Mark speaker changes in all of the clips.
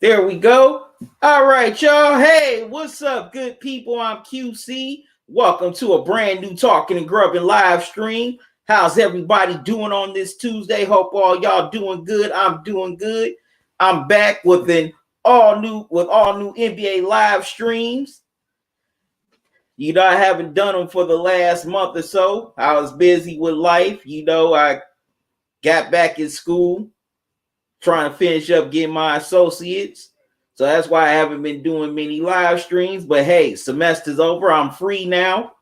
Speaker 1: There we go. All right, y'all. Hey, what's up, good people? I'm QC. Welcome to a brand new Talking and Grubbing live stream. How's everybody doing on this Tuesday? Hope all y'all doing good. I'm doing good. I'm back with all new NBA live streams. I haven't done them for the last month or so. I was busy with life. I got back in school, trying to finish up getting my associates. So that's why I haven't been doing many live streams. But hey, semester's over. I'm free now.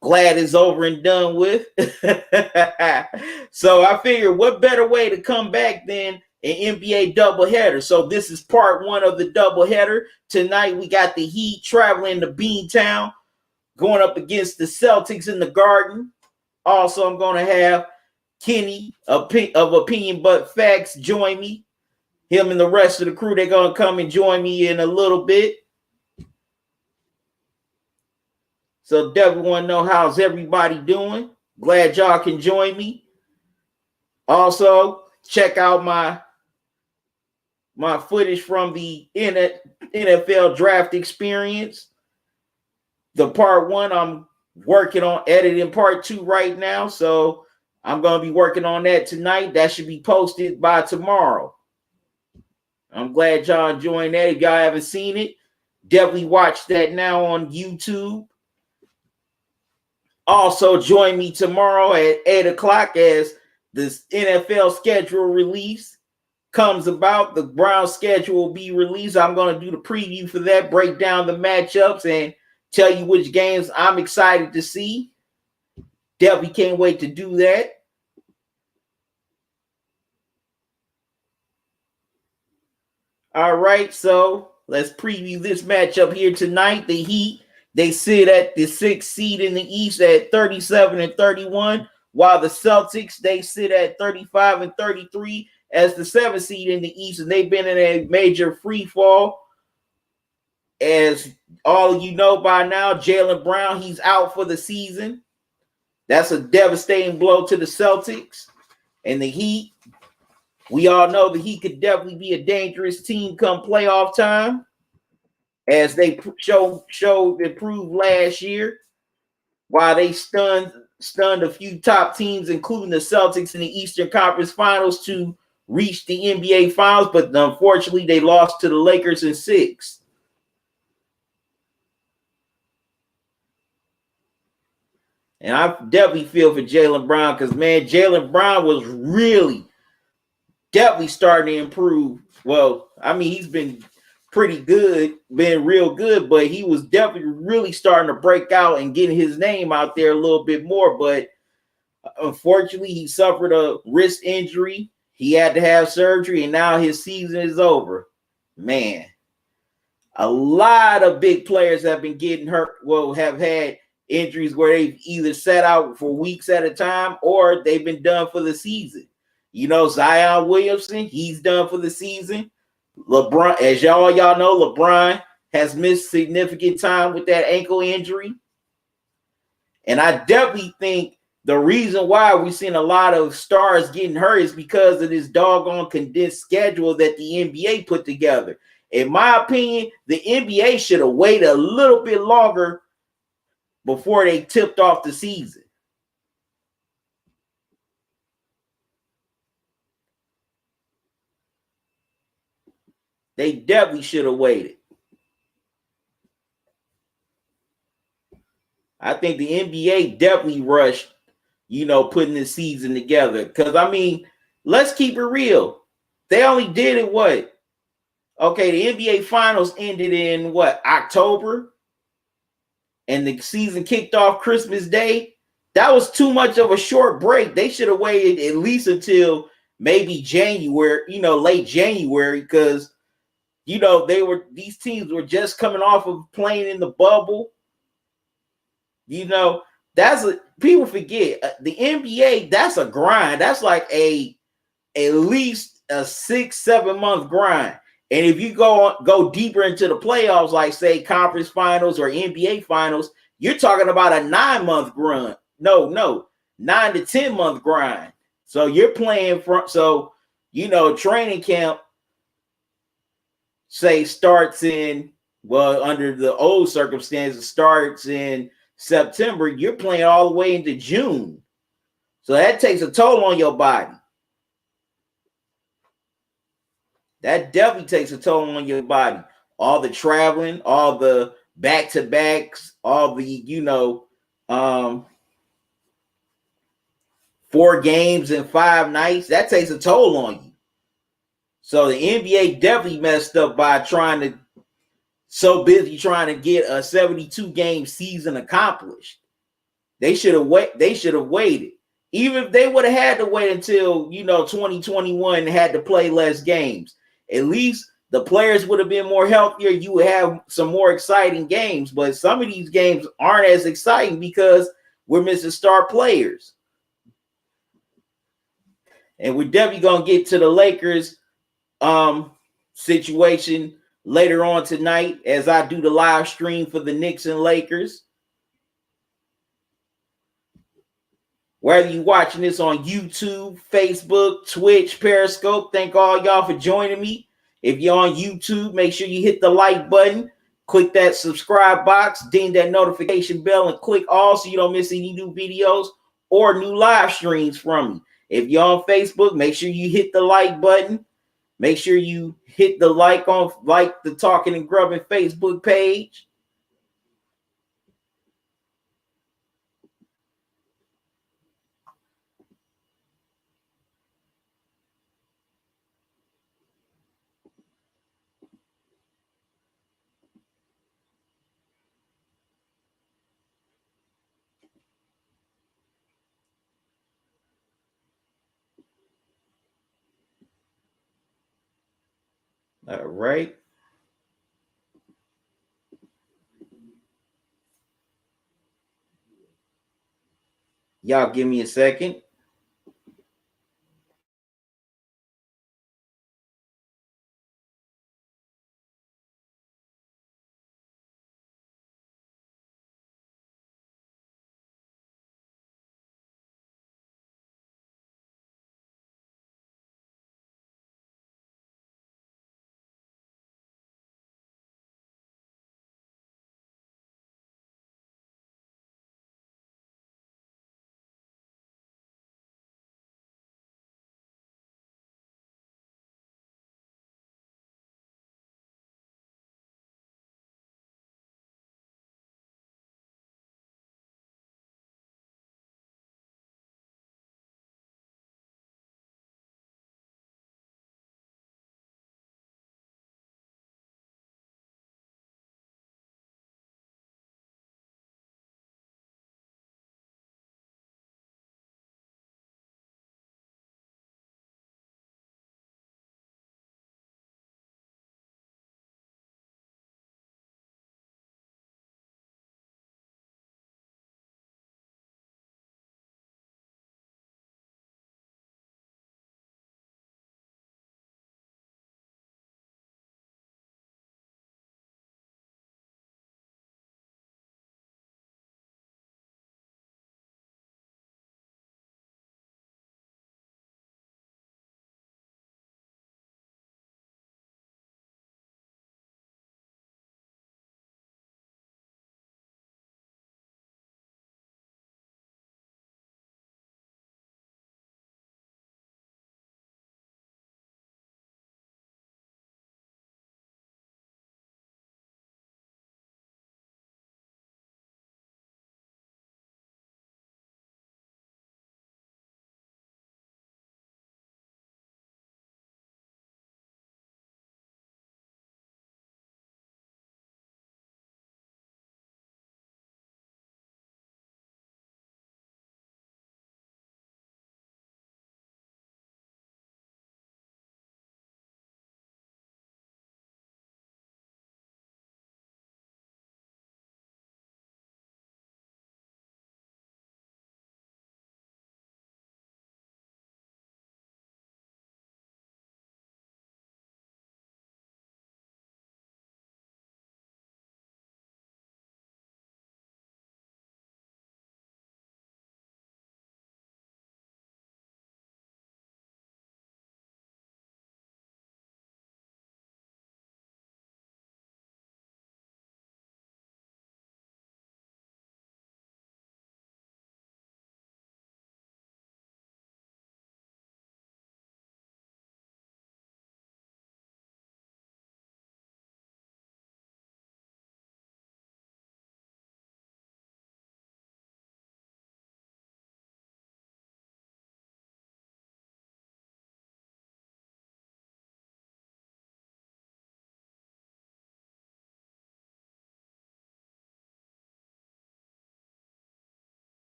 Speaker 1: Glad it's over and done with. So I figured what better way to come back than an NBA doubleheader. So this is part one of the doubleheader. Tonight we got the Heat traveling to Beantown, going up against the Celtics in the Garden. Also, I'm going to have Kenny of Opinion But Facts join me. Him and the rest of the crew, they're going to come and join me in a little bit. So definitely want to know how's everybody doing. Glad y'all can join me. Also, check out my footage from the NFL draft experience. The part one, I'm working on editing part two right now. So I'm going to be working on that tonight. That should be posted by tomorrow. I'm glad y'all enjoying that. If y'all haven't seen it, definitely watch that now on YouTube. Also, join me tomorrow at 8 o'clock as this NFL schedule release comes about. The Browns schedule will be released. I'm going to do the preview for that, break down the matchups, and tell you which games I'm excited to see. Definitely can't wait to do that. All right, so let's preview this matchup here tonight. The Heat, they sit at the 6th seed in the East at 37-31, while the Celtics, they sit at 35-33 as the 7th seed in the East, and they've been in a major free fall. As all of you know by now, Jaylen Brown, he's out for the season. That's a devastating blow to the Celtics. And the Heat, we all know that he could definitely be a dangerous team come playoff time, as they showed improved last year, while they stunned a few top teams, including the Celtics in the Eastern Conference Finals, to reach the NBA Finals, but unfortunately they lost to the Lakers in 6. And I definitely feel for Jaylen Brown because, man, Jaylen Brown was really definitely starting to improve. Well, I mean, he's been pretty good, been real good, but he was definitely really starting to break out and getting his name out there a little bit more. But unfortunately, he suffered a wrist injury. He had to have surgery, and now his season is over. Man, a lot of big players have been getting hurt, have had injuries where they've either sat out for weeks at a time or they've been done for the season. Zion Williamson, he's done for the season. LeBron, as y'all know, LeBron has missed significant time with that ankle injury. And I definitely think the reason why we've seen a lot of stars getting hurt is because of this doggone condensed schedule that the NBA put together. In my opinion, the NBA should have waited a little bit longer before they tipped off the season. They definitely should have waited. I think the NBA definitely rushed, putting this season together. Because, I mean, let's keep it real. They only did it what? Okay, the NBA Finals ended in what? October? And the season kicked off Christmas Day. That was too much of a short break. They should have waited at least until maybe January, late January, because these teams were just coming off of playing in the bubble. People forget the NBA, that's a grind. That's like at least a 6-7 month grind. And if you go deeper into the playoffs, like say conference finals or NBA finals, you're talking about a 9-month grind. No, 9 to 10 month grind. So you're playing training camp say starts in, well, under the old circumstances, starts in September, you're playing all the way into June. So that takes a toll on your body. That definitely takes a toll on your body. All the traveling, all the back-to-backs, all the, 4 games in 5 nights, that takes a toll on you. So the NBA definitely messed up by so busy trying to get a 72 game season accomplished. They should have waited. Even if they would have had to wait until 2021 and had to play less games, at least the players would have been more healthier. You would have some more exciting games, but some of these games aren't as exciting because we're missing star players. And we're definitely gonna get to the Lakers situation later on tonight as I do the live stream for the Knicks and Lakers. Whether you're watching this on YouTube, Facebook, Twitch, Periscope, thank all y'all for joining me. If you're on YouTube, make sure you hit the like button, click that subscribe box, ding that notification bell, and click all so you don't miss any new videos or new live streams from me. If you're on Facebook, make sure you hit the like button. Make sure you hit the like the Talking and Grubbing Facebook page. All right. Y'all give me a second.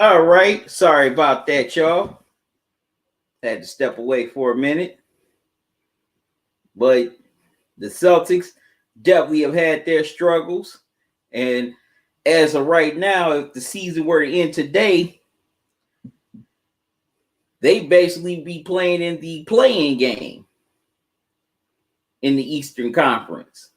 Speaker 1: All right. Sorry about that, y'all. Had to step away for a minute. But the Celtics definitely have had their struggles. And as of right now, if the season were to end today, they basically be playing in the playing game in the Eastern Conference.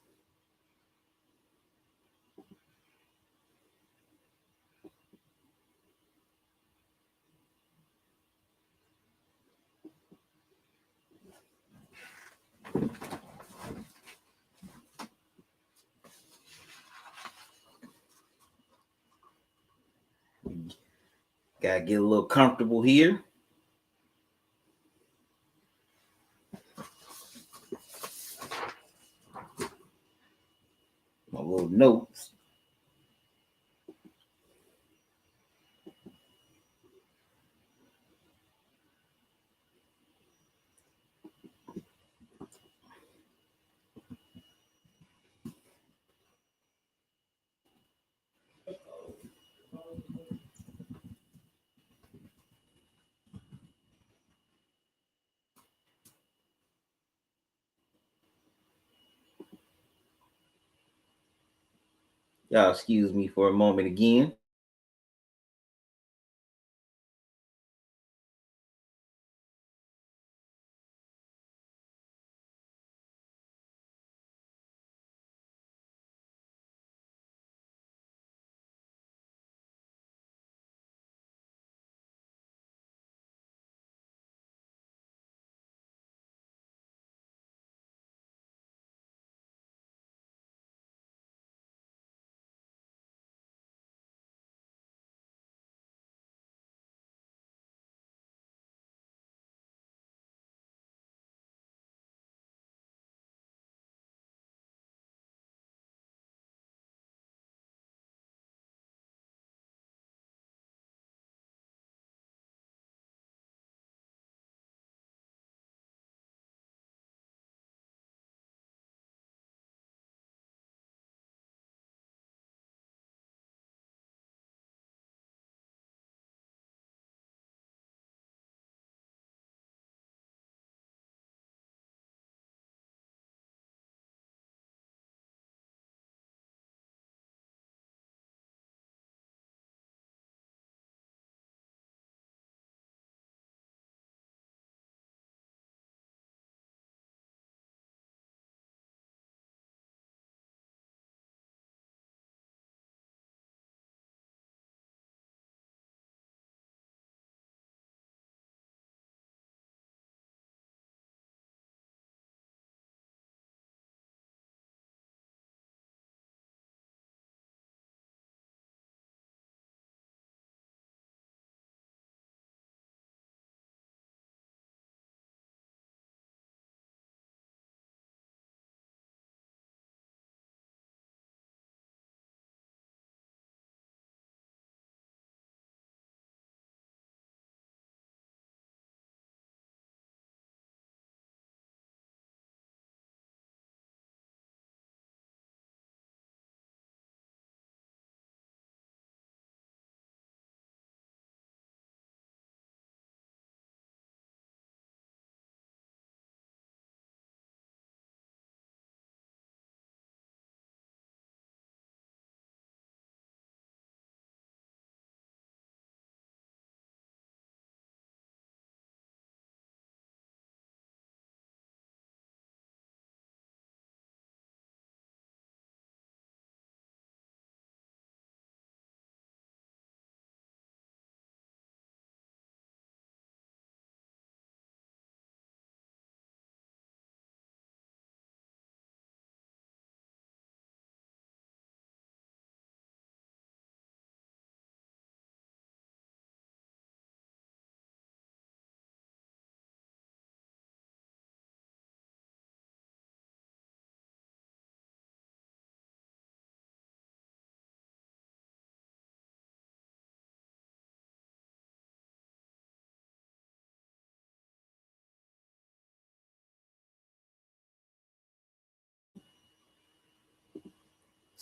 Speaker 1: Gotta get a little comfortable here. My little notes. Y'all excuse me for a moment again.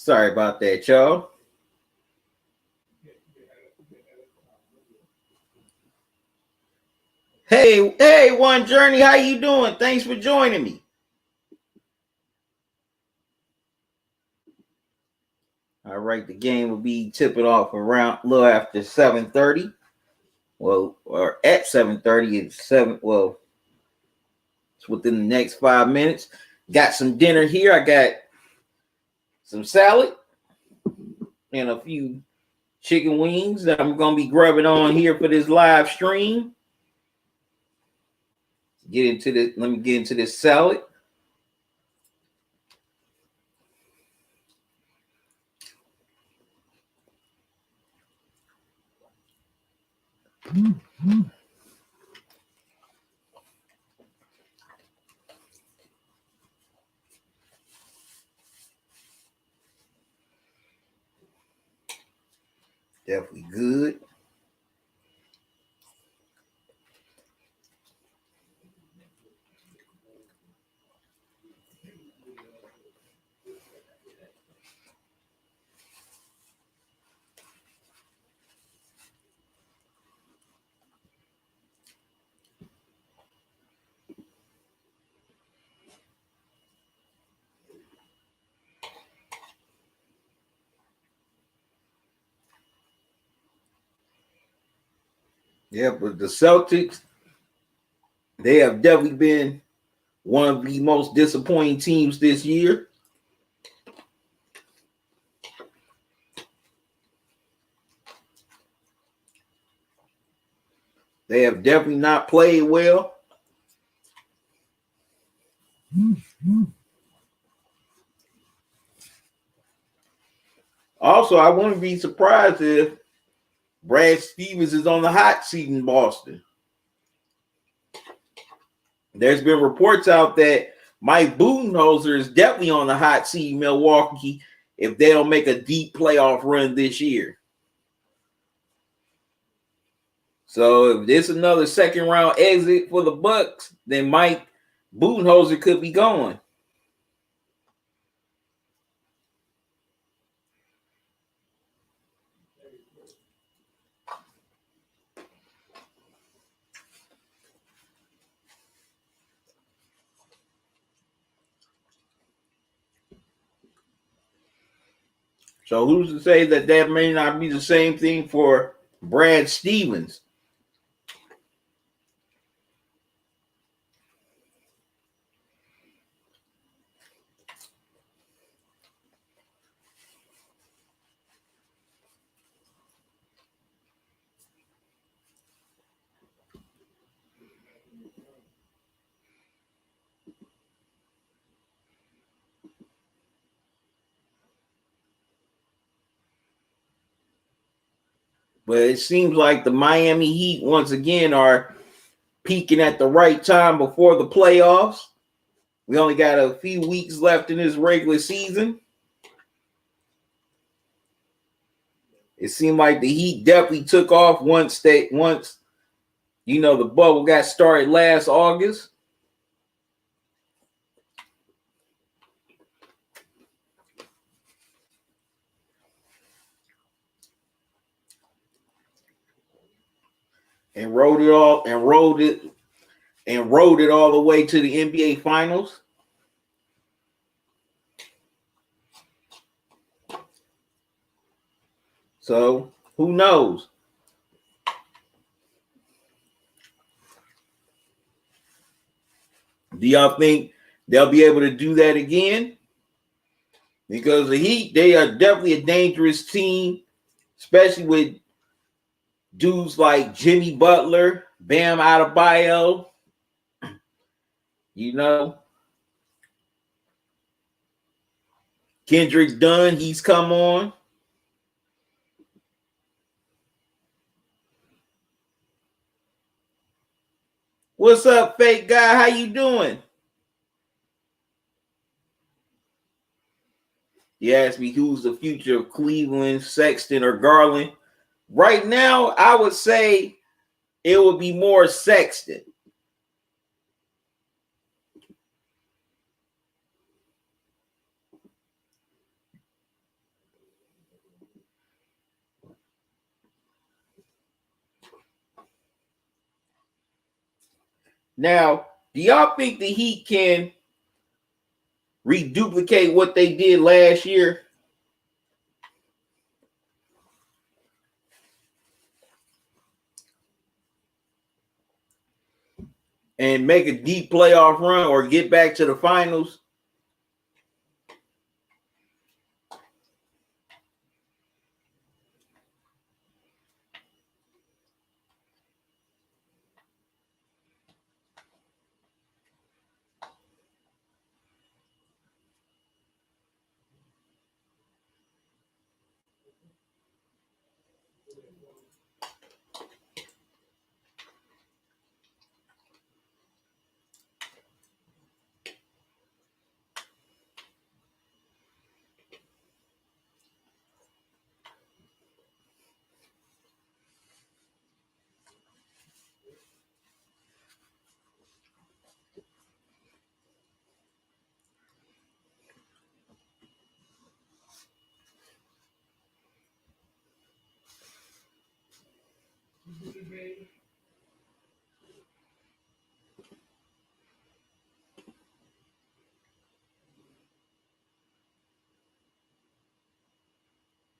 Speaker 1: Sorry about that, y'all. Hey, One Journey, how you doing? Thanks for joining me. All right, the game will be tipping off around a little after 7:30. Well, or at 7:30. It's seven. Well, it's within the next 5 minutes. Got some dinner here. I got some salad and a few chicken wings that I'm gonna be grubbing on here for this live stream. Get into this. Let me get into this salad. Definitely good. Yeah, but the Celtics, they have definitely been one of the most disappointing teams this year. They have definitely not played well. Also, I wouldn't be surprised if Brad Stevens is on the hot seat in Boston. There's been reports out that Mike Budenholzer is definitely on the hot seat in Milwaukee if they don't make a deep playoff run this year. So if there's another second round exit for the Bucks, then Mike Budenholzer could be going. So who's to say that that may not be the same thing for Brad Stevens? But it seems like the Miami Heat once again are peaking at the right time before the playoffs. We only got a few weeks left in this regular season. It seemed like the Heat definitely took off once the bubble got started last August. And rode it all the way to the NBA finals. So who knows? Do y'all think they'll be able to do that again? Because the Heat, they are definitely a dangerous team, especially with dudes like Jimmy Butler, Bam Adebayo, you know, Kendrick Dunn, he's come on. What's up, fake guy? How you doing? You asked me who's the future of Cleveland, Sexton or Garland. Right now, I would say it would be more Sexton. Now, do y'all think the Heat can reduplicate what they did last year and make a deep playoff run or get back to the finals?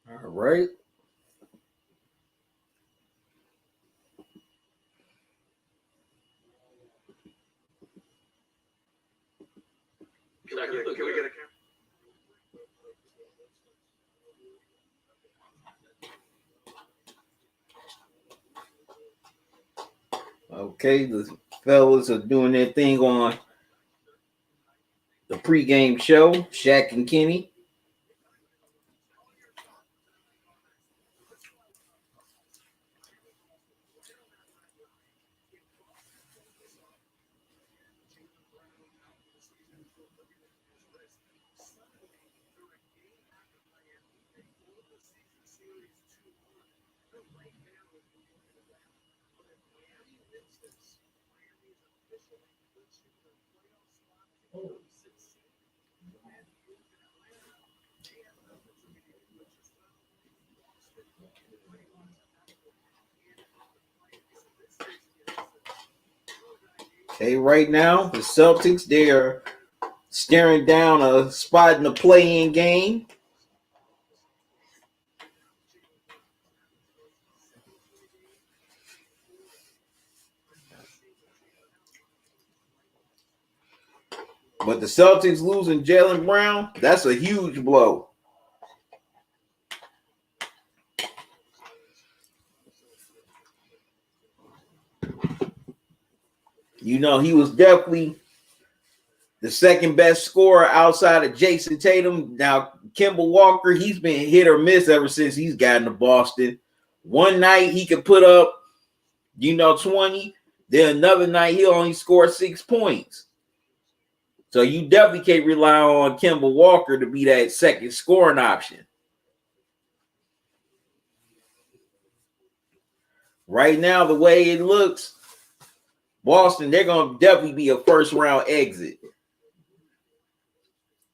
Speaker 1: All right.
Speaker 2: Can we get a camera?
Speaker 1: Okay, the fellas are doing their thing on the pregame show, Shaq and Kenny. Okay, right now, the Celtics, they are staring down a spot in the play-in game. But the Celtics losing Jaylen Brown, that's a huge blow. You know, he was definitely the second best scorer outside of Jason Tatum. Now, Kemba Walker, he's been hit or miss ever since he's gotten to Boston. One night he could put up, 20. Then another night he'll only score 6 points. So you definitely can't rely on Kemba Walker to be that second scoring option. Right now, the way it looks, Boston, they're going to definitely be a first round exit.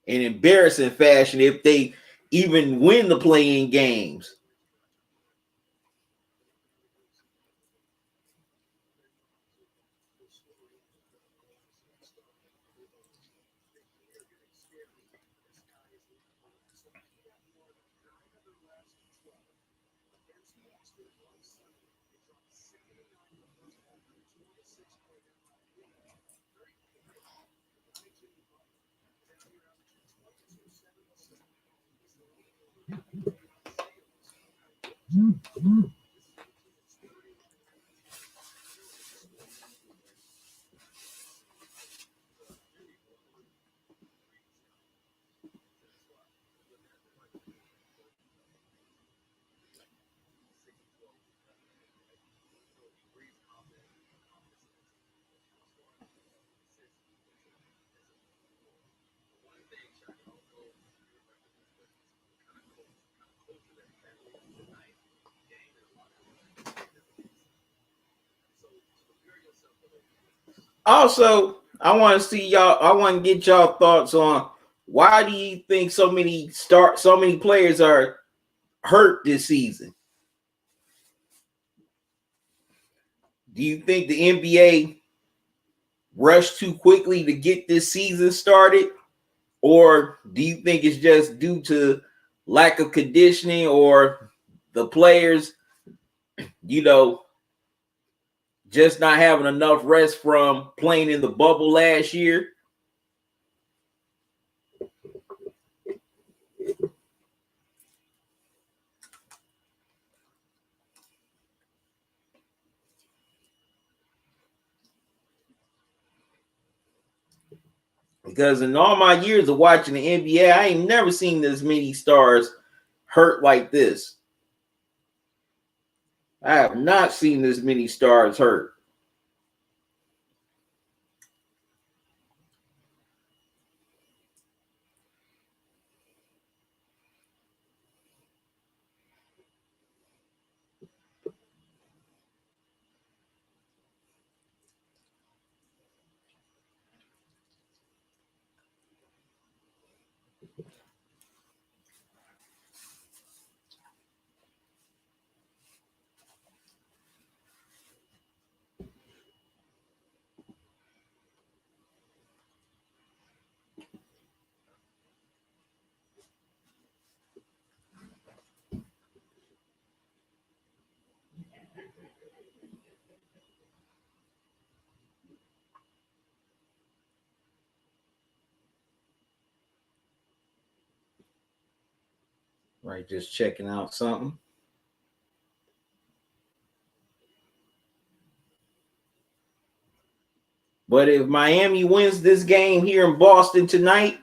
Speaker 1: In embarrassing fashion if they even win the play-in games. Also, I want to get y'all thoughts on why do you think so many players are hurt this season? Do you think the NBA rush too quickly to get this season started? Or do you think it's just due to lack of conditioning or the players, you know, just not having enough rest from playing in the bubble last year? Because in all my years of watching the NBA, I ain't never seen this many stars hurt like this. I have not seen this many stars hurt. Right, just checking out something. But if Miami wins this game here in Boston tonight,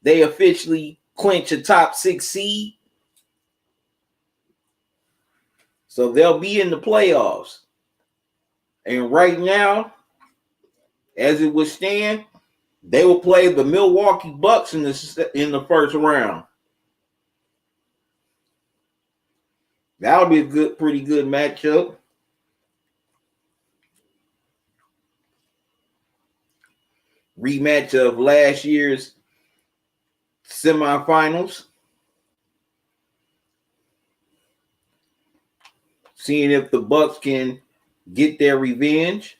Speaker 1: they officially clinch a top 6 seed. So they'll be in the playoffs. And right now, as it would stand, they will play the Milwaukee Bucks in the first round. That'll be a pretty good matchup. Rematch of last year's semifinals. Seeing if the Bucks can get their revenge.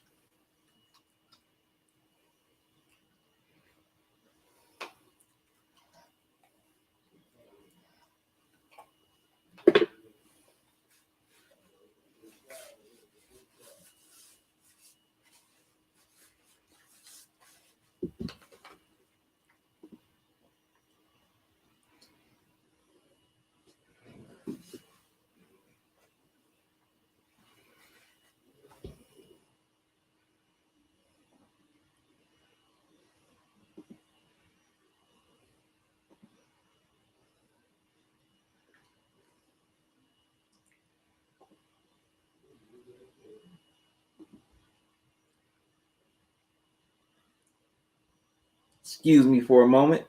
Speaker 1: Excuse me for a moment.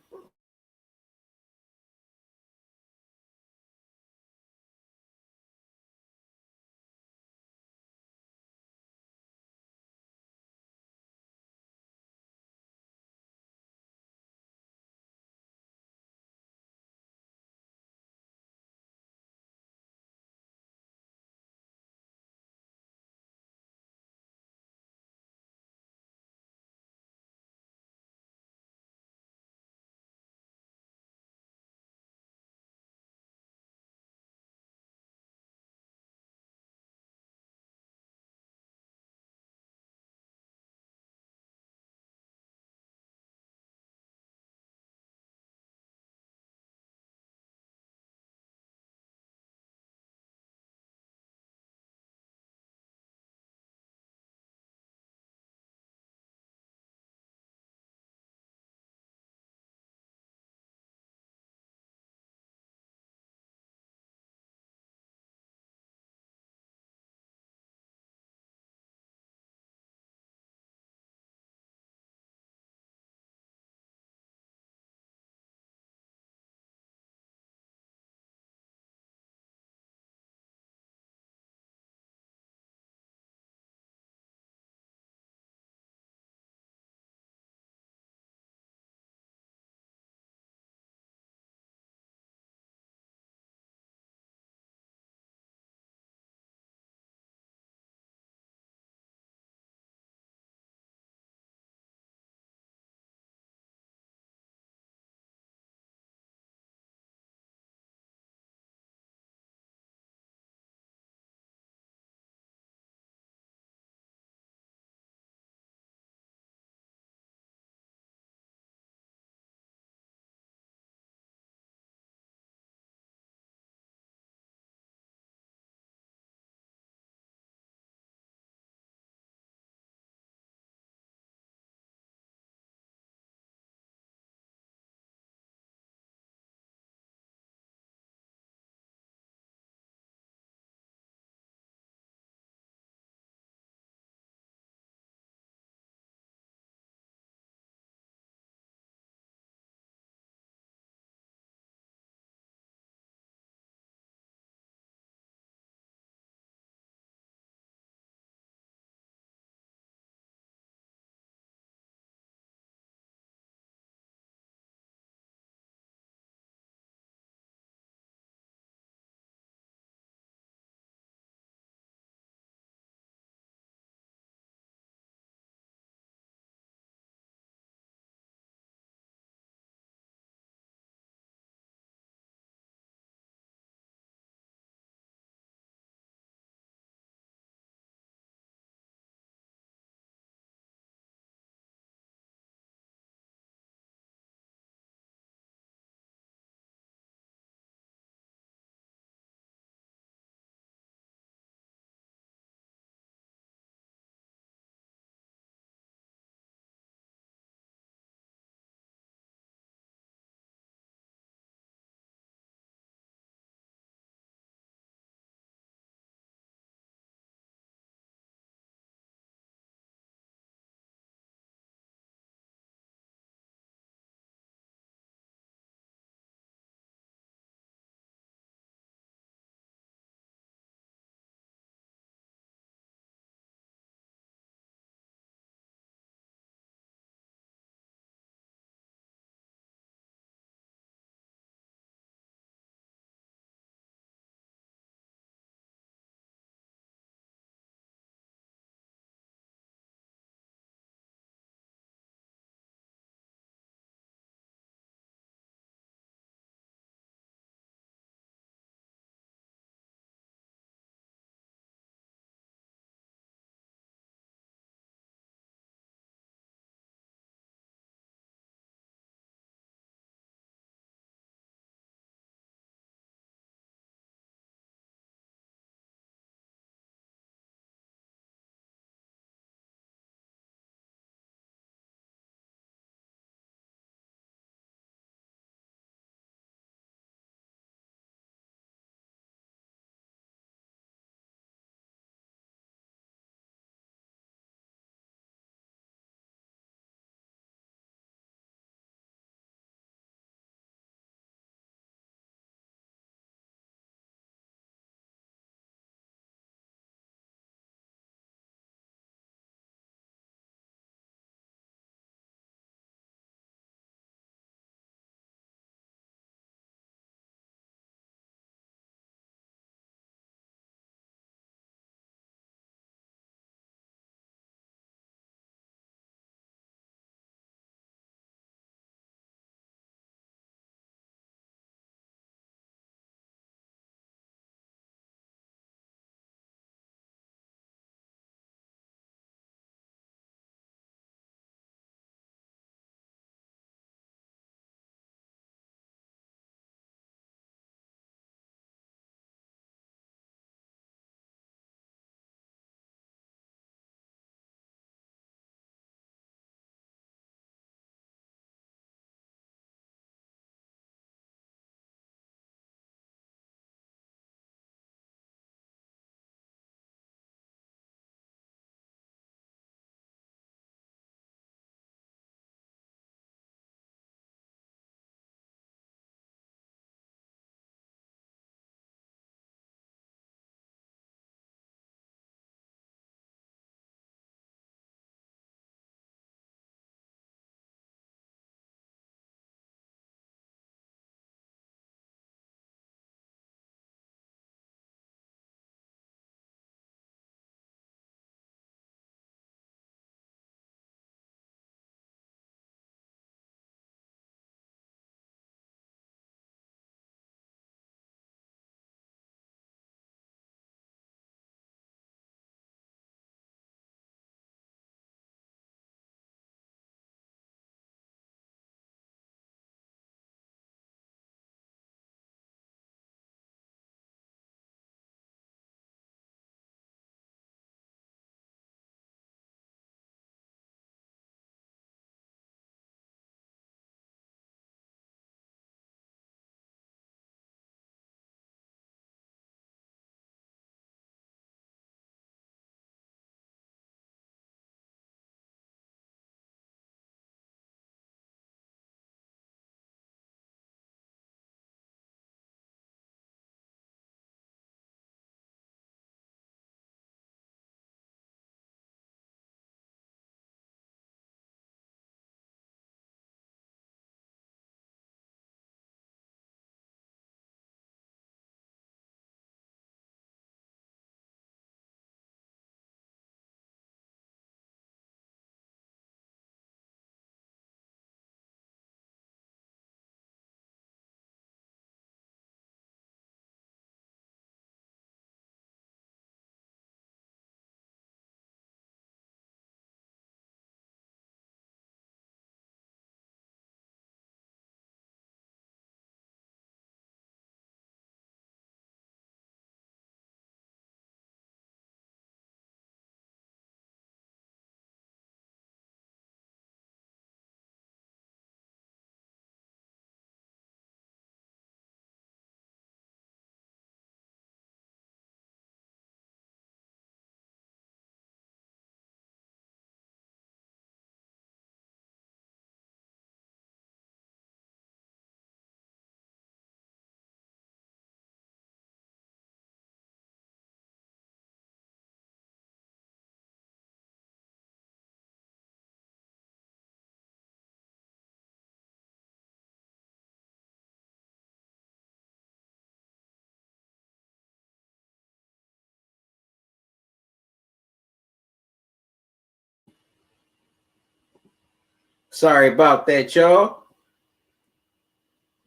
Speaker 1: Sorry about that, y'all.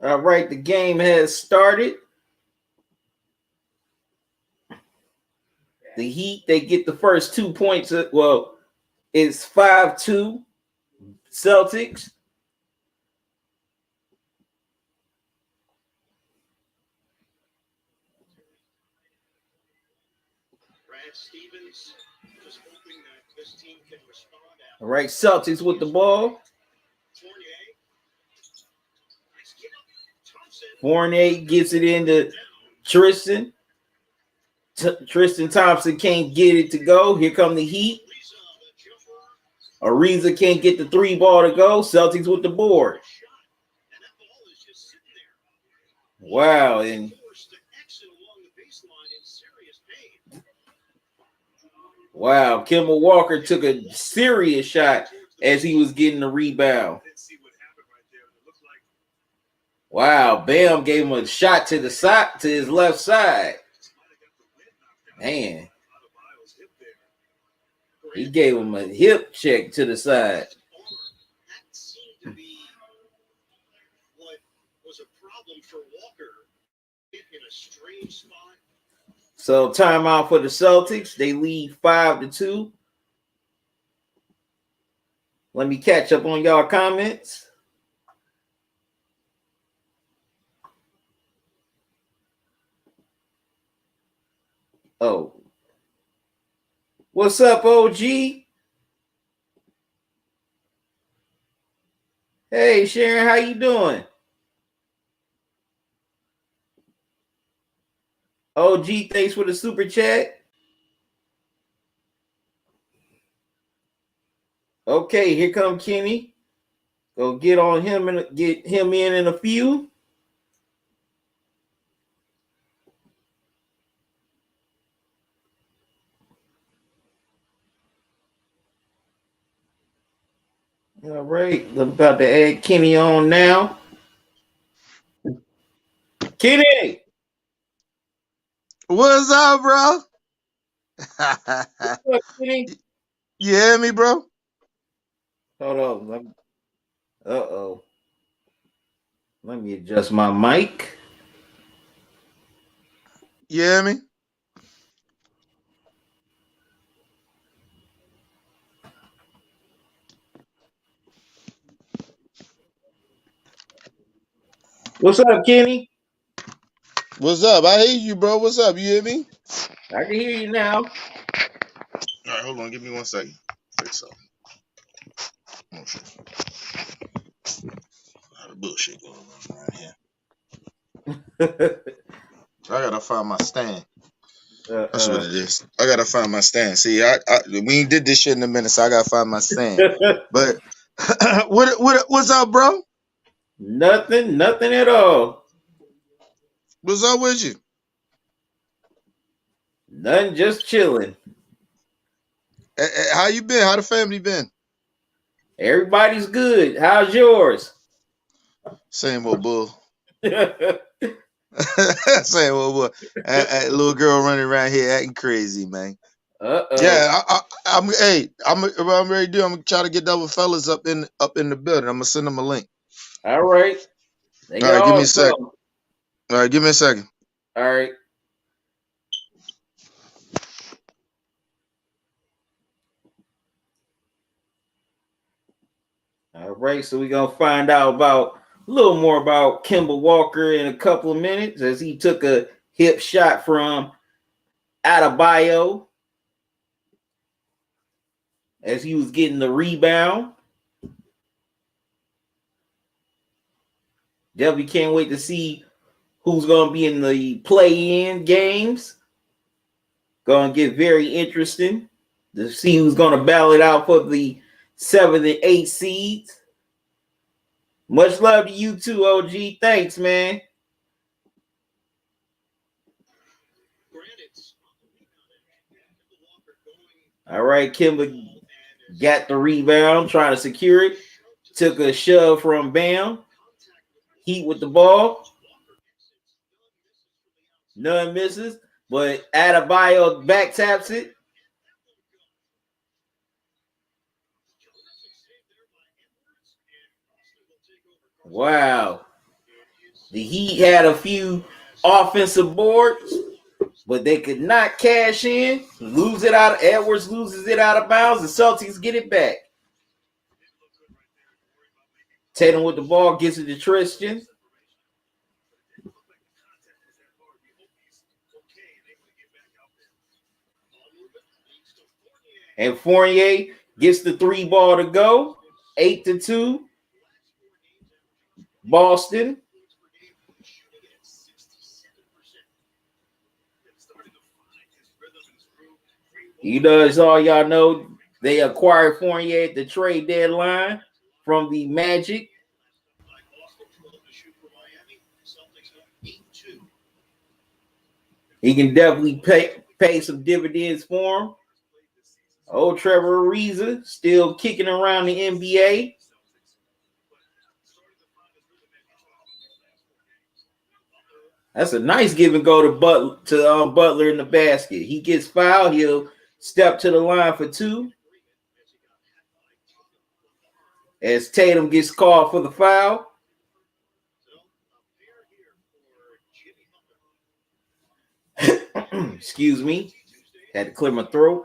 Speaker 1: All right, the game has started. The Heat, they get the first 2 points. Well, it's 5-2 Celtics.
Speaker 2: Stevens just hoping that this team can respond.
Speaker 1: All right, Celtics with the ball. Fournier gets it into Tristan. Tristan Thompson can't get it to go. Here come the Heat. Ariza can't get the 3 ball to go. Celtics with the board. Wow, and wow, Kemba Walker took a serious shot as he was getting the rebound. Wow, Bam gave him a shot to the side, to his left side. Man, he gave him a hip check to the side. So timeout for the Celtics. They lead 5-2. Let me catch up on y'all comments. Oh. What's up, OG? Hey, Sharon, how you doing? OG, thanks for the super chat. Okay, here come Kenny. Go get on him and get him in a few. All right, I'm about to add Kenny on now. Kenny!
Speaker 3: What's up, bro?
Speaker 1: What's up, Kenny?
Speaker 3: You hear me, bro?
Speaker 1: Hold on. Uh-oh. Let me adjust my mic.
Speaker 3: You hear me?
Speaker 1: What's up, Kenny?
Speaker 3: What's up? I hear you, bro. What's up? You hear me?
Speaker 1: I can hear you now.
Speaker 3: All right, hold on. Give me 1 second. Fix something. Oh, shit. A lot of bullshit going on around here. I gotta find my stand. That's what it is. I gotta find my stand. See, we ain't did this shit in a minute, so I gotta find my stand. But what's up, bro?
Speaker 1: Nothing at all.
Speaker 3: What's up with you?
Speaker 1: Nothing, just chilling.
Speaker 3: How you been? How the family been?
Speaker 1: Everybody's good. How's yours?
Speaker 3: Same old bull. Same old bull. Little girl running around here acting crazy, man. Yeah, I'm ready to do. I'm gonna try to get double fellas up in the building. I'm gonna send them a link.
Speaker 1: All right.
Speaker 3: All right, give me a second. All right, give me a second.
Speaker 1: All right. All right, so we're gonna find out about a little more about Kemba Walker in a couple of minutes as he took a hip shot from Adebayo as he was getting the rebound. Definitely can't wait to see who's gonna be in the play-in games. Gonna get very interesting to see who's gonna battle it out for the 7th and 8th seeds. Much love to you too, OG. Thanks, man. All right, Kimba got the rebound, trying to secure it. Took a shove from Bam. Heat with the ball. None misses, but Adebayo back taps it. Wow. The Heat had a few offensive boards, but they could not cash in. Lose it out. Edwards loses it out of bounds. The Celtics get it back. Tatum with the ball gets it to Tristan. And Fournier gets the 3 ball to go. 8-2. Boston. You know, as all y'all know, they acquired Fournier at the trade deadline from the Magic. He can definitely pay some dividends for him. Old Trevor Ariza still kicking around the NBA. That's a nice give and go to Butler in the basket. He gets fouled. He'll step to the line for 2. As Tatum gets called for the foul. Excuse me. Had to clear my throat.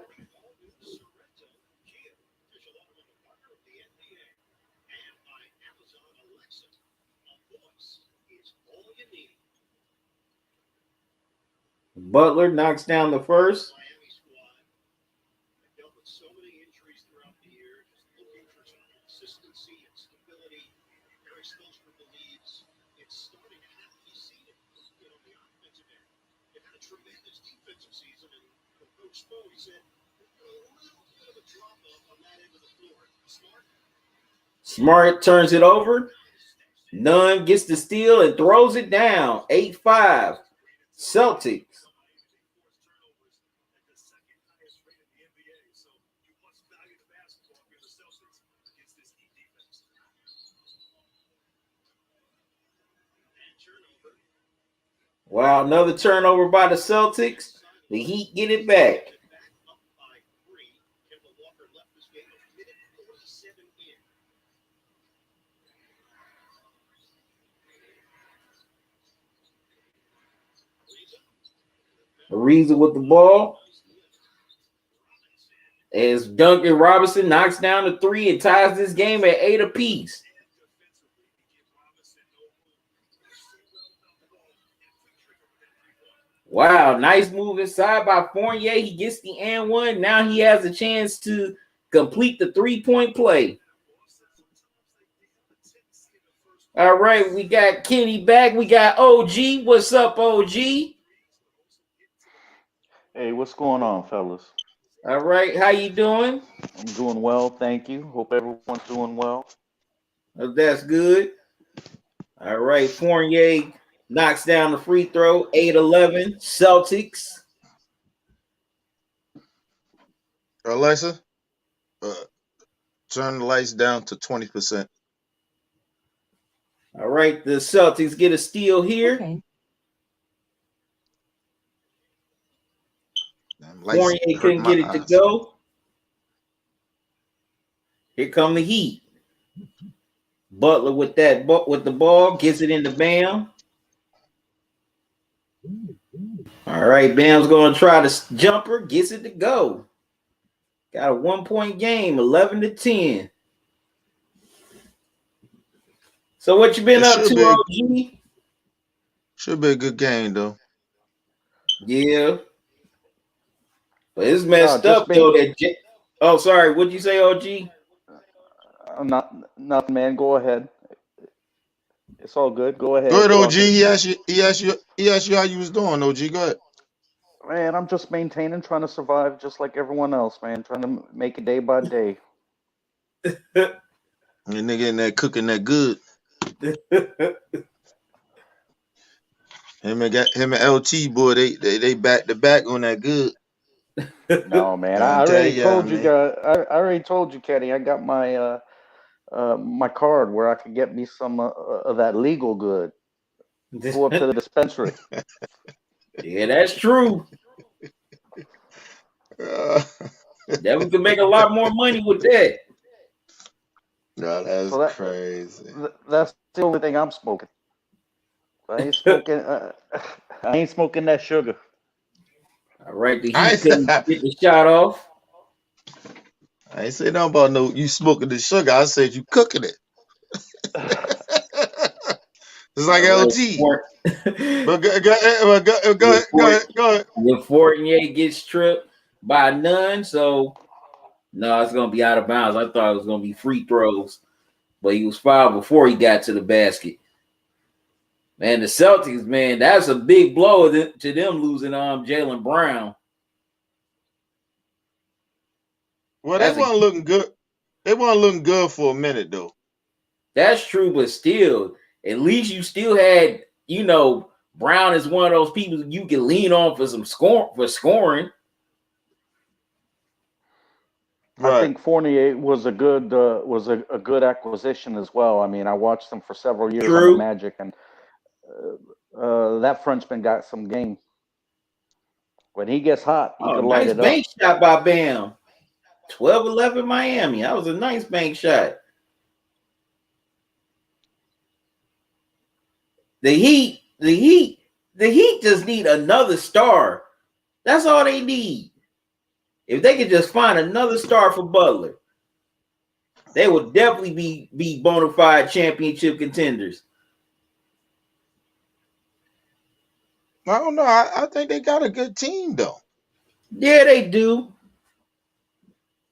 Speaker 1: Butler knocks down the first. Smart turns it over. Nunn gets the steal and throws it down. 8-5. Celtics. Wow, another turnover by the Celtics. The Heat get it back. Ariza with the ball. As Duncan Robinson knocks down the 3 and ties this game at 8 apiece. Wow, nice move inside by Fournier. He gets the and 1. Now he has a chance to complete the 3-point play. All right, we got Kenny back. We got OG. What's up, OG?
Speaker 4: Hey, what's going on, fellas?
Speaker 1: All right, how you doing?
Speaker 4: I'm doing well, thank you. Hope everyone's doing well.
Speaker 1: Oh, that's good. All right, Fournier knocks down the free throw. 8-11, Celtics.
Speaker 3: Alexa, turn the lights down to 20%.
Speaker 1: All right, the Celtics get a steal here.
Speaker 5: Okay.
Speaker 1: Fournier couldn't get it to go. Here come the Heat. Butler with the ball gets it into Bam. All right, Bam's going to try the jumper, gets it to go. Got a 1-point game, 11-10. So what you been up to, OG?
Speaker 3: Should be a good game though.
Speaker 1: Yeah. But it's messed up though. Oh, sorry. What'd you say, OG?
Speaker 4: Nothing, man. Go ahead. It's all good. Go ahead.
Speaker 3: Go ahead, OG. He asked you how you was doing, OG. Go ahead.
Speaker 4: Man, I'm just maintaining, trying to survive just like everyone else, man. Trying to make it day by day.
Speaker 3: The nigga in there cooking that good. Him and LT boy, they back to back on that good.
Speaker 4: No, man. I already told you guys. I already told you, Kenny. I got my my card where I could get me some of that legal good. Go up to the dispensary.
Speaker 1: Yeah, that's true. Then we can make a lot more money with that.
Speaker 3: No, that's
Speaker 4: So
Speaker 3: crazy.
Speaker 4: that's the only thing I'm smoking. I ain't smoking. I ain't smoking that sugar.
Speaker 1: All right, the Heat couldn't get the shot off.
Speaker 3: I ain't say nothing about no you smoking the sugar. I said you cooking it. It's like LG. But go ahead.
Speaker 1: If Fournier gets tripped by none, so no, it's gonna be out of bounds. I thought it was gonna be free throws, but he was fouled before he got to the basket. Man, the Celtics, man, that's a big blow to them losing Jaylen Brown.
Speaker 3: Well, they weren't looking good. They weren't looking good for a minute though.
Speaker 1: That's true, but still, at least you still had, Brown is one of those people you can lean on for scoring.
Speaker 3: Right.
Speaker 4: I think Fournier was a good acquisition as well. I mean, I watched him for several years on the Magic, and that Frenchman got some game. When he gets hot, he can light it up.
Speaker 1: Nice bank shot by Bam. 12-11 Miami. That was a nice bank shot. The Heat just need another star. That's all they need. If they could just find another star for Butler, they would definitely be bona fide championship contenders.
Speaker 3: I don't know. I think they got a good team though.
Speaker 1: Yeah, they do.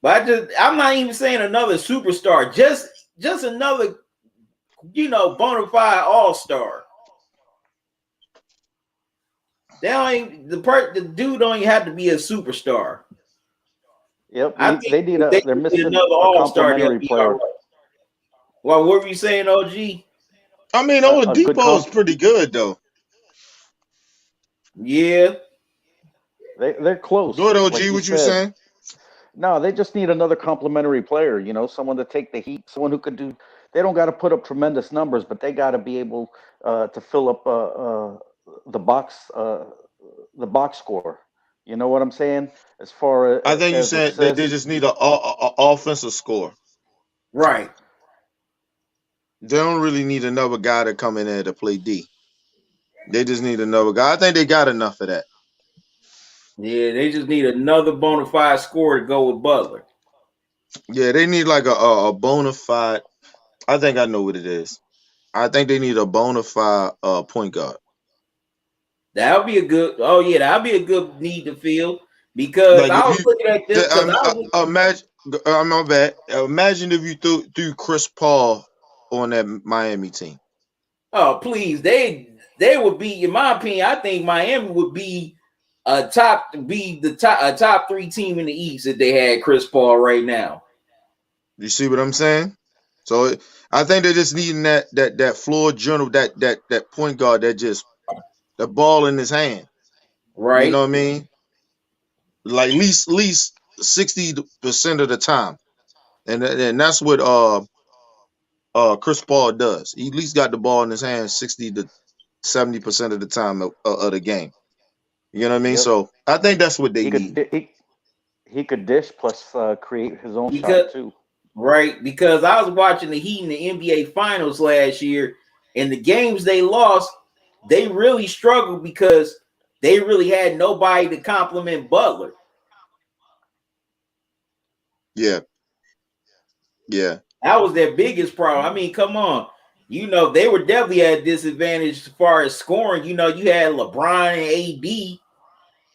Speaker 1: But I'm not even saying another superstar. Just another, bona fide all-star. The dude don't even have to be a superstar.
Speaker 4: Yep, they're missing
Speaker 1: another
Speaker 4: a complementary player.
Speaker 1: Right. Well, what were you saying, OG?
Speaker 3: I mean, Oladipo is pretty good though.
Speaker 1: Yeah,
Speaker 4: they're close.
Speaker 3: Go ahead, OG. Like what you saying?
Speaker 4: No, they just need another complementary player. Someone to take the heat. Someone who could do. They don't got to put up tremendous numbers, but they got to be able to fill up the box score. You know what I'm saying? As far as
Speaker 3: I think you said they just need an offensive score.
Speaker 1: Right.
Speaker 3: They don't really need another guy to come in there to play D. They just need another guy. I think they got enough of that.
Speaker 1: Yeah, they just need another bona fide scorer to go with Butler.
Speaker 3: Yeah, they need like a bona fide. I think I know what it is. I think they need a bona fide point guard.
Speaker 1: That'll be a good. Oh yeah, that'll be a good need to fill because I was looking at this.
Speaker 3: Imagine, my bad. Imagine if you threw Chris Paul on that Miami team.
Speaker 1: Oh please, they would be, in my opinion. I think Miami would be a top 3 team in the East if they had Chris Paul right now.
Speaker 3: You see what I'm saying? So I think they're just needing that floor general, that point guard that just the ball in his hand.
Speaker 1: Right.
Speaker 3: You know what I mean? Like at least 60% of the time. And that's what Chris Paul does. He at least got the ball in his hand 60 to 70% of the time of the game. You know what I mean? Yep. So I think that's what they need.
Speaker 4: He could dish plus create his own shot too.
Speaker 1: Right, because I was watching the Heat in the NBA Finals last year, and the games they lost, they really struggled because they really had nobody to compliment Butler.
Speaker 3: Yeah.
Speaker 1: That was their biggest problem. I mean, come on. They were definitely at a disadvantage as far as scoring. You had LeBron and AD.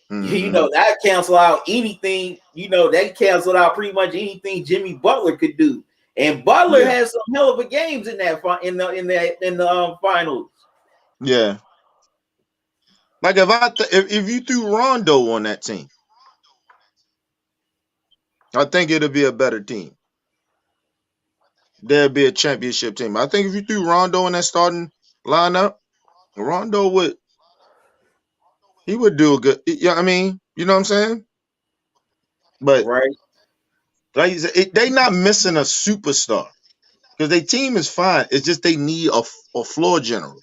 Speaker 1: Mm-hmm. That canceled out anything. That canceled out pretty much anything Jimmy Butler could do. And Butler had some hell of a games in the finals.
Speaker 3: Yeah. Like if you threw Rondo on that team, I think it'll be a better team. There'll be a championship team. I think if you threw Rondo in that starting lineup, Rondo would do a good. Yeah, I mean, you know what I'm saying? But
Speaker 1: right,
Speaker 3: like you said, they not missing a superstar because their team is fine. It's just they need a floor general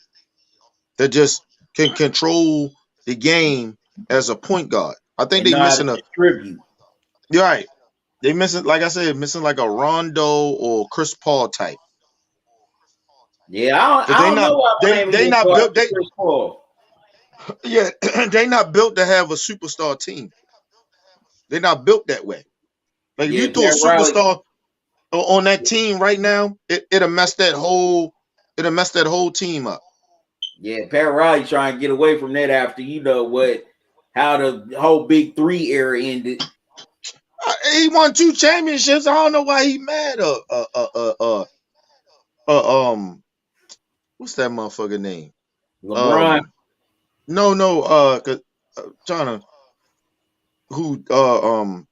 Speaker 3: that just can control the game as a point guard. I think they missing a
Speaker 1: tribute.
Speaker 3: Right. They missing, like I said, missing like a Rondo or Chris Paul type.
Speaker 1: Yeah, I don't know why Miami
Speaker 3: they
Speaker 1: didn't
Speaker 3: not
Speaker 1: go
Speaker 3: built.
Speaker 1: after Chris Paul.
Speaker 3: Yeah, they not built to have a superstar team. They're not built that way. Like if
Speaker 1: Yeah,
Speaker 3: you throw a
Speaker 1: Pat Riley.
Speaker 3: superstar on that team right now, it'll mess that whole team up.
Speaker 1: Yeah, Pat Riley trying to get away from that after how the whole Big Three era ended.
Speaker 3: He won 2 championships. I don't know why he mad. What's that motherfucker name?
Speaker 1: LeBron.
Speaker 3: No. Trying to who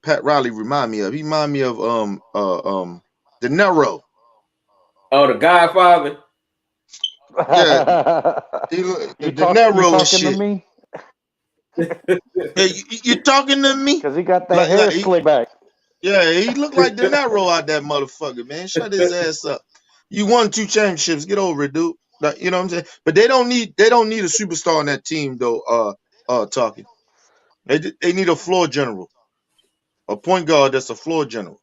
Speaker 3: Pat Riley remind me of. He remind me of De Niro.
Speaker 1: Oh, the Godfather.
Speaker 3: Yeah,
Speaker 4: you
Speaker 3: De Niro and
Speaker 4: talking
Speaker 3: shit.
Speaker 4: to me?
Speaker 3: Hey, you talking to me?
Speaker 4: Because he got that hair slicked back.
Speaker 3: Yeah, he looked like De Niro out that motherfucker, man. Shut his ass up. You won 2 championships. Get over it, dude. Like, you know what I'm saying? But they don't need a superstar on that team though. Talking. They need a floor general, a point guard that's a floor general.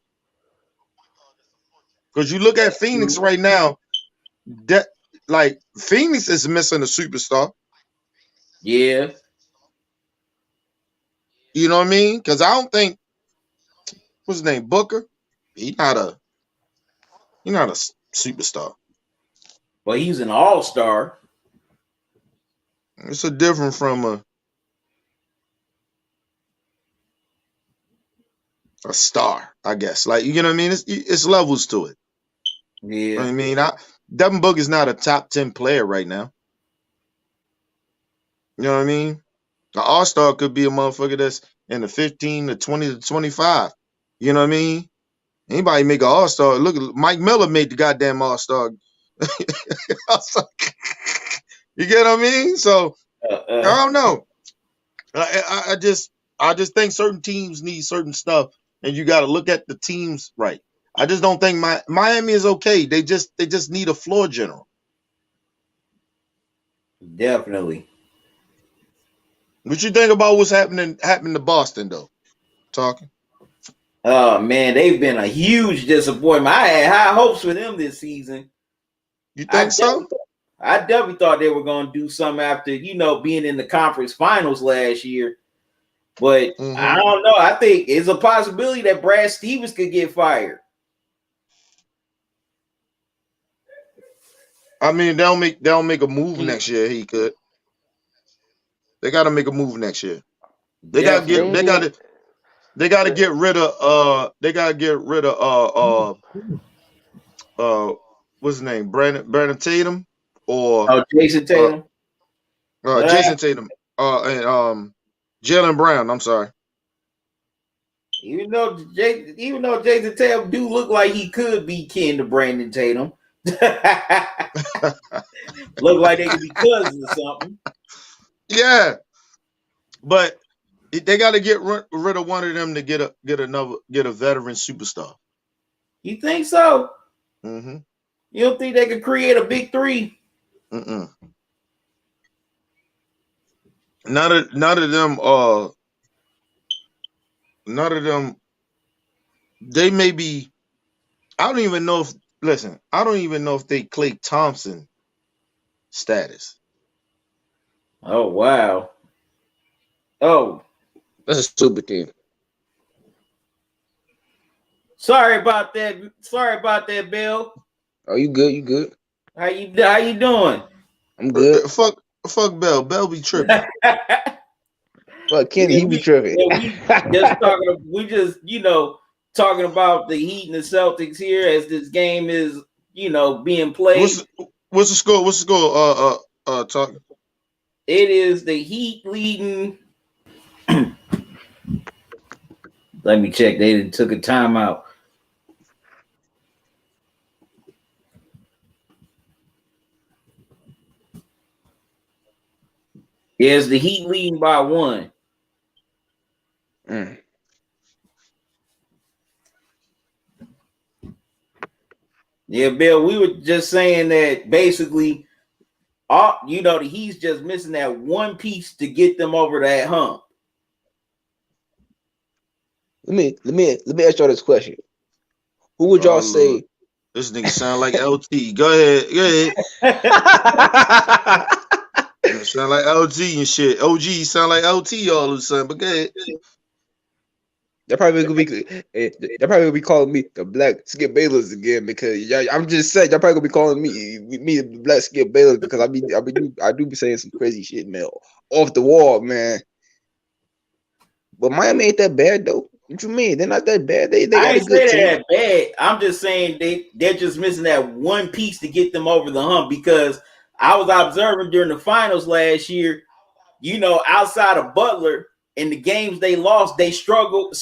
Speaker 3: Because you look at Phoenix right now, that like Phoenix is missing a superstar.
Speaker 1: Yeah.
Speaker 3: You know what I mean? Because I don't think what's his name, Booker. He's not a superstar.
Speaker 1: But he's an all-star.
Speaker 3: It's a different from a star, I guess. Like, you know what I mean? It's levels to it.
Speaker 1: Yeah.
Speaker 3: I mean, Devin Booker is not a top 10 player right now. You know what I mean? An all-star could be a motherfucker that's in the 15 to 20 to 25. You know what I mean? Anybody make an all-star. Look, Mike Miller made the goddamn all-star. You get what I mean? So I don't know. I just think certain teams need certain stuff, and you got to look at the teams right. I just don't think Miami is okay. They just need a floor general.
Speaker 1: Definitely.
Speaker 3: What you think about what's happening to Boston though? Talking.
Speaker 1: Oh man, they've been a huge disappointment. I had high hopes for them this season.
Speaker 3: You think so?
Speaker 1: I definitely thought they were going to do something after, being in the conference finals last year. But I don't know. I think it's a possibility that Brad Stevens could get fired.
Speaker 3: I mean, they'll make a move next year. He could. They got to make a move next year. They got to get rid of what's his name? Brandon Tatum or
Speaker 1: Jason Tatum.
Speaker 3: Jason Tatum and Jaylen Brown. I'm sorry.
Speaker 1: Even though Jason Tatum do look like he could be kin to Brandon Tatum. Look like they could be cousins or something.
Speaker 3: Yeah, but they got to get rid of one of them to get a veteran superstar.
Speaker 1: You think so?
Speaker 3: Mm-hmm.
Speaker 1: You don't think they could create a big three?
Speaker 3: Mm-mm. None of them. They may be. I don't even know if they Klay Thompson status.
Speaker 1: Oh wow. Oh,
Speaker 5: that's a stupid team.
Speaker 1: Sorry about that, Bill.
Speaker 5: Oh, you good?
Speaker 1: How you doing?
Speaker 5: I'm good.
Speaker 3: Fuck Bell. Bell be tripping.
Speaker 5: Fuck Kenny, he be tripping.
Speaker 1: We just talking about the Heat and the Celtics here as this game is being played.
Speaker 3: What's the score? Talking.
Speaker 1: It is the Heat leading. Let me check. They took a timeout. Is the Heat leading by 1? Yeah, Bill, we were just saying that basically, the Heat's just missing that one piece to get them over that hump.
Speaker 5: Let me ask y'all this question. Who would y'all say?
Speaker 3: This nigga sound like LT. Go ahead. Sound like LG and shit. OG sound like LT all of a sudden. But go ahead.
Speaker 5: They're probably gonna be calling me the Black Skip Bayless again because I'm just saying y'all probably gonna be calling me the Black Skip Bayless because I do be saying some crazy shit, man, off the wall, man. But Miami ain't that bad though. What you mean? They're not that bad. They got a good team.
Speaker 1: They're that bad. I'm just saying they're just missing that one piece to get them over the hump because I was observing during the finals last year, outside of Butler, in the games they lost, they struggled.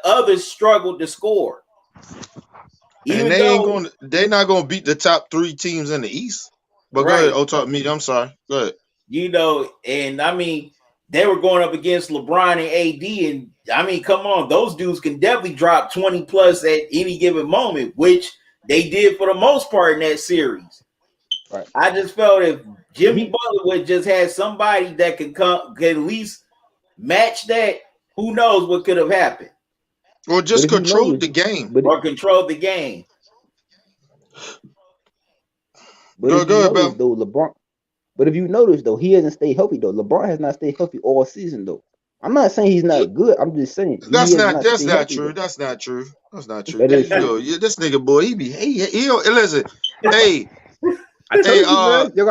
Speaker 1: Others struggled to score.
Speaker 3: And they're not gonna beat the top 3 teams in the East. But right. Go ahead. Oh, talk to me. I'm sorry. Go ahead.
Speaker 1: And I mean, they were going up against LeBron and AD, and I mean, come on, those dudes can definitely drop 20 plus at any given moment, which they did for the most part in that series. Right. I just felt if Jimmy Butler would just have somebody that could at least match that, who knows what could have happened.
Speaker 3: Or just control the game.
Speaker 1: Control the game.
Speaker 5: But if you notice though, he hasn't stayed healthy though. LeBron has not stayed healthy all season though. I'm not saying he's not good. I'm just saying
Speaker 3: that's not true. That's not true. That is true. This nigga boy, he listen. Hey,
Speaker 5: I told you,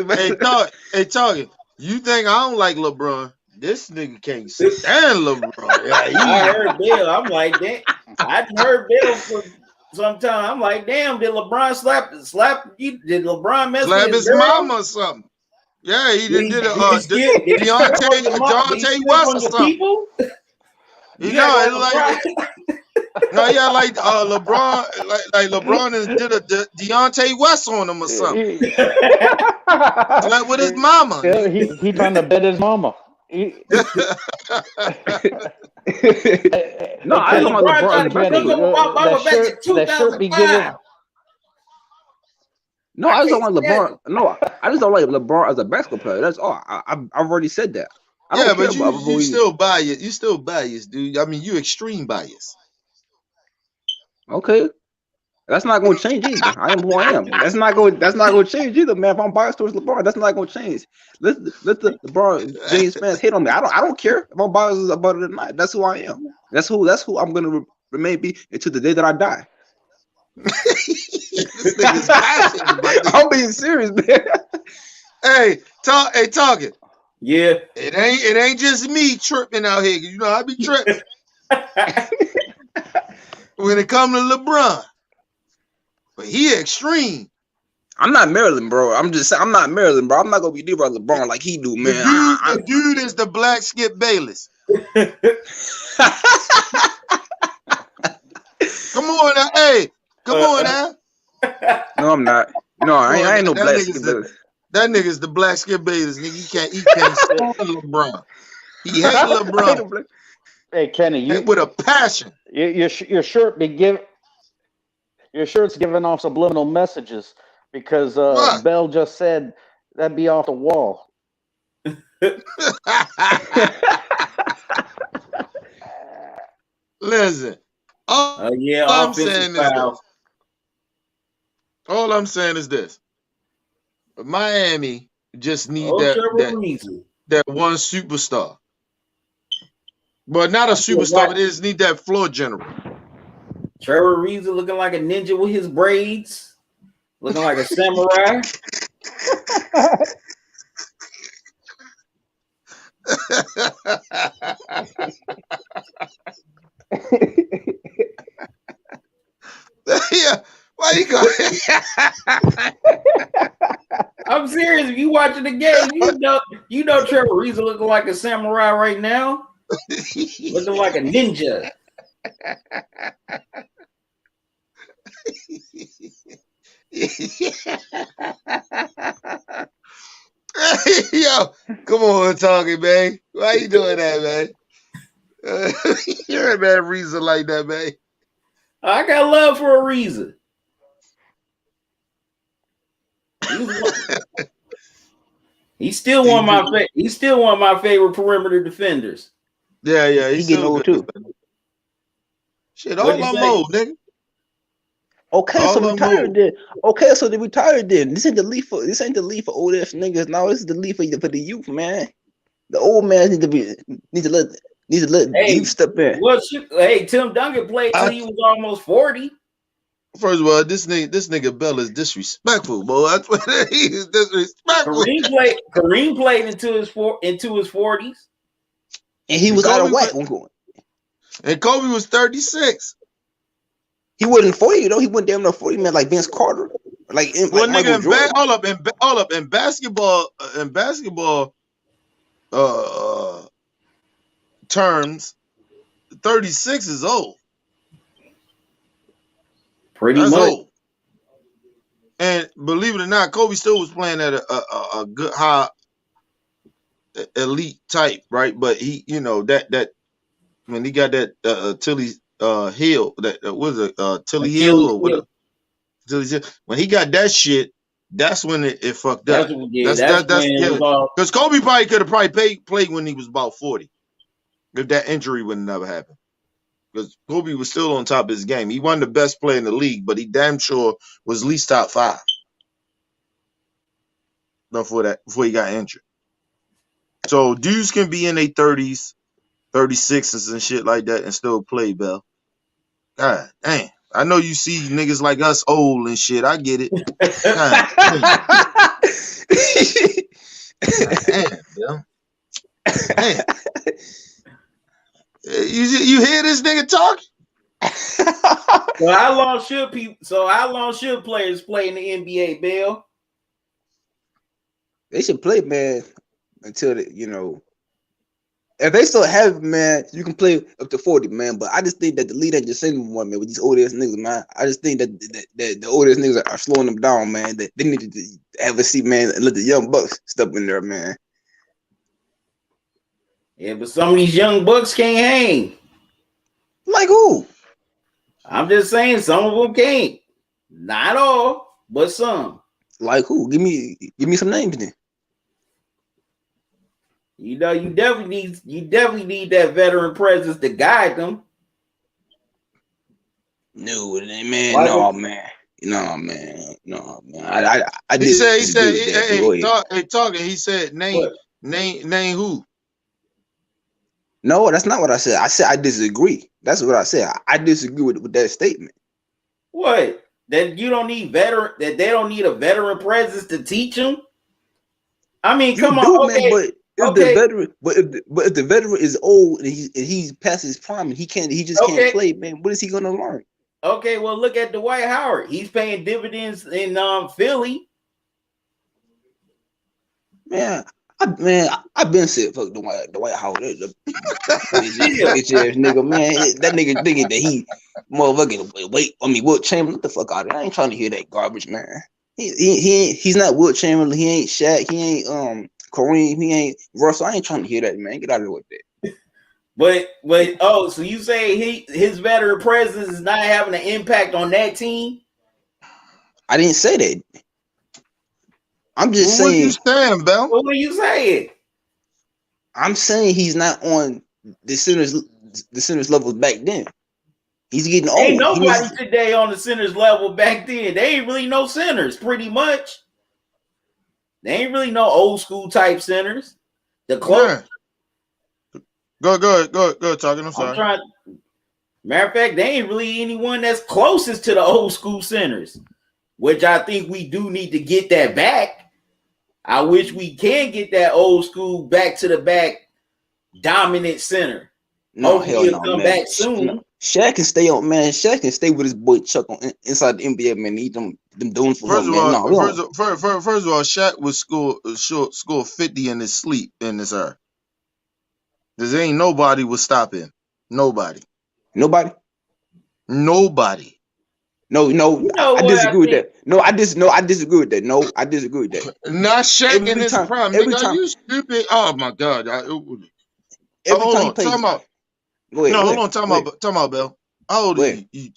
Speaker 5: man.
Speaker 3: Hey, talking. You think I don't like LeBron? This nigga can't stand LeBron.
Speaker 1: I heard Bill. I'm like, damn. I heard Bill for some time. I'm like, damn. Did LeBron slap you? Did LeBron mess with
Speaker 3: his mama or something? Yeah, he did a Deontay West or something. Like LeBron, like LeBron did a Deontay West on him or something. Like with his mama.
Speaker 4: Yeah, he trying to bet his mama. No,
Speaker 5: I don't want
Speaker 4: LeBron. That shirt be giving.
Speaker 5: No, I just don't like LeBron. No, I just don't like LeBron as a basketball player. That's all. I've already said that.
Speaker 3: Yeah, but you still biased. You still biased, dude. I mean, you extreme bias.
Speaker 5: Okay, that's not going to change either. I am who I am. That's not going to change either, man. If I'm biased towards LeBron, that's not going to change. Let the LeBron James fans hate on me. I don't care if I'm biased about it or not. That's who I am. That's who I'm going to remain be until the day that I die.
Speaker 3: This nigga's passionate.
Speaker 5: I'm being serious, man.
Speaker 3: Talking.
Speaker 1: Yeah.
Speaker 3: It ain't just me tripping out here. You know, I be tripping. When it comes to LeBron. But he extreme.
Speaker 5: I'm not Maryland, bro. I'm just saying I'm not Maryland, bro. I'm not gonna be deep about LeBron like he do, man.
Speaker 3: The dude is the Black Skip Bayless. Come on now, hey. Come on now.
Speaker 5: No, I'm not. No, I ain't no Black Skip Bayless.
Speaker 3: That nigga's the Black Skip Bayless, nigga. He can't stand LeBron. He hate LeBron.
Speaker 4: Hey Kenny, you
Speaker 3: with a passion.
Speaker 4: Your shirt your shirt's giving off subliminal messages because Bell just said that'd be off the wall.
Speaker 3: Listen. All I'm saying is this. Miami just need that one superstar. But not a superstar, but they just need that floor general.
Speaker 1: Trevor Ariza looking like a ninja with his braids, looking like a samurai.
Speaker 3: Yeah, why you going?
Speaker 1: I'm serious. If you watching the game, you know Trevor Ariza looking like a samurai right now, looking like a ninja.
Speaker 3: Yo, come on, talking, man. Why you doing that, man? You're a man reason like that, man.
Speaker 1: I got love for Ariza. He's still one of my favorite perimeter defenders.
Speaker 3: Yeah,
Speaker 5: he's getting old too.
Speaker 3: Shit, all I'm old, nigga.
Speaker 4: Okay, all so retired then. Okay, so they retired then. This ain't the league for old ass niggas. Now this is the league for the youth, man. The old man need to let the youth step in.
Speaker 1: Well, Tim Duncan played till he was almost 40.
Speaker 3: First of all, this nigga Bell is disrespectful, boy. He is disrespectful.
Speaker 1: Kareem played into his 40s,
Speaker 4: and he was out of whack.
Speaker 3: And Kobe was 36.
Speaker 4: He wasn't 40 though. He went damn near 40, man. Like Vince Carter, like
Speaker 3: nigga, all up in basketball terms, 36 is old.
Speaker 1: That's much. Old.
Speaker 3: And believe it or not, Kobe still was playing at a good high elite type, right? But he, that when he got that Tilly Hill, that was a Tilly Hill or whatever. When he got that shit, that's when it fucked up. Because Kobe could have played when he was about 40, if that injury would never happen. Because Kobe was still on top of his game. He wasn't the best player in the league, but he damn sure was at least top 5. Before he got injured. So dudes can be in their 30s, 36s and shit like that and still play, Bell. God damn. I know you see niggas like us old and shit. I get it. God damn, Bell. Damn. You hear this nigga talking?
Speaker 1: So how long should players play in the NBA, Bill?
Speaker 4: They should play, man, until if they still have it, man, you can play up to 40, man. But I just think that the league ain't just sending one, man, with these old ass niggas, man. I just think that the old ass niggas are slowing them down, man. That they need to have a seat, man, and let the young bucks step in there, man.
Speaker 1: Yeah, but some of these young bucks can't hang.
Speaker 4: Like who?
Speaker 1: I'm just saying some of them can't. Not all, but some.
Speaker 4: Like who? Give me some names then.
Speaker 1: You definitely need that veteran presence to guide them.
Speaker 4: No, man. I
Speaker 3: he said, talking. He said, name who?
Speaker 4: No, that's not what I said. I said I disagree. That's what I said. I disagree with that statement.
Speaker 1: What? That you don't need that they don't need a veteran presence to teach them? I mean, come on, okay.
Speaker 4: Man, but if the veteran is old and he's past his prime and he just can't play, man, what is he gonna learn?
Speaker 1: Okay, well, look at Dwight Howard. He's paying dividends in Philly.
Speaker 4: Man, I've been said fuck Dwight Howard. Bitch ass nigga, man. That nigga thinking that he motherfucking Wilt Chamberlain. What the fuck out of it? I ain't trying to hear that garbage, man. He's not Wilt Chamberlain. He ain't Shaq. He ain't Kareem. He ain't Russell. I ain't trying to hear that, man. Get out of here with that.
Speaker 1: But so you say his veteran presence is not having an impact on that team?
Speaker 4: I didn't say that. I'm just saying.
Speaker 3: What are you saying, Bell?
Speaker 1: What are you saying?
Speaker 4: I'm saying he's not on the centers levels back then. He's getting old.
Speaker 1: Ain't nobody today on the centers level back then. They ain't really no centers, pretty much. They ain't really no old school type centers. The close.
Speaker 3: Yeah. Go talking. I'm sorry.
Speaker 1: Matter of fact, they ain't really anyone that's closest to the old school centers, which I think we do need to get that back. I wish we can get that old school back to the back dominant center.
Speaker 4: No, hell no,
Speaker 1: come
Speaker 4: man.
Speaker 1: Back soon.
Speaker 4: Shaq can stay on, man. Shaq can stay with his boy Chuck inside the NBA, man. Need them doing for
Speaker 3: first
Speaker 4: him,
Speaker 3: of
Speaker 4: man.
Speaker 3: All, first of all, Shaq would score 50 in his sleep in this era. There ain't nobody would stop him. Nobody.
Speaker 4: No,
Speaker 3: I
Speaker 4: disagree with that. No, I disagree with that. No, I disagree with that.
Speaker 3: Not Shaq in his prime. Every time. You stupid. Oh my God. Hold on. Time out. Hold on. Time out, Bell. How old are you? You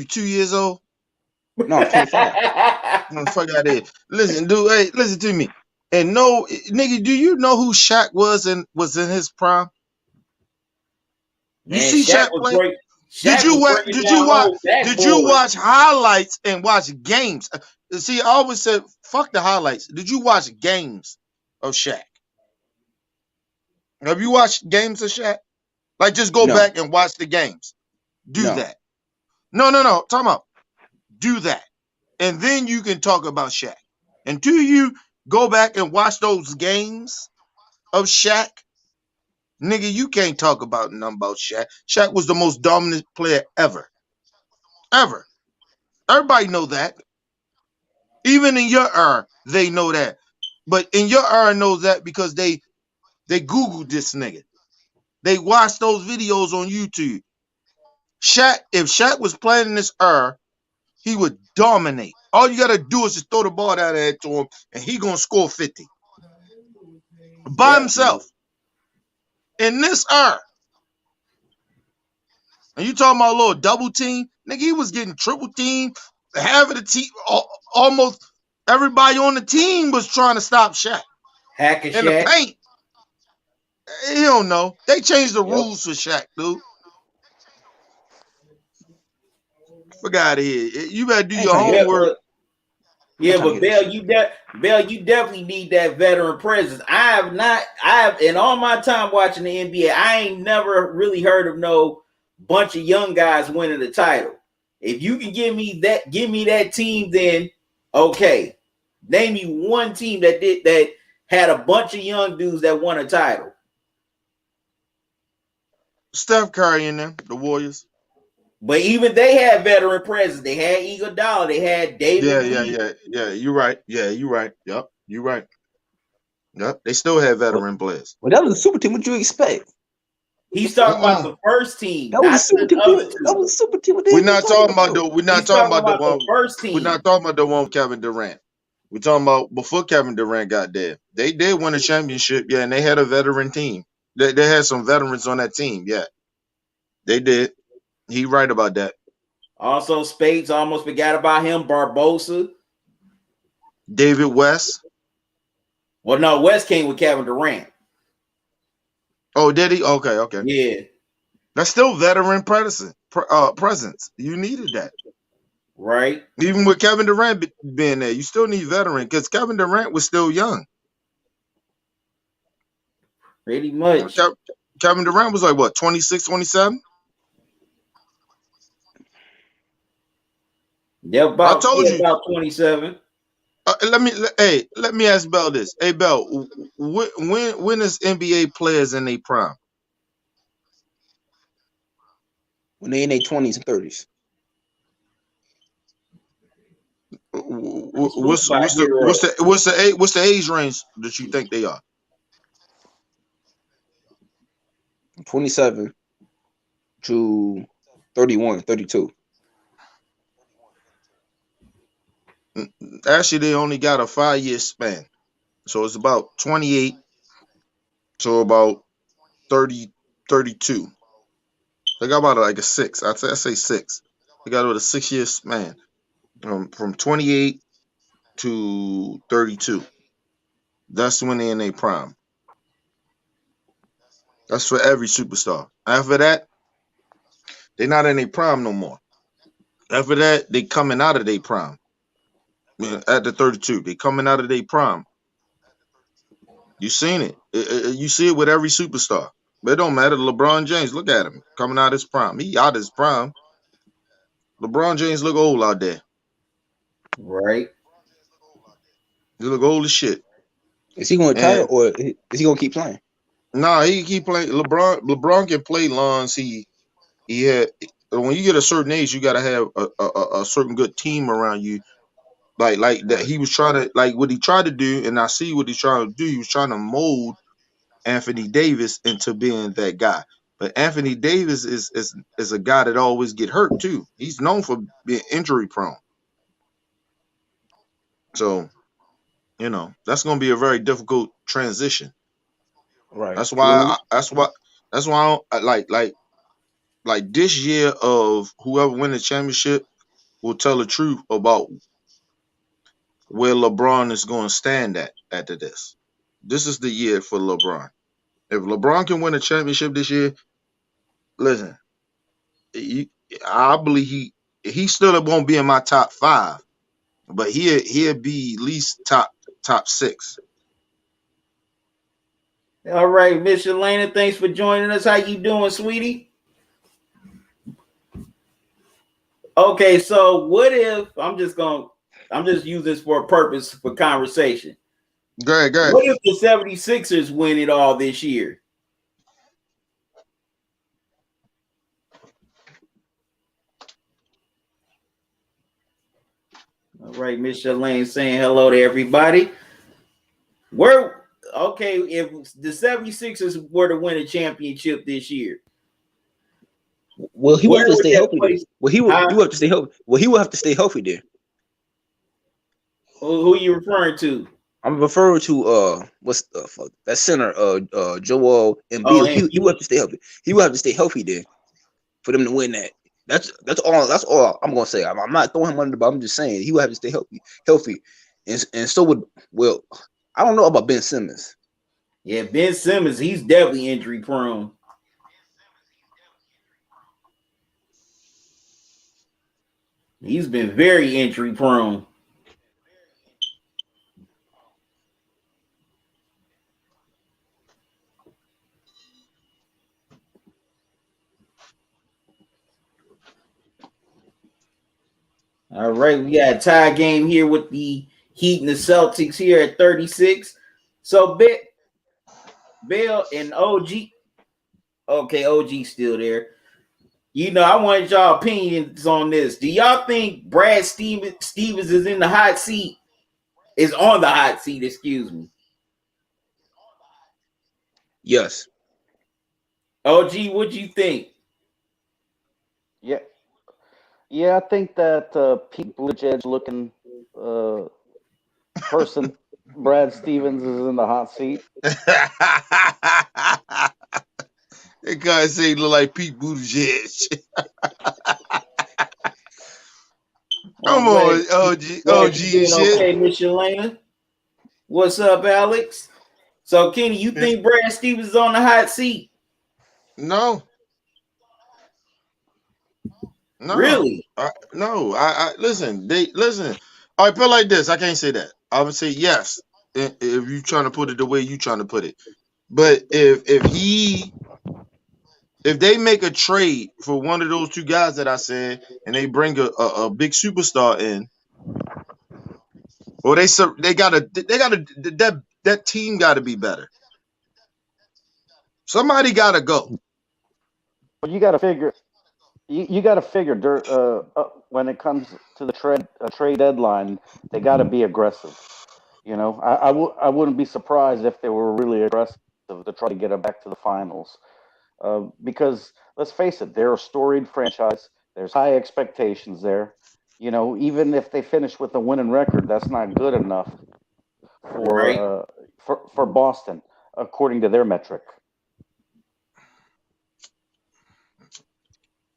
Speaker 3: 2 years old?
Speaker 4: No, I'm 25.
Speaker 3: No, fuck out of here. Listen, dude. Hey, listen to me. And no, nigga, do you know who Shaq was in his prime? You see Shaq play? Great. Did you watch? Did you watch highlights and watch games? See, I always said, fuck the highlights. Did you watch games of Shaq? Have you watched games of Shaq? Like, just go back and watch the games. Do that. No. Talk about do that, and then you can talk about Shaq. Until you go back and watch those games of Shaq, nigga, you can't talk about nothing about Shaq. Shaq was the most dominant player ever. Ever. Everybody know that. Even in your era, they know that. But in your era knows that because they Googled this nigga. They watched those videos on YouTube. Shaq, if Shaq was playing in this era, he would dominate. All you gotta do is just throw the ball down there to him, and he gonna score 50 by himself. In this era. And you talking about a little double team? Nigga, he was getting triple team. Half of the team, almost everybody on the team was trying to stop Shaq.
Speaker 1: Hacking
Speaker 3: in
Speaker 1: Shaq.
Speaker 3: The paint. You don't know. They changed the rules for Shaq, dude. Fuck out of here. You better do your homework.
Speaker 1: But Bell, you definitely need that veteran presence. I have in all my time watching the NBA, I ain't never really heard of no bunch of young guys winning the title. If you can give me that team, then okay. Name me one team that had a bunch of young dudes that won a title.
Speaker 3: Steph Curry in them, the Warriors.
Speaker 1: But even they had veteran presence. They had Iguodala. They had David.
Speaker 3: Yeah. You're right. Yeah, you're right. Yep, you're right. Yep, they still had veteran players.
Speaker 5: Well, that was a super team. What you expect?
Speaker 1: He's talking about the first team.
Speaker 5: That was a super team. That was a super team.
Speaker 3: We're not talking about the. We're not talking about the one.
Speaker 1: First team.
Speaker 3: We're not talking about the one with Kevin Durant. We're talking about before Kevin Durant got there. They did win a championship, yeah, and they had a veteran team. They had some veterans on that team, yeah. They did. He right about that.
Speaker 1: Also, Spades, almost forgot about him. Barbosa.
Speaker 3: David West.
Speaker 1: Well, no, West came with Kevin Durant.
Speaker 3: Oh, did he? Okay.
Speaker 1: Yeah.
Speaker 3: That's still veteran presence. You needed that.
Speaker 1: Right.
Speaker 3: Even with Kevin Durant being there, you still need veteran because Kevin Durant was still young.
Speaker 1: Pretty much.
Speaker 3: Kevin Durant was like, what, 26, 27?
Speaker 1: Yeah, about 27.
Speaker 3: Let me ask Bell this. Hey, Bell, when is NBA players in their prime?
Speaker 5: When they in their 20s and 30s.
Speaker 3: What's the age range that you think they are?
Speaker 5: 27 to 31, 32.
Speaker 3: Actually, they only got a 5-year span. So it's about 28 to about 30, 32. They got about like a 6. I say 6. They got about a 6-year span. From 28 to 32. That's when they're in their prime. That's for every superstar. After that, they're not in their prime no more. After that, they coming out of their prime. At the 32, they coming out of their prime. You seen it. You see it with every superstar. But it don't matter. LeBron James, look at him coming out of his prime. He out of his prime. LeBron James look old out there.
Speaker 1: Right.
Speaker 3: He look old as shit.
Speaker 5: Is he going to retire or is he going to keep playing?
Speaker 3: Nah, he keep playing. LeBron can play long as he had. When you get a certain age, you got to have a certain good team around you. Like that, he was trying to, like what he tried to do, and I see what he's trying to do. He was trying to mold Anthony Davis into being that guy. But Anthony Davis is a guy that always get hurt too. He's known for being injury prone. So, that's going to be a very difficult transition.
Speaker 5: Right.
Speaker 3: That's why I don't, like this year of whoever win the championship will tell the truth about where LeBron is going to stand at after this. This is the year for LeBron. If LeBron can win a championship this year, listen, I believe he still won't be in my top 5, but he'll be at least top 6.
Speaker 1: All right, Miss Elena, thanks for joining us. How you doing, sweetie? Okay, so what if I'm just using this for a purpose for conversation.
Speaker 3: Go ahead.
Speaker 1: What if the 76ers win it all this year? All right, Miss Lane saying hello to everybody. If the 76ers were to win a championship this year,
Speaker 5: well, he would have to stay healthy. Well, he would have to stay healthy. Well, he would have to stay healthy there.
Speaker 1: Who are you referring to?
Speaker 5: I'm referring to what's that center Joel Embiid. He would have to stay healthy. He would have to stay healthy there for them to win that. That's all I'm gonna say. I'm not throwing him under the bus. I'm just saying he would have to stay healthy, and so would I don't know about Ben Simmons.
Speaker 1: Yeah, Ben Simmons, he's definitely injury prone. He's been very injury prone. All right, we got a tie game here with the Heat and the Celtics here at 36. So Bill and OG. Okay, OG still there. I wanted y'all opinions on this. Do y'all think Brad Stevens is in the hot seat? Is on the hot seat, excuse me.
Speaker 5: Yes.
Speaker 1: OG, what do you think?
Speaker 4: Yeah, I think that Pete Buttigieg looking person, Brad Stevens, is in the hot seat.
Speaker 3: That guy say he look like Pete Buttigieg. Come on, OG shit.
Speaker 1: Okay, Miss Elena. What's up, Alex? So, Kenny, you think Brad Stevens is on the hot seat?
Speaker 3: No.
Speaker 1: Really?
Speaker 3: No. I listen. Listen. All right, put it like this. I can't say that. I would say yes if you're trying to put it the way you're trying to put it. But if they make a trade for one of those two guys that I said, and they bring a big superstar in, or that team got to be better. Somebody got to go.
Speaker 4: Well, you got to figure. You got to figure when it comes to the trade deadline, they got to be aggressive. I wouldn't be surprised if they were really aggressive to try to get them back to the finals. Because let's face it, they're a storied franchise. There's high expectations there. Even if they finish with a winning record, that's not good enough for Boston, according to their metric.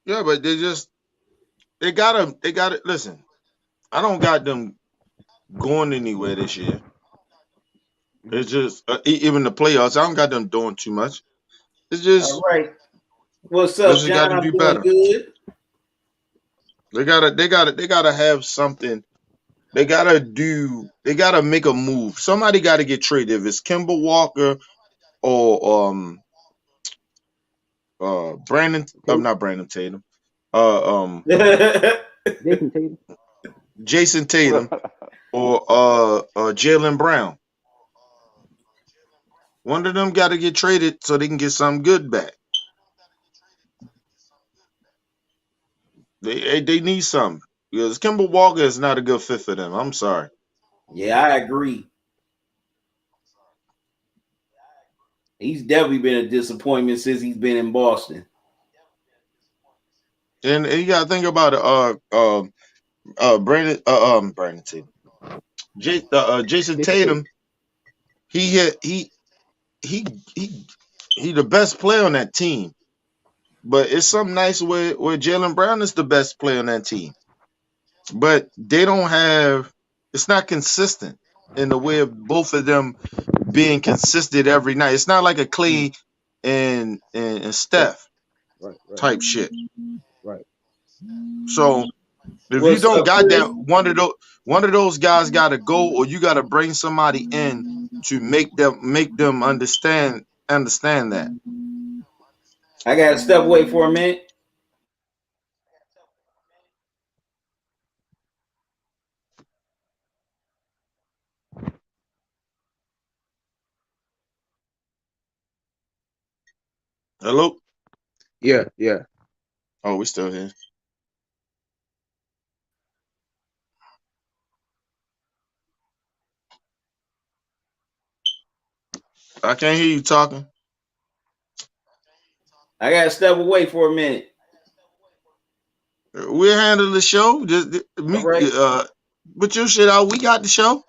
Speaker 3: Yeah, but they gotta listen. I don't got them going anywhere this year. It's just even the playoffs. I don't got them doing too much. It's just
Speaker 1: all right. What's up, John? I'm doing good.
Speaker 3: They gotta have something. They gotta make a move. Somebody gotta get traded. If it's Kemba Walker or Brandon, not Brandon Tatum. Jason Tatum or Jaylen Brown. One of them got to get traded so they can get something good back. They need something because Kemba Walker is not a good fit for them. I'm sorry.
Speaker 1: Yeah, I agree. He's definitely been a disappointment since he's been in Boston.
Speaker 3: And you gotta think about Brandon Tatum. Jason Tatum. He the best player on that team. But it's something nice where Jaylen Brown is the best player on that team. But they don't have it's not consistent in the way of both of them being consistent every night. It's not like a Clay and Steph type shit. So if you don't got that, one of those guys got to go, or you got to bring somebody in to make them understand that.
Speaker 1: I gotta step away for a minute.
Speaker 3: Hello?
Speaker 5: Yeah, yeah.
Speaker 3: Oh, we still here. I can't hear you talking.
Speaker 1: I gotta step away for a minute.
Speaker 3: We'll handle the show. Just
Speaker 1: All right.
Speaker 3: put your shit out. We got the show.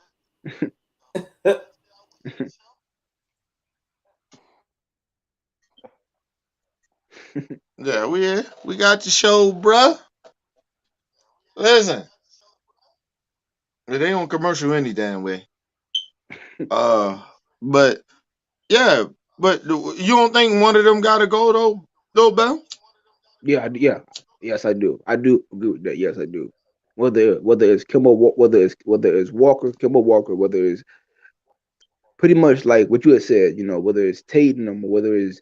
Speaker 3: Yeah, we got the show, bruh. Listen, it ain't on commercial any damn way. But yeah, but you don't think one of them got to go though, Bell?
Speaker 5: Yeah, yeah. Yes, I do. I do agree with that. Yes, I do. Whether it's whether it's Walker, whether it's pretty much like what you had said, whether it's Tatum or whether it's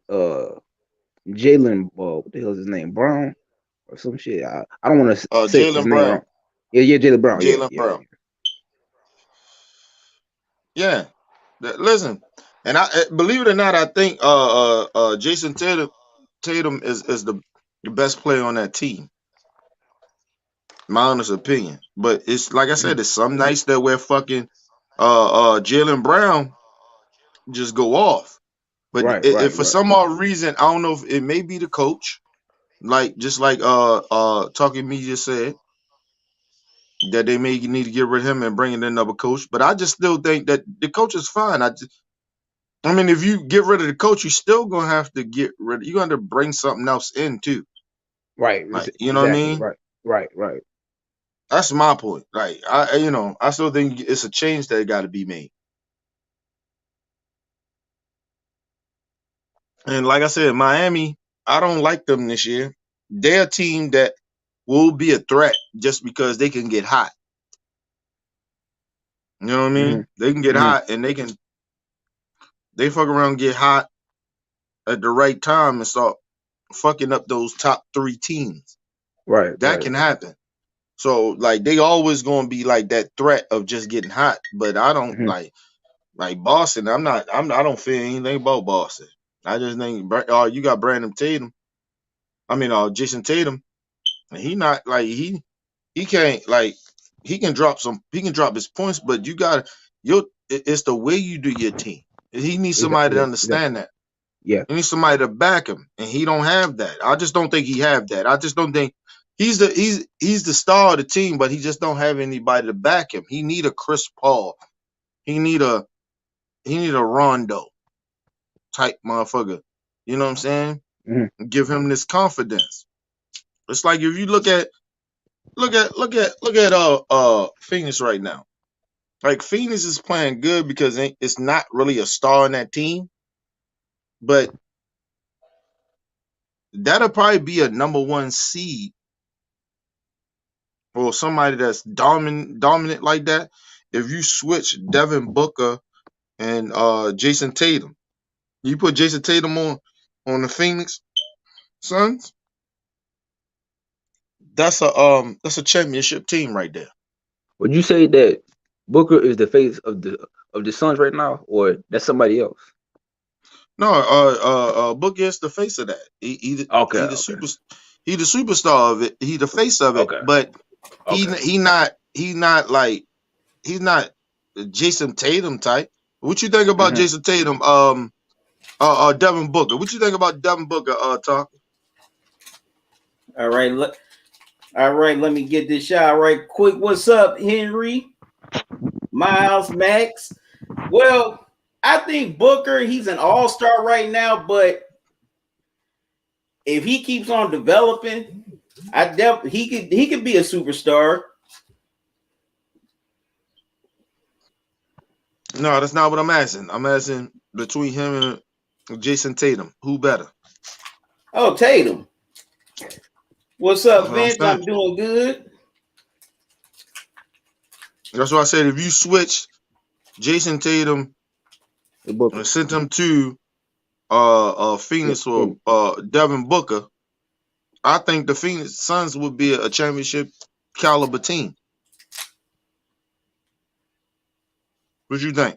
Speaker 5: uh Jalen, what the hell is his name, Brown or some shit. I don't want to say his
Speaker 3: Jalen
Speaker 5: name
Speaker 3: Brown.
Speaker 5: wrong. Yeah, Jalen Brown. Yeah,
Speaker 3: Jalen
Speaker 5: yeah,
Speaker 3: Brown. Yeah. Listen, and I believe it or not, I think Jason Tatum is the best player on that team. My honest opinion. But it's like I said, it's some nights that where fucking Jalen Brown just go off. But if for some odd reason, I don't know if it may be the coach, like just like Talking Me just said, that they may need to get rid of him and bring in another coach. But I just still think that the coach is fine. I mean, if you get rid of the coach, you're still gonna have to you're gonna have to bring something else in too.
Speaker 5: right.
Speaker 3: Like, you know what I
Speaker 5: Exactly.
Speaker 3: mean?
Speaker 5: Right.
Speaker 3: That's my point. Like I still think it's a change that got to be made. And like I said, Miami, I don't like them this year. They're a team that will be a threat just because they can get hot. You know what I mean? They can get hot and they fuck around and get hot at the right time and start fucking up those top 3 teams.
Speaker 5: Right.
Speaker 3: That can happen. So like they always gonna be like that threat of just getting hot. But I don't like Boston. I don't feel anything about Boston. I just think you got Brandon Tatum. I mean Jason Tatum. And he not like he can't like he can drop his points, but it's the way you do your team. He needs somebody to understand that.
Speaker 5: Yeah.
Speaker 3: He needs somebody to back him, and he don't have that. I just don't think he have that. I just don't think he's the star of the team, but he just don't have anybody to back him. He need a Chris Paul. He need a Rondo type motherfucker. You know what I'm saying? Give him this confidence. It's like if you look at Phoenix right now. Like Phoenix is playing good because it's not really a star in that team, but that'll probably be a number 1 seed or somebody that's dominant like that. If you switch Devin Booker and Jason Tatum, you put Jason Tatum on the Phoenix Suns, that's a championship team right there.
Speaker 5: Would you say that Booker is the face of the Suns right now, or that's somebody else?
Speaker 3: No, Booker is the face of that. He the superstar of it. He the face of it. But he's not Jason Tatum type. What you think about Jason Tatum? Devin Booker. What you think about Devin Booker? Talk.
Speaker 1: All right, let me get this shot right quick. What's up, Henry? Miles, Max. Well, I think Booker, he's an all-star right now, but if he keeps on developing, he could be a superstar.
Speaker 3: No, that's not what I'm asking. I'm asking between him and Jason Tatum, who better?
Speaker 1: Oh, Tatum. What's up, Vince? I'm doing good.
Speaker 3: That's why I said if you switch Jason Tatum and sent him to Phoenix or Devin Booker, I think the Phoenix Suns would be a championship caliber team. What you think?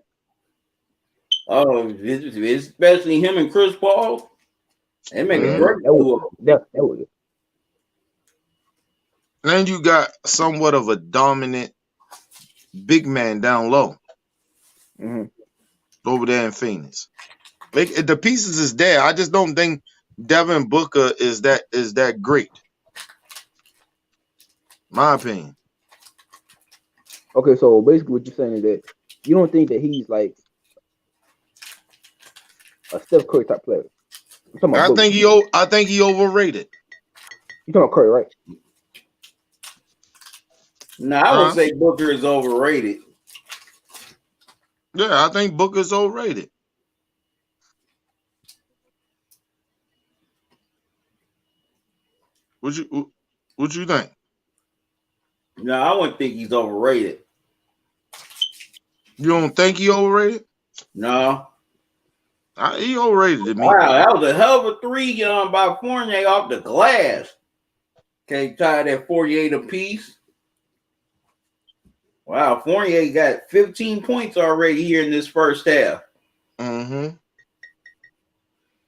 Speaker 1: Oh, especially him and Chris Paul. They make a great
Speaker 5: duo.
Speaker 3: And you got somewhat of a dominant big man down low over there in Phoenix. The pieces is there. I just don't think Devin Booker is that great. My opinion.
Speaker 5: Okay, so basically what you're saying is that you don't think that he's like a Steph Curry type player.
Speaker 3: I think he overrated.
Speaker 5: You talking about Curry, right?
Speaker 1: No, I would say Booker is overrated.
Speaker 3: Yeah, I think Booker's overrated. What you think?
Speaker 1: No, I wouldn't think he's overrated.
Speaker 3: You don't think he overrated?
Speaker 1: No.
Speaker 3: He overrated to me.
Speaker 1: Wow, that was a hell of a three by Fournier off the glass. Okay, tied at 48 apiece. Wow, Fournier got 15 points already here in this first half.
Speaker 5: You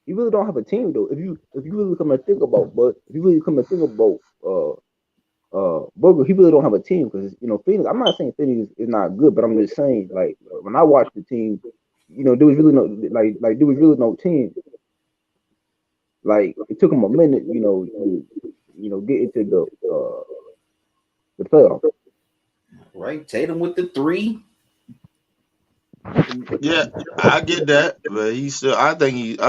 Speaker 5: really don't have a team though. If you really come and think about, Booker, he really don't have a team because Phoenix. I'm not saying Phoenix is not good, but I'm just saying like when I watched the team, there was really no team. Like it took him a minute, to get into the playoffs.
Speaker 3: Right, Tatum with the 3. Yeah, I get that, but he still. I think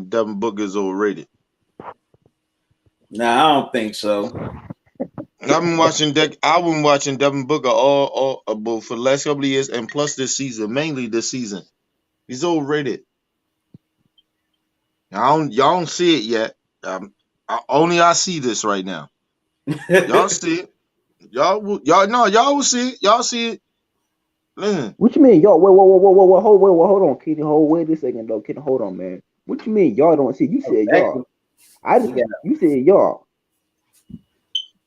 Speaker 3: Devin Booker is overrated.
Speaker 1: No, I don't think so.
Speaker 3: I've been watching Devin Booker all for the last couple of years, and plus this season, mainly this season. He's overrated. Y'all don't see it yet. I see this right now. Y'all see it. Y'all will see it. Y'all see it. Listen.
Speaker 5: What you mean, y'all? Wait, hold on, Kenny. Wait a second, though, Kenny. Hold on, man. What you mean, y'all don't see it? You said y'all. You said y'all.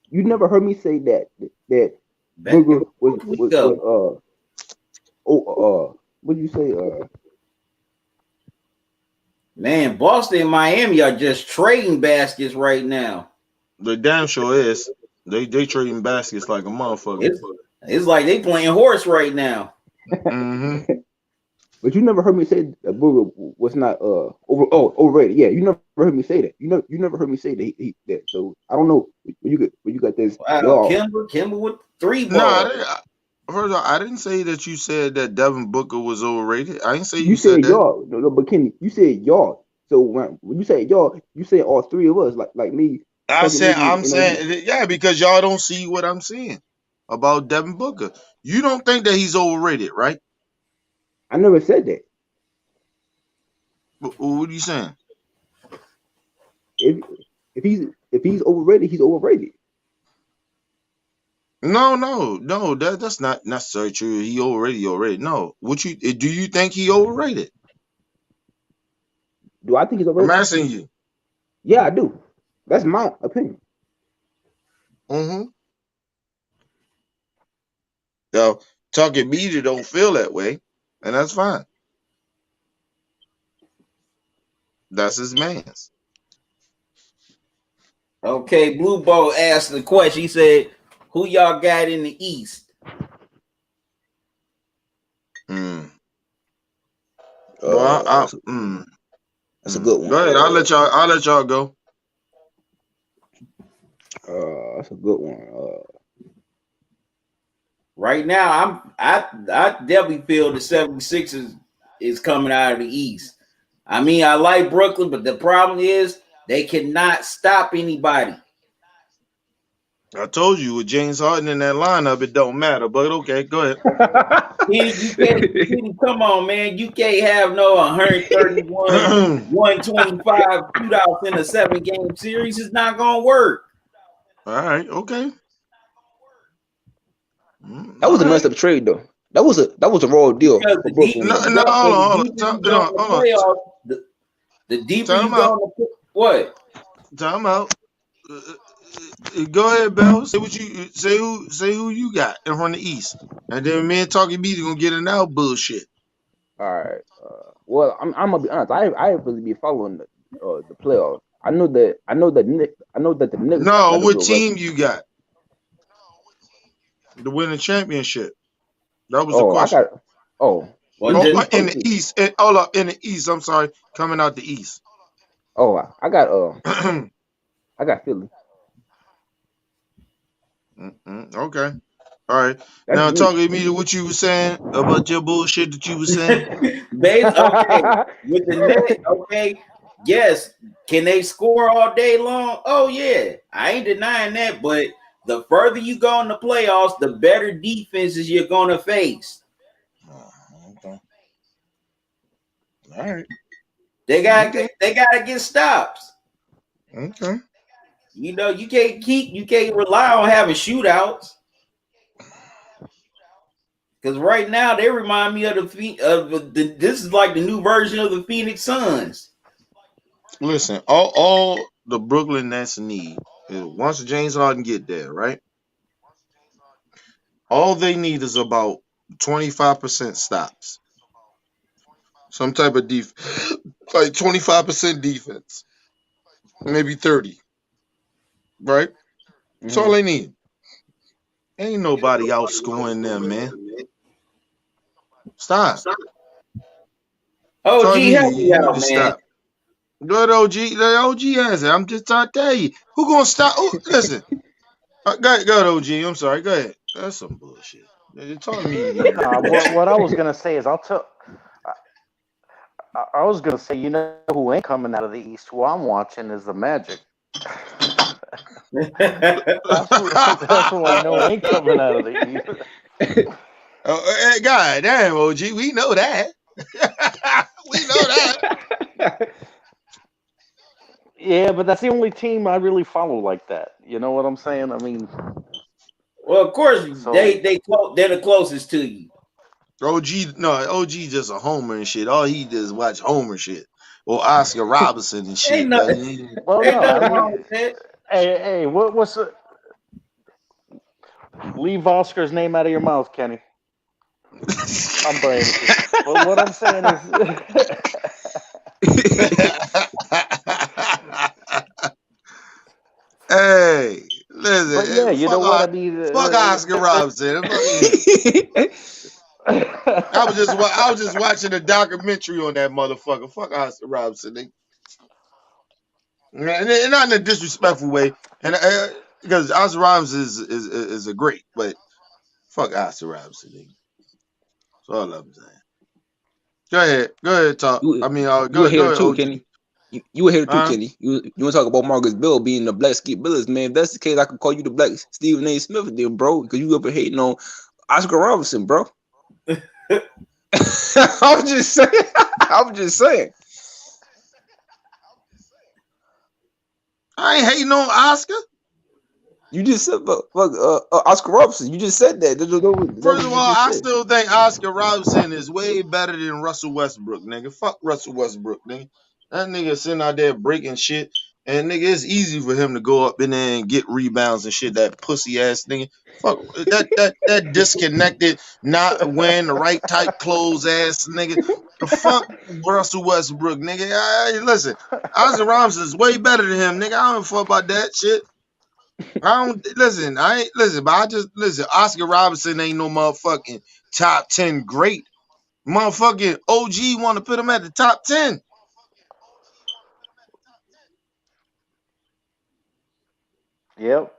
Speaker 5: You never heard me say that Booker was what did you say?
Speaker 1: Man, Boston and Miami are just trading baskets right now.
Speaker 3: The damn sure is. They trading baskets like a motherfucker.
Speaker 1: It's like they playing horse right now.
Speaker 5: But you never heard me say that Booker was not overrated. Yeah, you never heard me say that. You never heard me say that. So I don't know where you got this.
Speaker 1: Wow, Kimber with 3 balls.
Speaker 3: First of all, I didn't say that you said that Devin Booker was overrated. I didn't say
Speaker 5: you said that.
Speaker 3: Y'all.
Speaker 5: No, but Kenny, you said y'all. So when you say y'all, you said all 3 of us, like me.
Speaker 3: I'm saying, yeah, because y'all don't see what I'm seeing about Devin Booker. You don't think that he's overrated, right?
Speaker 5: I never said that.
Speaker 3: What are you saying?
Speaker 5: If he's overrated, he's overrated.
Speaker 3: No, that's not necessarily true. He overrated. No. Do you think he overrated?
Speaker 5: Do I think he's overrated?
Speaker 3: I'm asking you.
Speaker 5: Yeah, I do. That's my opinion.
Speaker 3: Now, talking media don't feel that way, and that's fine. That's his man's.
Speaker 1: Okay, Blue Ball asked the question. He said, "Who y'all got in the East?"
Speaker 5: That's a good one.
Speaker 3: Go ahead. I'll let y'all go.
Speaker 5: That's a good one.
Speaker 1: Right now, I definitely feel the 76ers is coming out of the East. I mean, I like Brooklyn, but the problem is they cannot stop anybody.
Speaker 3: I told you with James Harden in that lineup, it don't matter. But okay, go ahead.
Speaker 1: Kenny, come on, man. You can't have no 131, 125 shootouts in a 7-game series. It's not gonna work.
Speaker 3: All right, okay.
Speaker 5: That was a messed up trade though. That was a raw deal for Brooklyn.
Speaker 3: No, hold on.
Speaker 1: The deeper you go in the what?
Speaker 3: Time out. Go ahead, Bell. Say what you say. Who you got in front of the East, and then me and Talking Beat gonna get in our bullshit.
Speaker 5: All right. Well, I'm gonna be honest. I really be following the playoffs. I know that the Knicks.
Speaker 3: No, what team you got? To win the championship. That was the question. In the East. Hold up, in the East. I'm sorry, coming out the East.
Speaker 5: Oh, I got I got Philly.
Speaker 3: Okay. All right. Now talking to me to what you were saying about your bullshit that you were saying.
Speaker 1: Okay. With the Nets, okay. Yes. Can they score all day long? Oh yeah. I ain't denying that, but the further you go in the playoffs, the better defenses you're gonna face.
Speaker 3: Okay. All right.
Speaker 1: They gotta get stops.
Speaker 3: Okay.
Speaker 1: You know, you can't rely on having shootouts. Because right now they remind me of this is like the new version of the Phoenix Suns.
Speaker 3: Listen, all the Brooklyn Nets need is once James Harden get there, right? All they need is about 25% stops. Some type of defense, like 25% defense, maybe 30, right? That's all they need. Ain't nobody outscoring them, man. Stop.
Speaker 1: OG, help me out, man. Stop.
Speaker 3: Good OG. The OG has it. I'm just trying to tell you. Who gonna stop? Listen. Go ahead, OG. I'm sorry. Go ahead. That's some bullshit. Talk to me.
Speaker 4: What I was gonna say is I was gonna say, you know who ain't coming out of the East? Who I'm watching is the Magic. That's who I know ain't coming out of the East.
Speaker 3: God damn, OG, we know that. We know that.
Speaker 4: Yeah, but that's the only team I really follow like that. You know what I'm saying? I mean,
Speaker 1: well, of course, they're the closest to you.
Speaker 3: OG just a homer and shit. All he does is watch homer shit or Oscar Robertson and shit.
Speaker 4: Well, no, I mean, hey, what's the? Leave Oscar's name out of your mouth, Kenny. I'm blaming you. But what I'm saying is.
Speaker 3: Hey, listen.
Speaker 4: But yeah, you know what I mean.
Speaker 3: Fuck Oscar Robertson. I was just watching a documentary on that motherfucker. Fuck Oscar Robertson, nigga. And not in a disrespectful way, and because Oscar Robertson is a great, but fuck Oscar Robertson, nigga. That's all I'm saying. Go ahead, talk. Go ahead,
Speaker 5: too, Kenny. You were here too, Kenny. You want to talk about Marcus Bill being the black Skip Bayless, man? If that's the case, I could call you the black Stephen A. Smith, then, bro, because you up here hating on Oscar Robertson, bro. I'm just saying.
Speaker 3: I ain't hating on Oscar.
Speaker 5: You just said Oscar Robertson. You just said that.
Speaker 3: First of all, I still think Oscar Robertson is way better than Russell Westbrook, nigga. Fuck Russell Westbrook, nigga. That nigga sitting out there breaking shit. And nigga, it's easy for him to go up in there and get rebounds and shit. That pussy ass nigga. Fuck that disconnected, not wearing the right type clothes ass nigga. Fuck Russell Westbrook, nigga. Listen, Oscar Robertson is way better than him, nigga. I don't fuck about that shit. Oscar Robertson ain't no motherfucking top 10 great. Motherfucking OG want to put him at the top 10.
Speaker 4: Yep.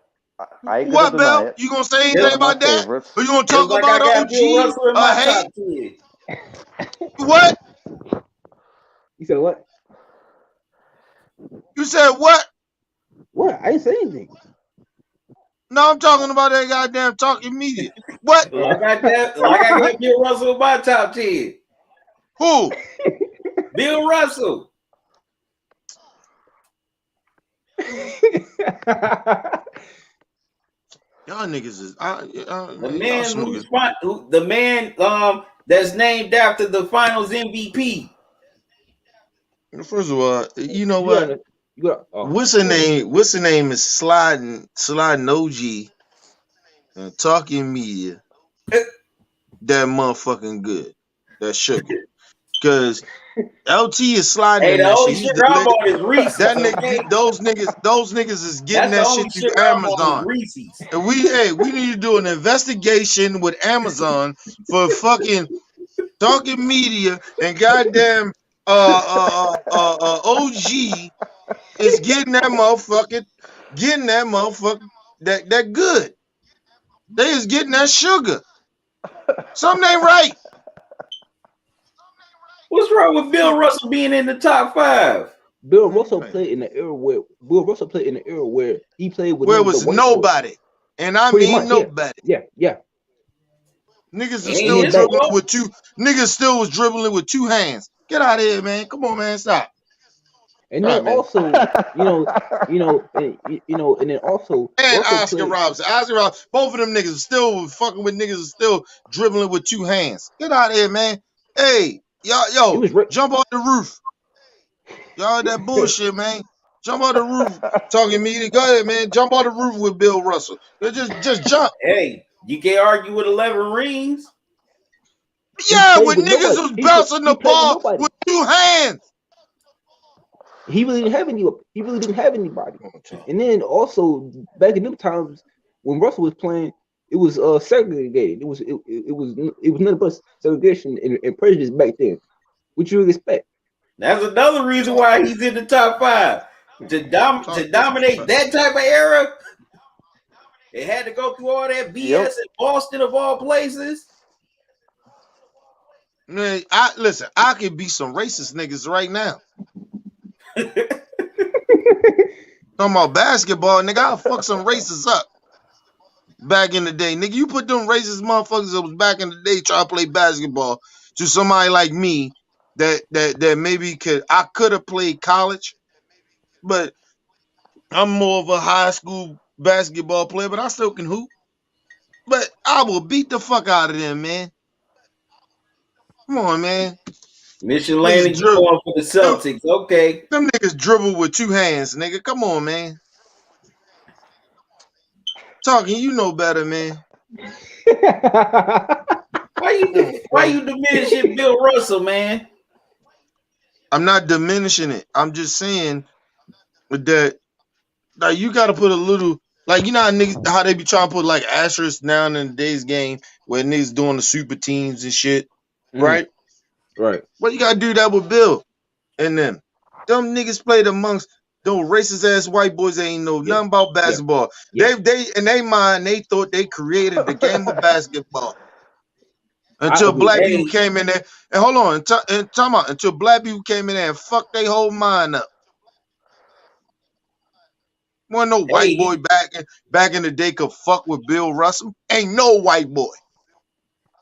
Speaker 4: I ain't
Speaker 3: what, Bell? You gonna say anything about that?
Speaker 4: Favorites.
Speaker 3: Or you gonna talk about OG? What?
Speaker 5: You said what?
Speaker 3: You said what?
Speaker 5: What? I didn't say anything.
Speaker 3: No, I'm talking about that goddamn talking media. What?
Speaker 1: Like I got Bill Russell in my top 10.
Speaker 3: Who?
Speaker 1: Bill Russell.
Speaker 3: Y'all niggas is
Speaker 1: the man that's named after the Finals MVP.
Speaker 3: First of all, you know what? What's her name? What's her name is sliding OG and talking media. That motherfucking good. That sugar. Because LT is sliding
Speaker 1: Hey,
Speaker 3: in
Speaker 1: the
Speaker 3: that
Speaker 1: only
Speaker 3: shit.
Speaker 1: sugar I'm on is Reese's.
Speaker 3: That
Speaker 1: okay?
Speaker 3: nigga, those niggas is getting
Speaker 1: That's
Speaker 3: that shit through Amazon. And we need to do an investigation with Amazon for fucking talking media and goddamn OG is getting that motherfucker that good. They is getting that sugar. Something ain't right.
Speaker 1: What's wrong with Bill Russell being in the top 5?
Speaker 5: Bill Russell played in the era where he played with
Speaker 3: where it was nobody. And I mean nobody.
Speaker 5: Yeah.
Speaker 3: Niggas is still dribbling with two. Niggas still was dribbling with 2 hands. Get out of here, man. Come on, man. Stop.
Speaker 5: And then also, and then also,
Speaker 3: and Oscar Robinson. Both of them niggas still fucking with niggas still dribbling with 2 hands. Get out of here, man. Hey, yo, jump off the roof. Y'all that bullshit, man. Jump off the roof. Talking me. Go ahead, man. Jump off the roof with Bill Russell. Just jump.
Speaker 1: Hey, you can't argue with 11 rings.
Speaker 3: Yeah, when niggas was bouncing the ball with 2 hands.
Speaker 5: He really didn't have anybody. And then also back in them times when Russell was playing, it was segregated. It was nothing but segregation and prejudice back then. What you would expect?
Speaker 1: That's another reason why he's in the top 5. To dominate that type of era, it had to go through all that BS in Boston of all places.
Speaker 3: Man, I could be some racist niggas right now. Talking about basketball, nigga, I'll fuck some racists up. Back in the day, nigga, you put them racist motherfuckers that was back in the day try to play basketball to somebody like me that maybe I could have played college, but I'm more of a high school basketball player, but I still can hoop. But I will beat the fuck out of them, man. Come on, man.
Speaker 1: Mission Landing going for the Celtics. Okay.
Speaker 3: Them niggas dribble with 2 hands, nigga. Come on, man. Talking, you know better, man.
Speaker 1: Why you diminishing Bill Russell, man?
Speaker 3: I'm not diminishing it. I'm just saying that like you gotta put a little like you know how they be trying to put like asterisks now in today's game where niggas doing the super teams and shit. Right?
Speaker 5: Right.
Speaker 3: Well, you gotta do that with Bill and them. Them niggas played amongst those racist ass white boys that ain't know nothing about basketball. They in their mind they thought they created the game of basketball. Until black people came in there and hold on and time out until black people came in there and fucked their whole mind up. Wasn't no white boy back in the day could fuck with Bill Russell. Ain't no white boy.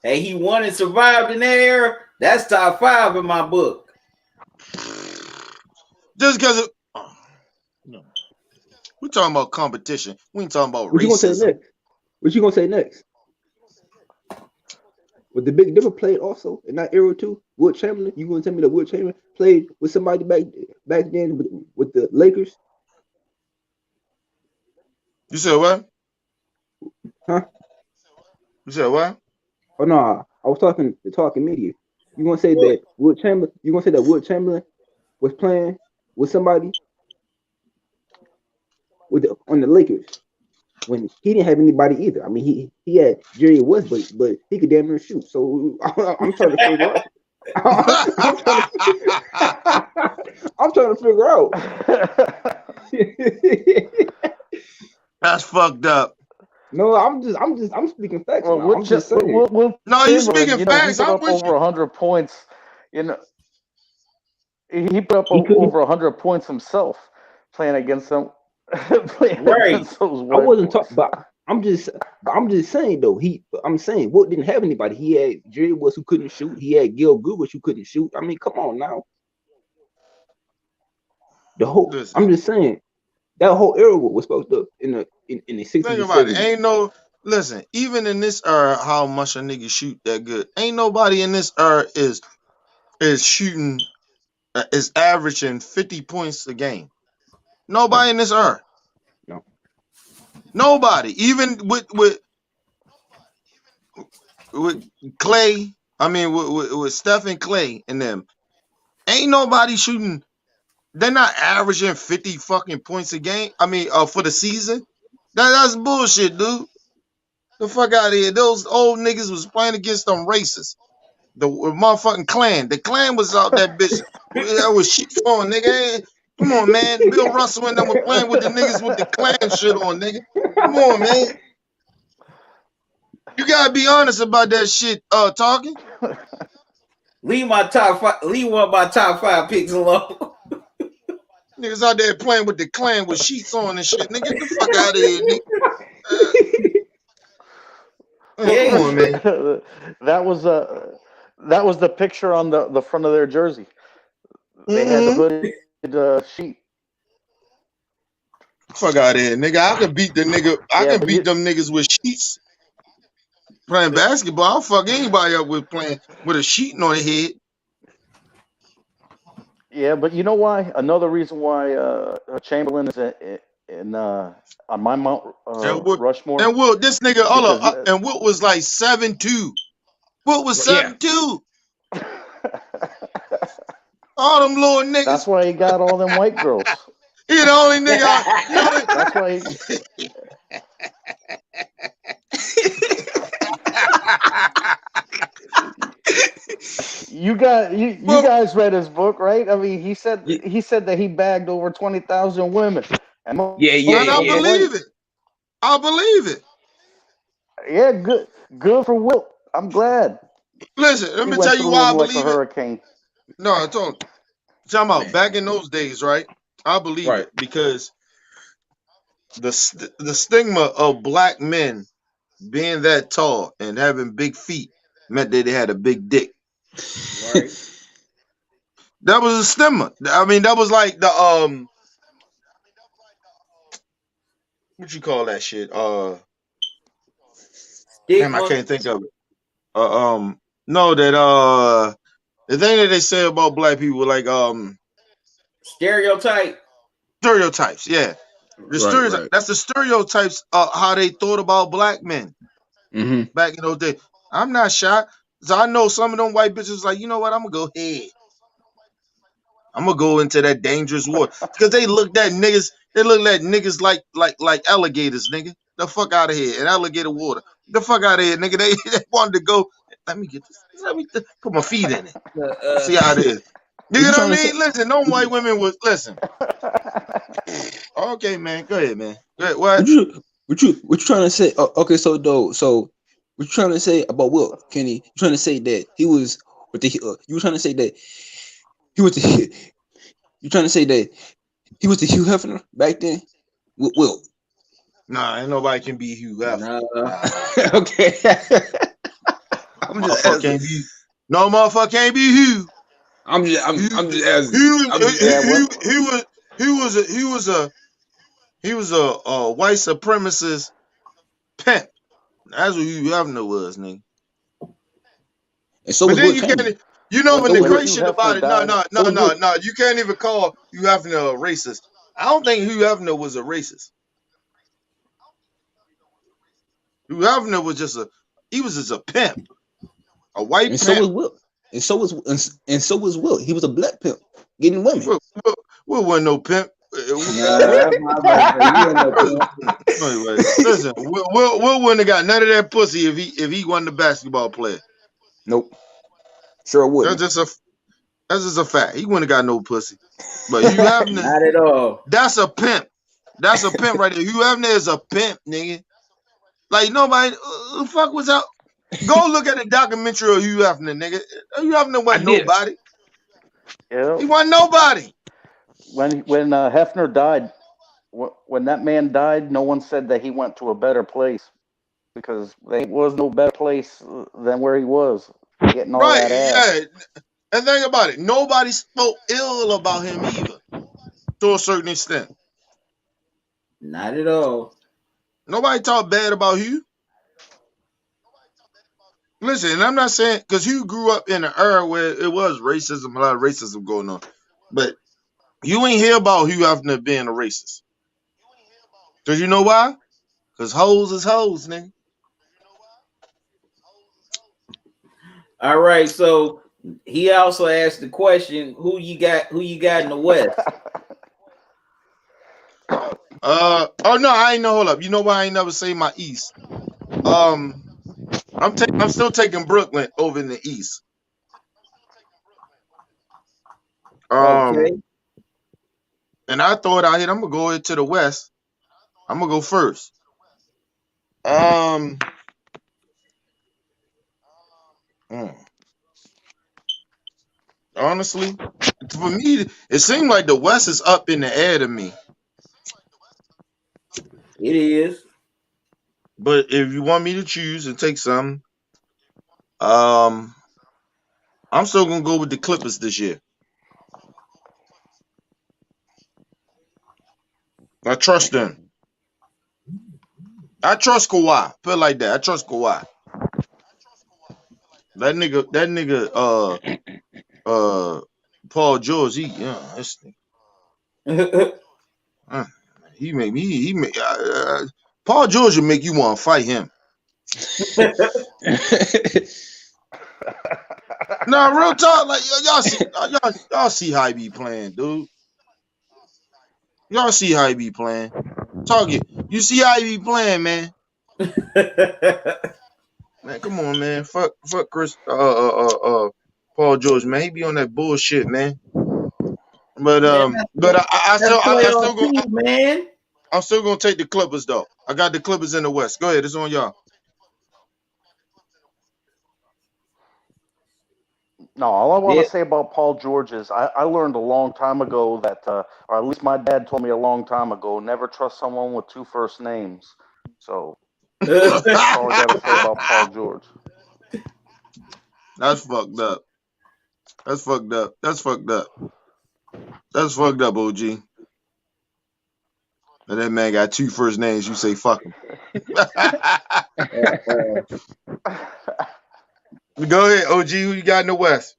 Speaker 1: Hey, he won and survived in that era. That's top 5 in my book.
Speaker 3: Just because we're talking about competition. We ain't talking about racism.
Speaker 5: What you gonna say next? With the Big Dipper played also in that era too. Wilt Chamberlain, you gonna tell me that Wilt Chamberlain played with somebody back then with the Lakers?
Speaker 3: You said what?
Speaker 5: Huh?
Speaker 3: You said what?
Speaker 5: Oh no, I was talking media. You gonna say that Wilt Chamberlain? You gonna say that Wilt Chamberlain was playing with somebody on the Lakers when he didn't have anybody either? I mean, he had Jerry West, but he could damn near shoot. So I'm trying to figure out. I'm trying to figure out.
Speaker 3: That's fucked up.
Speaker 5: No, I'm speaking facts.
Speaker 4: Well,
Speaker 5: I'm just saying.
Speaker 3: No, you speaking facts.
Speaker 4: He put up over 100 points. You know, he put up over 100 points himself playing against them.
Speaker 1: Right.
Speaker 5: I wasn't talking about. I'm just saying though. I'm saying Wilt didn't have anybody. He had Jerry West who couldn't shoot. He had Gil Goodrich who couldn't shoot. I mean, come on now. I'm just saying that whole era was supposed to in the 60s.
Speaker 3: Think about it. Ain't no listen. Even in this era, how much a nigga shoot that good? Ain't nobody in this era is shooting is averaging 50 points a game. Nobody in this era.
Speaker 5: No.
Speaker 3: Nobody. Even with Clay. I mean with Steph and Clay and them. Ain't nobody shooting. They're not averaging 50 fucking points a game. I mean, for the season. That's bullshit, dude. The fuck out of here. Those old niggas was playing against them racists. The motherfucking Klan. The Klan was out that bitch. That was shit on, nigga. Come on, man. Bill Russell and them were playing with the niggas with the Klan shit on, nigga. Come on, man. You gotta be honest about that shit, talking.
Speaker 1: Leave one of my top 5 picks alone.
Speaker 3: Niggas out there playing with the Klan with sheets on and shit. Nigga, get the fuck out of here, nigga. Come on, man.
Speaker 4: That was the picture on the front of their jersey. They had the hooded sheet.
Speaker 3: Fuck out of here, nigga. I can beat the nigga. I can beat them niggas with sheets. Playing basketball, I'll fuck anybody up with playing with a sheet on their head.
Speaker 4: Yeah, but you know why? Another reason why Chamberlain is in on my Mount Rushmore.
Speaker 3: And Wilt, this nigga, and Wilt was like 7'2". Wilt was 7'2". All them little niggas.
Speaker 4: That's why he got all them white girls.
Speaker 3: He the only nigga.
Speaker 4: That's why. You guys read his book, right? I mean, he said that he bagged over 20,000 women. And
Speaker 3: I believe it. I believe it.
Speaker 4: Yeah, good for Wilt. I'm glad.
Speaker 3: Listen, let me tell you why I believe
Speaker 4: a hurricane.
Speaker 3: No, I told you. Talking about back in those days, right? I believe it because the stigma of black men being that tall and having big feet meant that they had a big dick. Right. That was a stigma. I mean, that was like the what you call that shit? Damn, I can't think of it. No, that the thing that they say about black people, like stereotypes, yeah. The stereotypes. Right. That's the stereotypes how they thought about black men back in those days. I'm not shy. So I know some of them white bitches like, you know what? I'm gonna go ahead. I'm gonna go into that dangerous water because they looked at niggas. They looked at niggas like alligators, nigga. The fuck out of here in alligator water. The fuck out of here, nigga. They wanted to go. Let me get this. Let me put my feet in it. See how it is. You know what I mean? Listen, no white women was listen. Okay, man. Go ahead, man. Go ahead. What
Speaker 5: you trying to say? Okay, so what you trying to say about Wilt, Kenny? You trying to say that he was with the? You were trying to say that he was the. You trying to say that he was the Hugh Hefner back then? Wilt.
Speaker 3: Nah, ain't nobody can be Hugh Hefner.
Speaker 5: Nah. Okay. I'm just
Speaker 3: asking. No motherfucker can't be Hugh.
Speaker 5: I'm just asking.
Speaker 3: He was a white supremacist pimp. That's what Hugh Hefner was, nigga.
Speaker 5: And so, but then you can't.
Speaker 3: You know when the crazy shit about it? No. You can't even call Hugh Hefner a racist. I don't think Hugh Hefner was a racist. Hugh Hefner was just a pimp, a white pimp.
Speaker 5: So was Wilt. And so was Wilt. He was a black pimp getting women.
Speaker 3: Wilt wasn't no pimp.
Speaker 1: Anyway,
Speaker 3: listen, Wilt wouldn't have got none of that pussy if he wasn't a basketball player.
Speaker 5: Nope. Sure wouldn't.
Speaker 3: That's just a fact. He wouldn't have got no pussy. But Hugh Hefner,
Speaker 1: not at all.
Speaker 3: That's a pimp. That's a pimp right there. Hugh Hefner is a pimp, nigga. Like nobody, who the fuck was out? Go look at the documentary of Hugh Hefner, nigga. Hugh Hefner wasn't nobody.
Speaker 4: Yeah.
Speaker 3: He wasn't nobody.
Speaker 4: When Hefner died, when that man died, no one said that he went to a better place because there was no better place than where he was getting all
Speaker 3: Right,
Speaker 4: that ass.
Speaker 3: yeah. And think about it. Nobody spoke ill about him either, to a certain extent.
Speaker 1: Not at all.
Speaker 3: Nobody talked bad about Hugh. Listen, and I'm not saying because Hugh grew up in an era where it was racism, a lot of racism going on. But you ain't hear about Hugh after being a racist. Because you know why? Because hoes is hoes, nigga.
Speaker 1: All right, so he also asked the question, who you got in the West?
Speaker 3: Oh no, I ain't know. Hold up. You know why I ain't never say my East? I'm still taking Brooklyn over in the East.
Speaker 1: Okay.
Speaker 3: And I thought out here, I'm gonna go into the West. I'm gonna go first. Honestly, for me, it seemed like the West is up in the air to me.
Speaker 1: It is.
Speaker 3: But if you want me to choose and take some, I'm still gonna go with the Clippers this year. I trust them. I trust Kawhi. Put it like that. I trust Kawhi. That nigga, Paul George, he make me, Paul George will make you want to fight him. Nah, real talk, like y'all see how he be playing, dude. Y'all see how he be playing. Target, you see how he be playing, man. Man, come on, man. Fuck Chris, Paul George, man. He be on that bullshit, man. But
Speaker 1: Man,
Speaker 3: I still go.
Speaker 1: team, man.
Speaker 3: I'm still gonna take the Clippers though. I got the Clippers in the West. Go ahead, it's on y'all.
Speaker 4: No, all I want
Speaker 1: Yeah.
Speaker 4: to say about Paul George is I learned a long time ago that, or at least my dad told me a long time ago, never trust someone with two first names. So that's all I got to say about Paul George.
Speaker 3: That's fucked up. That's fucked up. That's fucked up. That's fucked up, OG. And that man got two first names. You say fuck him. Go ahead, OG. Who you got in the West?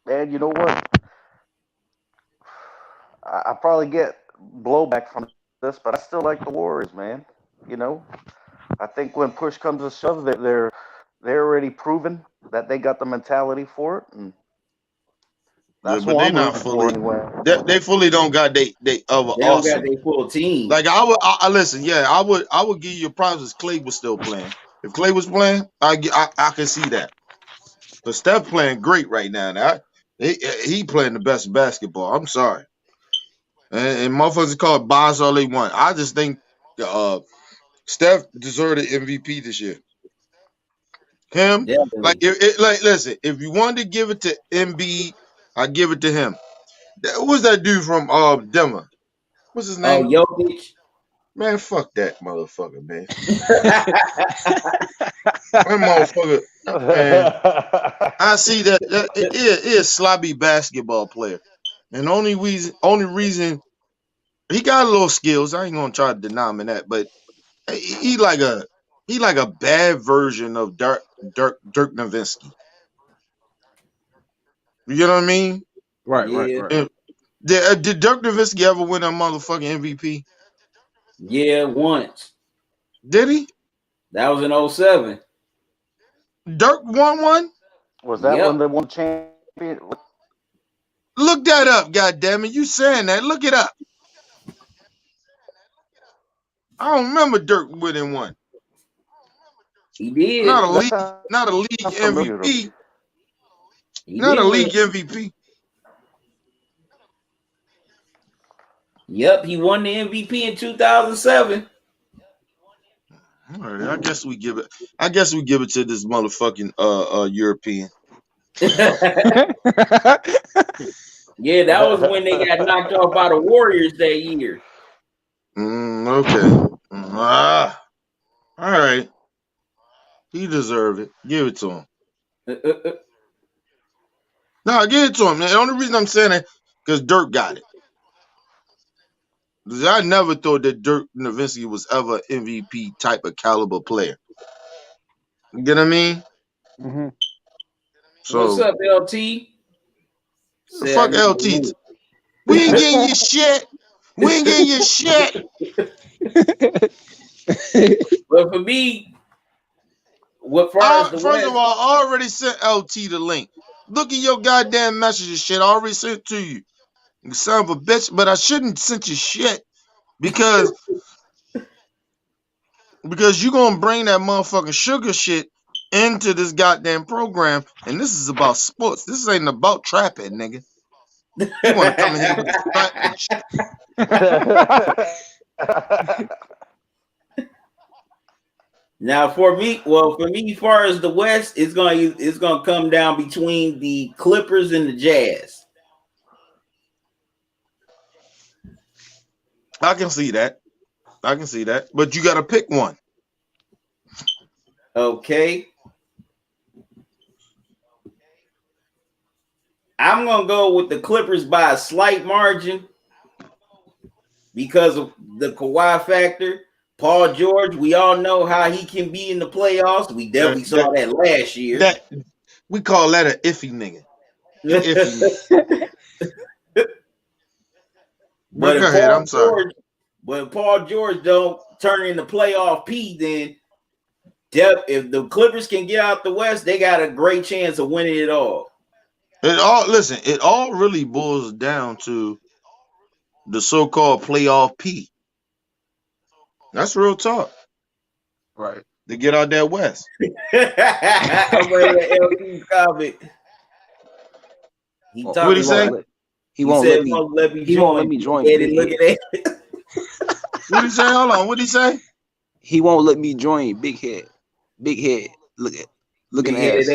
Speaker 4: And you know what? I probably get blowback from this, but I still like the Warriors, man. You know, I think when push comes to shove, they're already proven that they got the mentality for it, and
Speaker 3: Yeah,
Speaker 4: that's
Speaker 3: but
Speaker 4: who
Speaker 3: they
Speaker 4: I'm
Speaker 3: not
Speaker 4: rooting for
Speaker 3: fully.
Speaker 4: anyway.
Speaker 3: They fully don't got they other
Speaker 1: They don't got
Speaker 3: arsenal.
Speaker 1: their full team.
Speaker 3: Like I listen. Yeah, I would give you props if Clay was still playing. If Clay was playing, I can see that. But Steph playing great right now. He playing the best basketball. I'm sorry. And motherfuckers call it bonds all they want. I just think Steph deserved an MVP this year. Him, like
Speaker 1: Definitely.
Speaker 3: listen, if you wanted to give it to Embiid, I give it to him. Who was that dude from Denver? What's his
Speaker 1: Oh,
Speaker 3: name?
Speaker 1: Jokic.
Speaker 3: Man, fuck that motherfucker, man. That motherfucker, man. I see that it is a sloppy basketball player, and only reason he got a little skills. I ain't gonna try to deny him that, but he like a bad version of Dirk Nowitzki. You get what I mean?
Speaker 1: Yeah.
Speaker 3: Did Dirk Nowitzki ever win a motherfucking MVP?
Speaker 1: Yeah, once.
Speaker 3: Did he?
Speaker 1: That was in 07.
Speaker 3: Dirk won one?
Speaker 4: Was that when
Speaker 1: Yep.
Speaker 4: they won champion?
Speaker 3: Look that up, goddammit. You saying that. Look it up. I don't remember Dirk winning one.
Speaker 1: He did.
Speaker 3: Not
Speaker 4: That
Speaker 3: a league
Speaker 4: sounds familiar to me.
Speaker 3: MVP.
Speaker 1: He
Speaker 3: Not a
Speaker 1: did win.
Speaker 3: league MVP.
Speaker 1: Yep, he won the MVP in 2007.
Speaker 3: All right, I guess we give it to this motherfucking European.
Speaker 1: Yeah, that was when they got knocked off by the Warriors that year.
Speaker 3: Okay. All right. He deserved it. Give it to him. No, give it to him. The only reason I'm saying that because Dirk got it. I never thought that Dirk Nowitzki was ever MVP type of caliber player. You get what I mean?
Speaker 4: Mm-hmm.
Speaker 3: So
Speaker 1: what's up, LT?
Speaker 3: fuck LT. We ain't getting your shit. We ain't getting your shit.
Speaker 1: But for me,
Speaker 3: first of all, I already sent LT the link. Look at your goddamn messages, shit. I already sent it to you. You son of a bitch, but I shouldn't send you shit because you gonna bring that motherfucking sugar shit into this goddamn program, and this is about sports. This ain't about trapping, nigga. You wanna come in here with this trapping shit.
Speaker 1: Now, for me, as far as the West, it's gonna come down between the Clippers and the Jazz.
Speaker 3: I can see that, but you gotta pick one.
Speaker 1: Okay, I'm gonna go with the Clippers by a slight margin because of the Kawhi factor. Paul George, we all know how he can be in the playoffs. We definitely saw that last year.
Speaker 3: We call that an iffy nigga. Iffy nigga. But go ahead. I'm sorry.
Speaker 1: But if Paul George don't turn into playoff P, then if the Clippers can get out the West, they got a great chance of winning it all.
Speaker 3: It all really boils down to the so-called playoff P. That's real talk.
Speaker 5: Right.
Speaker 3: To get out that West.
Speaker 1: I'm ready to LT's comment.
Speaker 3: What'd he say?
Speaker 5: He won't let me join.
Speaker 1: Look at that.
Speaker 3: What'd he say? Hold on. What'd he say?
Speaker 5: He won't let me join. Big head. Looking ass.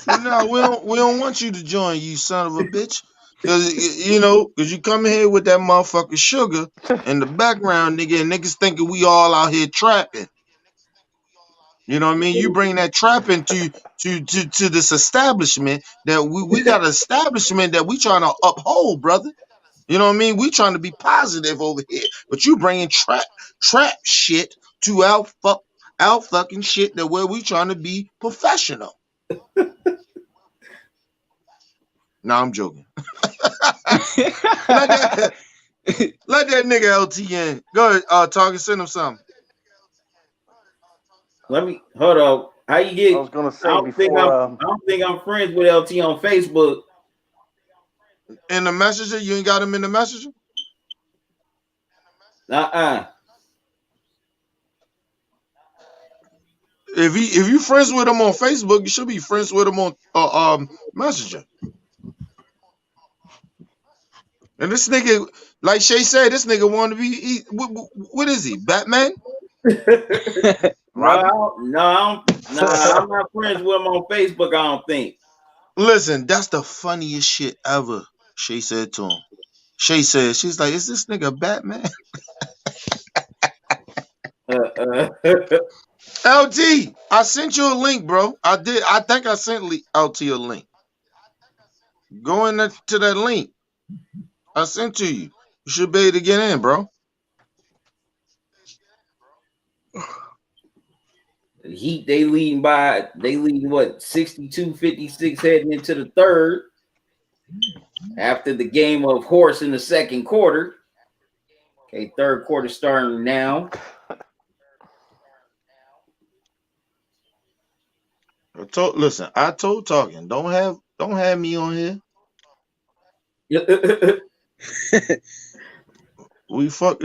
Speaker 3: No, we don't want you to join, you son of a bitch. Because you come here with that motherfucking sugar in the background, nigga, and niggas thinking we all out here trapping. You know what I mean? You bring that trapping to this establishment that we got an establishment that we trying to uphold, brother. You know what I mean? We trying to be positive over here, but you bringing trap shit to our fucking shit that where we trying to be professional. No, I'm joking. let that nigga LT in. Go ahead, talk and send him something.
Speaker 1: Let me hold on. How you get?
Speaker 4: I was gonna say
Speaker 1: I don't think I'm friends with LT on Facebook.
Speaker 3: In the messenger, you ain't got him in the messenger. If you friends with him on Facebook, you should be friends with him on Messenger. And this nigga, like Shay said, this nigga want to be. What is he? Batman?
Speaker 1: No, I'm not friends with him on Facebook. I don't think.
Speaker 3: Listen, that's the funniest shit ever. Shay said to him. Shay said, she's like, "Is this nigga Batman?" LT, I sent you a link, bro. I did. I think I sent LT a link. Go in to that link. I sent to you. You should be able to get in, bro.
Speaker 1: Heat, they leading what, 62-56 heading into the third. After the game of horse in the second quarter. Okay, third quarter starting now.
Speaker 3: I told talking. Don't have me on here. We fuck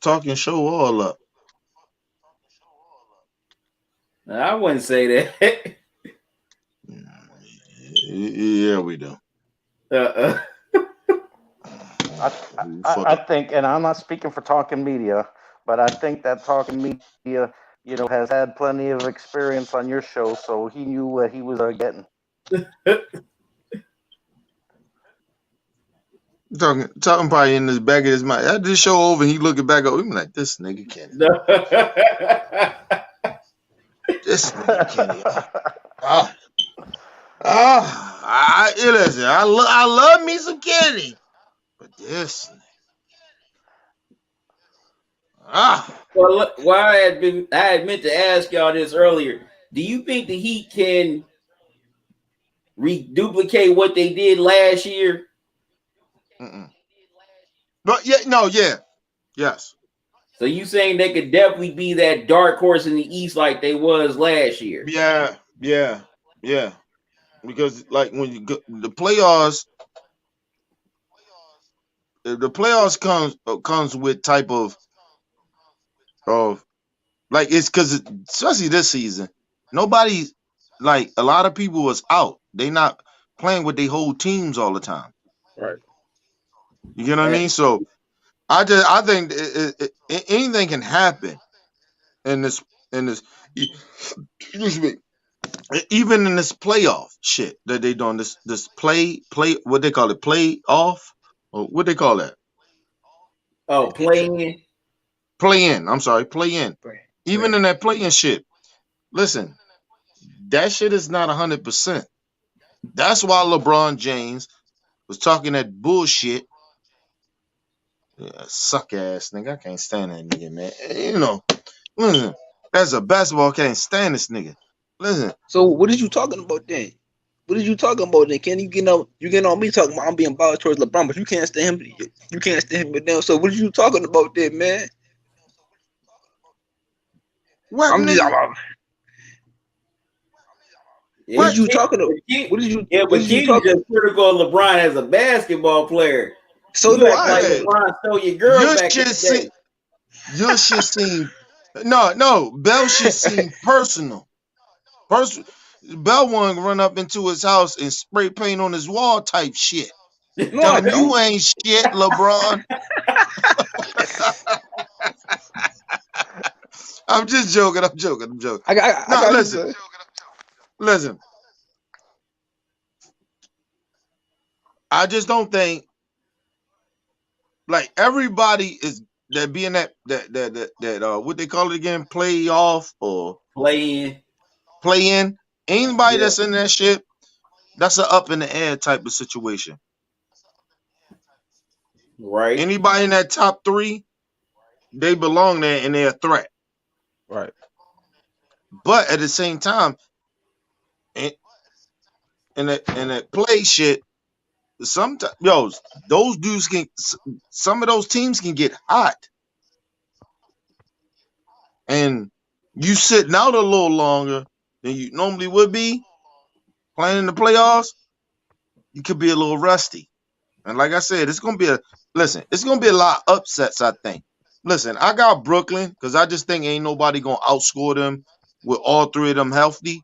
Speaker 3: talking show all up.
Speaker 1: I wouldn't say that.
Speaker 3: Yeah, we do.
Speaker 4: I think, and I'm not speaking for Talking Media, but I think that Talking Media, has had plenty of experience on your show, so he knew what he was getting.
Speaker 3: Talking probably in the back of his mind. After this show over, he looking back over. He like, this nigga Kenny. This nigga Kenny. Listen, I love me some Kenny, but this nigga.
Speaker 1: Well, I had meant to ask y'all this earlier. Do you think the Heat can reduplicate what they did last year?
Speaker 3: But yes.
Speaker 1: So you saying they could definitely be that dark horse in the East like they was last year?
Speaker 3: Yeah. Because like when you go, the playoffs comes with type of like it's because especially this season, nobody like a lot of people was out. They not playing with their whole teams all the time.
Speaker 5: Right.
Speaker 3: You get what I mean? So I think anything can happen in this excuse me, even in this playoff shit that they doing this play what they call it, play off, or what they call that?
Speaker 1: Oh, play in.
Speaker 3: I'm sorry, play in. Even in that play-in shit, listen, that shit is not 100%. That's why LeBron James was talking that bullshit. Yeah, suck ass nigga. I can't stand that nigga, man. You know, listen, as a basketball, I can't stand this nigga. Listen.
Speaker 5: So what are you talking about then? What are you talking about then? Can you get on me talking about I'm being biased towards LeBron, but you can't stand him. You can't stand him with them. So what are you talking about then, man?
Speaker 3: What
Speaker 5: I'm
Speaker 3: nigga?
Speaker 5: What are you talking about?
Speaker 1: What did you? Yeah, but Kenny just critical of LeBron as a basketball player.
Speaker 5: So do I.
Speaker 1: Like LeBron stole your girl back in the day.
Speaker 3: Your shit seem no. Bell shit seem personal. Bell wanted to run up into his house and spray paint on his wall type shit.
Speaker 5: No,
Speaker 3: Tell him you ain't shit, LeBron. I'm just joking. Listen. I just don't think like everybody is that being that what they call it again, play off or play in. Anybody that's in that shit, that's an up in the air type of situation.
Speaker 1: Right.
Speaker 3: Anybody in that top 3, they belong there and they're a threat.
Speaker 5: Right.
Speaker 3: But at the same time, in that play shit, sometimes those dudes some of those teams can get hot. And you sitting out a little longer than you normally would be playing in the playoffs, you could be a little rusty. And like I said, it's gonna be a lot of upsets, I think. Listen, I got Brooklyn because I just think ain't nobody gonna outscore them with all 3 of them healthy.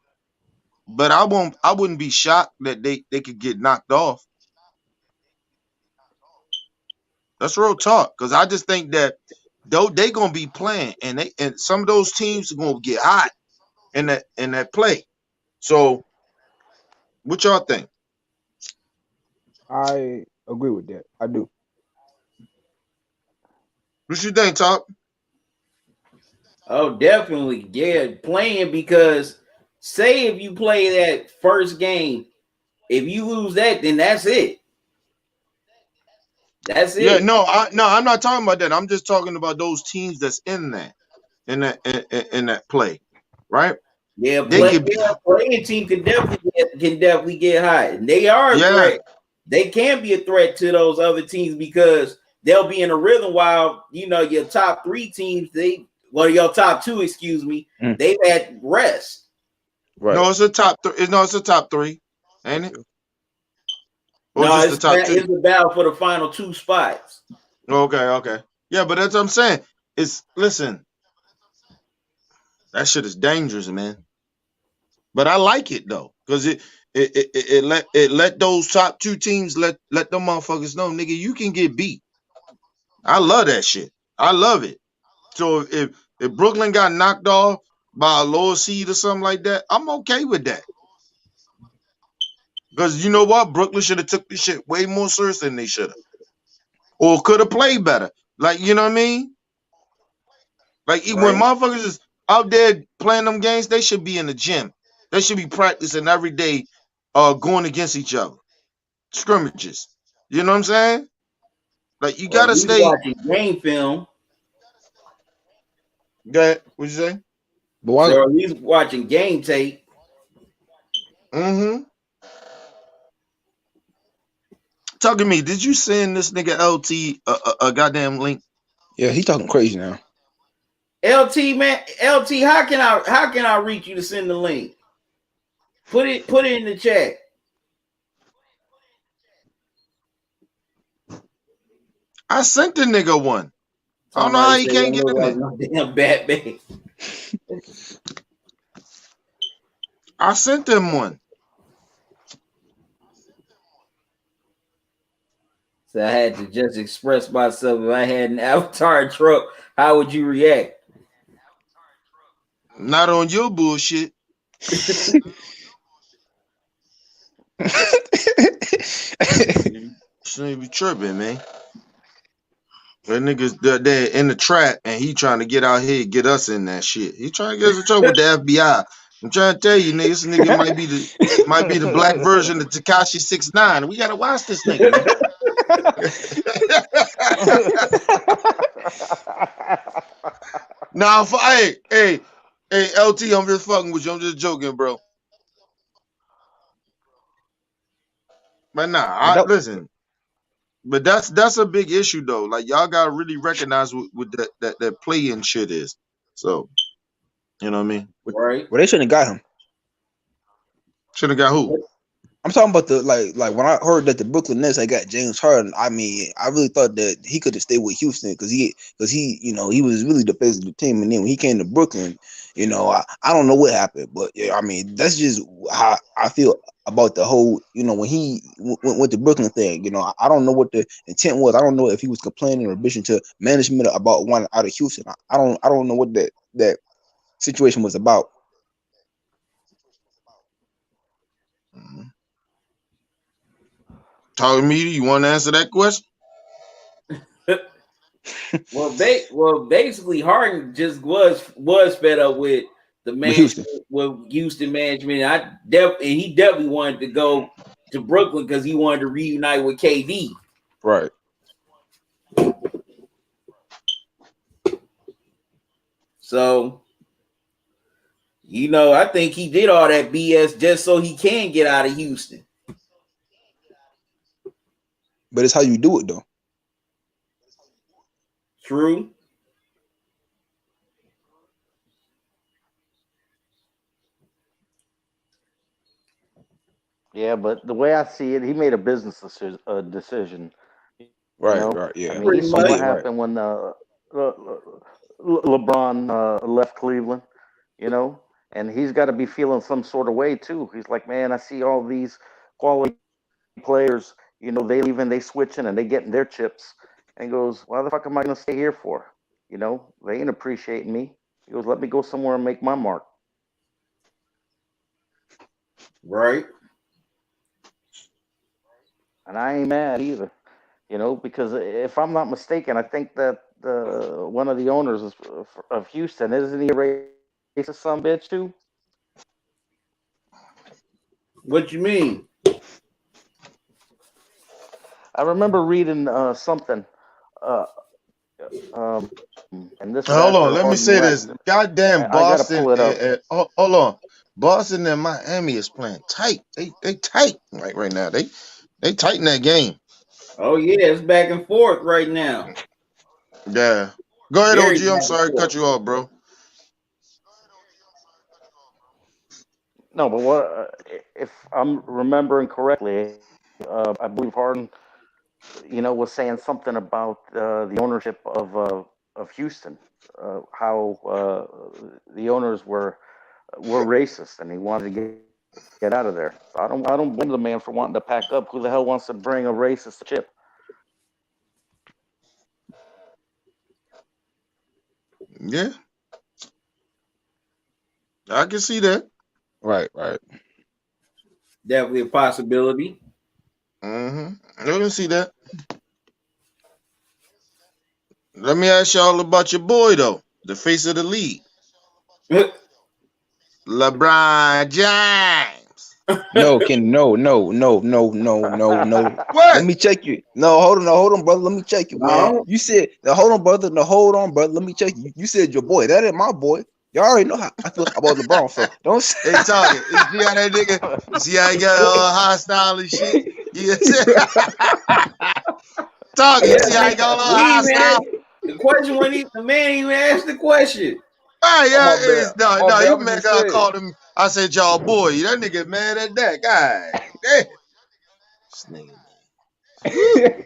Speaker 3: But I wouldn't be shocked that they could get knocked off. That's real talk. Because I just think that though they gonna be playing and some of those teams are gonna get hot in that play. So what y'all think?
Speaker 5: I agree with that. I do.
Speaker 3: What you think, Top?
Speaker 1: Oh, definitely. Yeah, playing because say if you play that first game, if you lose that, then that's it. That's it.
Speaker 3: Yeah, no, I'm not talking about that. I'm just talking about those teams that's in that play, right?
Speaker 1: Yeah, playing team can definitely get hot. And they are a threat. They can be a threat to those other teams because they'll be in a rhythm while your top 3 teams, your top 2, excuse me, they've had rest.
Speaker 3: Right. No, it's a top 3. It's a top 3, ain't it? Or
Speaker 1: no, it's a battle for the final 2 spots.
Speaker 3: Okay. Yeah, but that's what I'm saying. Listen, that shit is dangerous, man. But I like it though, because it let those top 2 teams let them motherfuckers know, nigga, you can get beat. I love that shit. I love it. So if Brooklyn got knocked off by a lower seed or something like that, I'm okay with that. Because you know what? Brooklyn should have took this shit way more serious than they should have. or could have played better. Like, you know what I mean? Like when motherfuckers is out there playing them games, they should be in the gym. They should be practicing every day, going against each other, scrimmages. You know what I'm saying? Like you
Speaker 1: Or at
Speaker 3: gotta
Speaker 1: least
Speaker 3: stay.
Speaker 1: watching game film.
Speaker 3: Go ahead. What'd you say?
Speaker 1: So at least watching game tape.
Speaker 3: Mm-hmm. Talk to me. Did you send this nigga LT a goddamn link?
Speaker 5: Yeah, he talking crazy now.
Speaker 1: LT, man, LT, how can I reach you to send the link? Put it in the chat.
Speaker 3: I sent the nigga one. I don't know how he can't get in there.
Speaker 1: No damn Batman.
Speaker 3: I sent him one.
Speaker 1: So I had to just express myself. If I had an Avatar truck, how would you react?
Speaker 3: Not on your bullshit. Shouldn't be tripping, man. That nigga's there in the trap and he trying to get out here, get us in that shit. He trying to get us in trouble with the FBI. I'm trying to tell you, nigga, this nigga might be the black version of Tekashi 6ix9ine. We gotta watch this nigga, man. Nah, hey, LT, I'm just fucking with you. I'm just joking, bro. But nah, listen. But that's a big issue though. Like y'all gotta really recognize what that play-in shit is. So, you know what I mean?
Speaker 1: Right.
Speaker 5: Well, they shouldn't have got him.
Speaker 3: Should have got who?
Speaker 5: I'm talking about the like when I heard that the Brooklyn Nets had got James Harden. I mean, I really thought that he could have stayed with Houston because he you know he was really the face of the team, and then when he came to Brooklyn, you know I don't know what happened, but yeah, I mean that's just how I feel about the whole, you know, when he went to Brooklyn thing. You know, I don't know what the intent was. I don't know if he was complaining or bitching to management about wanting out of Houston. I don't know what that situation was about.
Speaker 3: Mm-hmm. Talk to me. You want to answer that question?
Speaker 1: Well, basically, Harden just was fed up with the management, with Houston management. And he definitely wanted to go to Brooklyn because he wanted to reunite with KD.
Speaker 5: Right.
Speaker 1: So, you know, I think he did all that BS just so he can get out of Houston.
Speaker 5: But it's how you do it, though.
Speaker 1: True.
Speaker 4: Yeah, but the way I see it, he made a business decision.
Speaker 5: Right. Yeah.
Speaker 4: I mean, he saw what happened when LeBron left Cleveland, you know, and he's got to be feeling some sort of way too. He's like, man, I see all these quality players, you know, they leaving, they switching, and they getting their chips. And he goes, why the fuck am I going to stay here for? You know, they ain't appreciating me. He goes, let me go somewhere and make my mark.
Speaker 1: Right.
Speaker 4: And I ain't mad either, you know, because if I'm not mistaken, I think that one of the owners of Houston, isn't he a racist son bitch too?
Speaker 1: What you mean?
Speaker 4: I remember reading something, and this is
Speaker 3: Hold on,
Speaker 4: after
Speaker 3: let me
Speaker 4: Harden
Speaker 3: say
Speaker 4: left.
Speaker 3: this. Goddamn
Speaker 4: I gotta
Speaker 3: Boston.
Speaker 4: pull it up.
Speaker 3: Hold on, Boston and Miami is playing tight. They tight right now. They tight in that game.
Speaker 1: Oh yeah, it's back and forth right now.
Speaker 3: Yeah. Go ahead,
Speaker 1: Very
Speaker 3: OG. I'm sorry to cut you off, bro.
Speaker 4: No, but what if I'm remembering correctly? I believe Harden, you know, was saying something about the ownership of Houston, how the owners were racist, and he wanted to get out of there. So I don't blame the man for wanting to pack up. Who the hell wants to bring a racist chip?
Speaker 3: Yeah, I can see that.
Speaker 5: Right.
Speaker 1: Definitely a possibility.
Speaker 3: I can see that. Let me ask y'all about your boy though, the face of the league, LeBron James.
Speaker 5: No. Let
Speaker 3: What?
Speaker 5: me check you. No, hold on, brother. Let me check you, man.
Speaker 1: No.
Speaker 5: You said, no, hold on, brother. No, hold on, brother. Let me check you. You said your boy. That ain't my boy. Y'all already know how I feel about LeBron, so don't say.
Speaker 3: Hey, Target. See how that nigga? See how he got all hostile and shit? Yeah. Target. See how he got all hostile?
Speaker 1: The question when the man even asked the question.
Speaker 3: Oh,
Speaker 5: Oh,
Speaker 3: yeah,
Speaker 5: my bad.
Speaker 3: no,
Speaker 5: My bad.
Speaker 3: you
Speaker 5: I'm
Speaker 3: man,
Speaker 5: just
Speaker 3: I
Speaker 5: saying.
Speaker 3: called him. I said, y'all boy, that nigga mad at that guy. Damn. This nigga, man.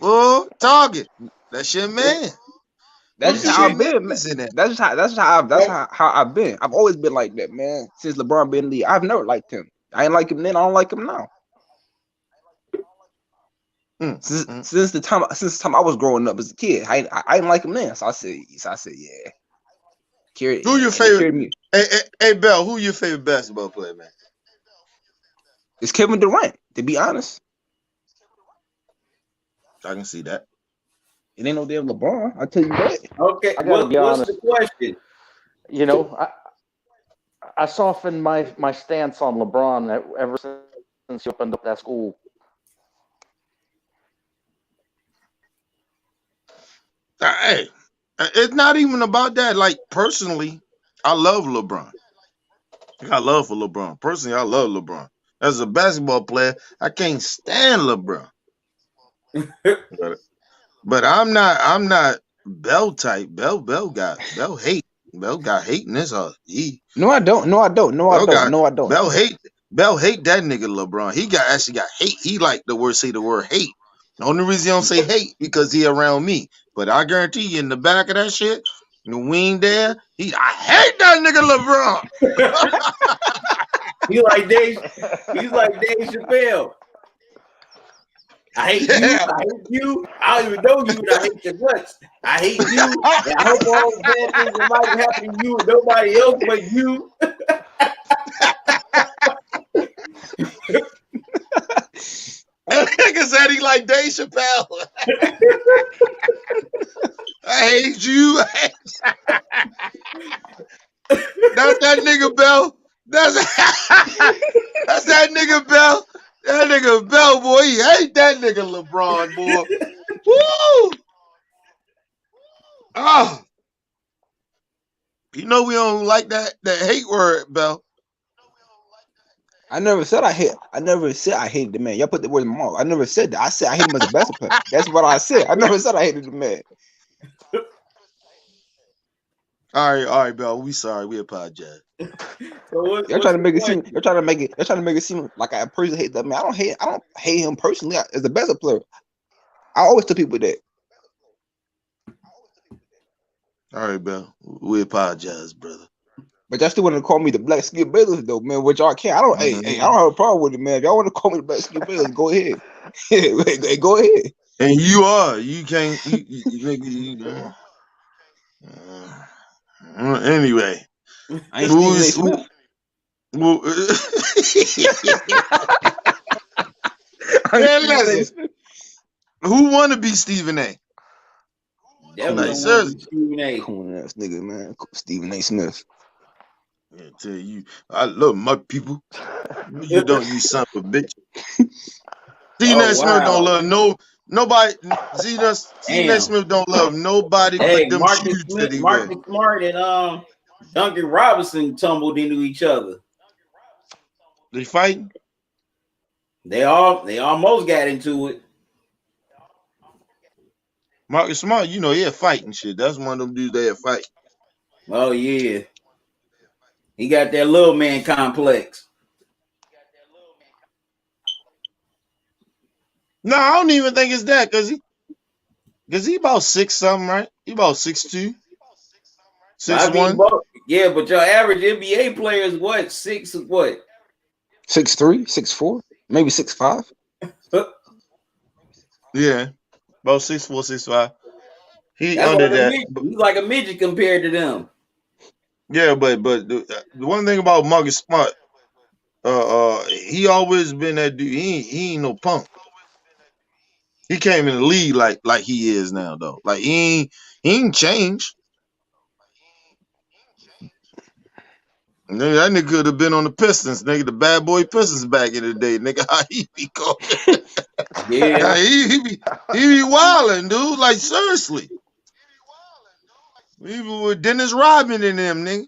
Speaker 3: Oh, Target. That's your man.
Speaker 5: That's
Speaker 3: Put
Speaker 5: just how
Speaker 3: your
Speaker 5: I've been, man.
Speaker 3: man's in there.
Speaker 5: That's how I've been. I've always been like that, man. Since LeBron been in the league, I've never liked him. I ain't like him then. I don't like him now. Since the time I was growing up as a kid, I didn't like him then. So I said, yeah.
Speaker 3: Who your
Speaker 5: And it
Speaker 3: favorite?
Speaker 5: carried me.
Speaker 3: Hey, Bell, who your favorite basketball player, man?
Speaker 5: It's Kevin Durant, to be honest.
Speaker 3: I can see that.
Speaker 5: It ain't no damn LeBron. I tell you that.
Speaker 1: Okay,
Speaker 4: I gotta be
Speaker 1: what's
Speaker 4: honest.
Speaker 1: the question?
Speaker 4: You know, I softened my stance on LeBron ever since he opened up that school.
Speaker 3: Hey, it's not even about that. Like personally, I love LeBron. I got love for LeBron. Personally, I love LeBron. As a basketball player, I can't stand LeBron. But I'm not Bell type. Bell hate. Bell got hate in his heart.
Speaker 5: No, I don't.
Speaker 3: Bell hate that nigga LeBron. He actually got hate. He like say the word hate. The only reason he don't say hate because he around me. But I guarantee you in the back of that shit, the wing there, I hate that nigga LeBron.
Speaker 1: He's like Dave Chappelle. I hate you. I hate you. I don't even know you, but I hate your guts. I hate you. And I hope all the bad things that might happen to you and nobody else but you.
Speaker 3: That nigga said he like Dave Chappelle. I hate you. That's that nigga Bell. That's that nigga Bell. That nigga Bell, boy. He hate that nigga LeBron, boy. Woo! Oh. You know we don't like that hate word, Bell.
Speaker 5: I never said I hated the man. Y'all put the word in my mouth. I never said that. I said I hate him as a basketball player. That's what I said. I never said I hated the man.
Speaker 3: All right, Bell. We sorry. We apologize.
Speaker 1: So
Speaker 5: You're trying to make it seem like I personally hate that man. I don't hate him personally as a basketball player. I always tell people that.
Speaker 3: All right, Bell. We apologize, brother.
Speaker 5: But y'all still want to call me the Black Skip Bayless though, man. Which y'all can't. I don't have a problem with it, man. If y'all want to call me the Black Skip Bayless, go ahead. Hey, go ahead.
Speaker 3: And you are. You can't. Anyway,
Speaker 5: I ain't Stephen A. Smith.
Speaker 3: Man, listen. Who want to be Stephen A?
Speaker 1: Definitely don't want to be Stephen A.
Speaker 5: Cool ass nigga, man. Stephen A. Smith.
Speaker 3: I tell you, I love my people. You don't, you son of a bitch. Stephen A. Smith don't love nobody. Stephen A. Smith don't love nobody but them shoes that he wear.
Speaker 1: Marcus Smart and Duncan Robinson tumbled into each other.
Speaker 3: They fighting?
Speaker 1: They almost got into it.
Speaker 3: Marcus Smart, you know, he had fighting shit. That's one of them dudes that had fight.
Speaker 1: Oh yeah. He got that little man complex.
Speaker 3: No, I don't even think it's that because he about 6 something, right? He about 6'2", 6'1".
Speaker 1: Yeah, but your average NBA player is what? 6'3",
Speaker 5: 6'4", maybe 6'5".
Speaker 3: Yeah, about 6'4", 6'5". He under that.
Speaker 1: He's like a midget compared to them.
Speaker 3: Yeah, but the one thing about Marcus Smart, he always been that dude. He ain't no punk. He came in the league like he is now though. Like he ain't changed. Nigga, that nigga could have been on the Pistons, nigga. The bad boy Pistons back in the day, nigga. How he be going?
Speaker 1: Yeah.
Speaker 3: he be wilding, dude. Like seriously. Even with Dennis Rodman in them, nigga.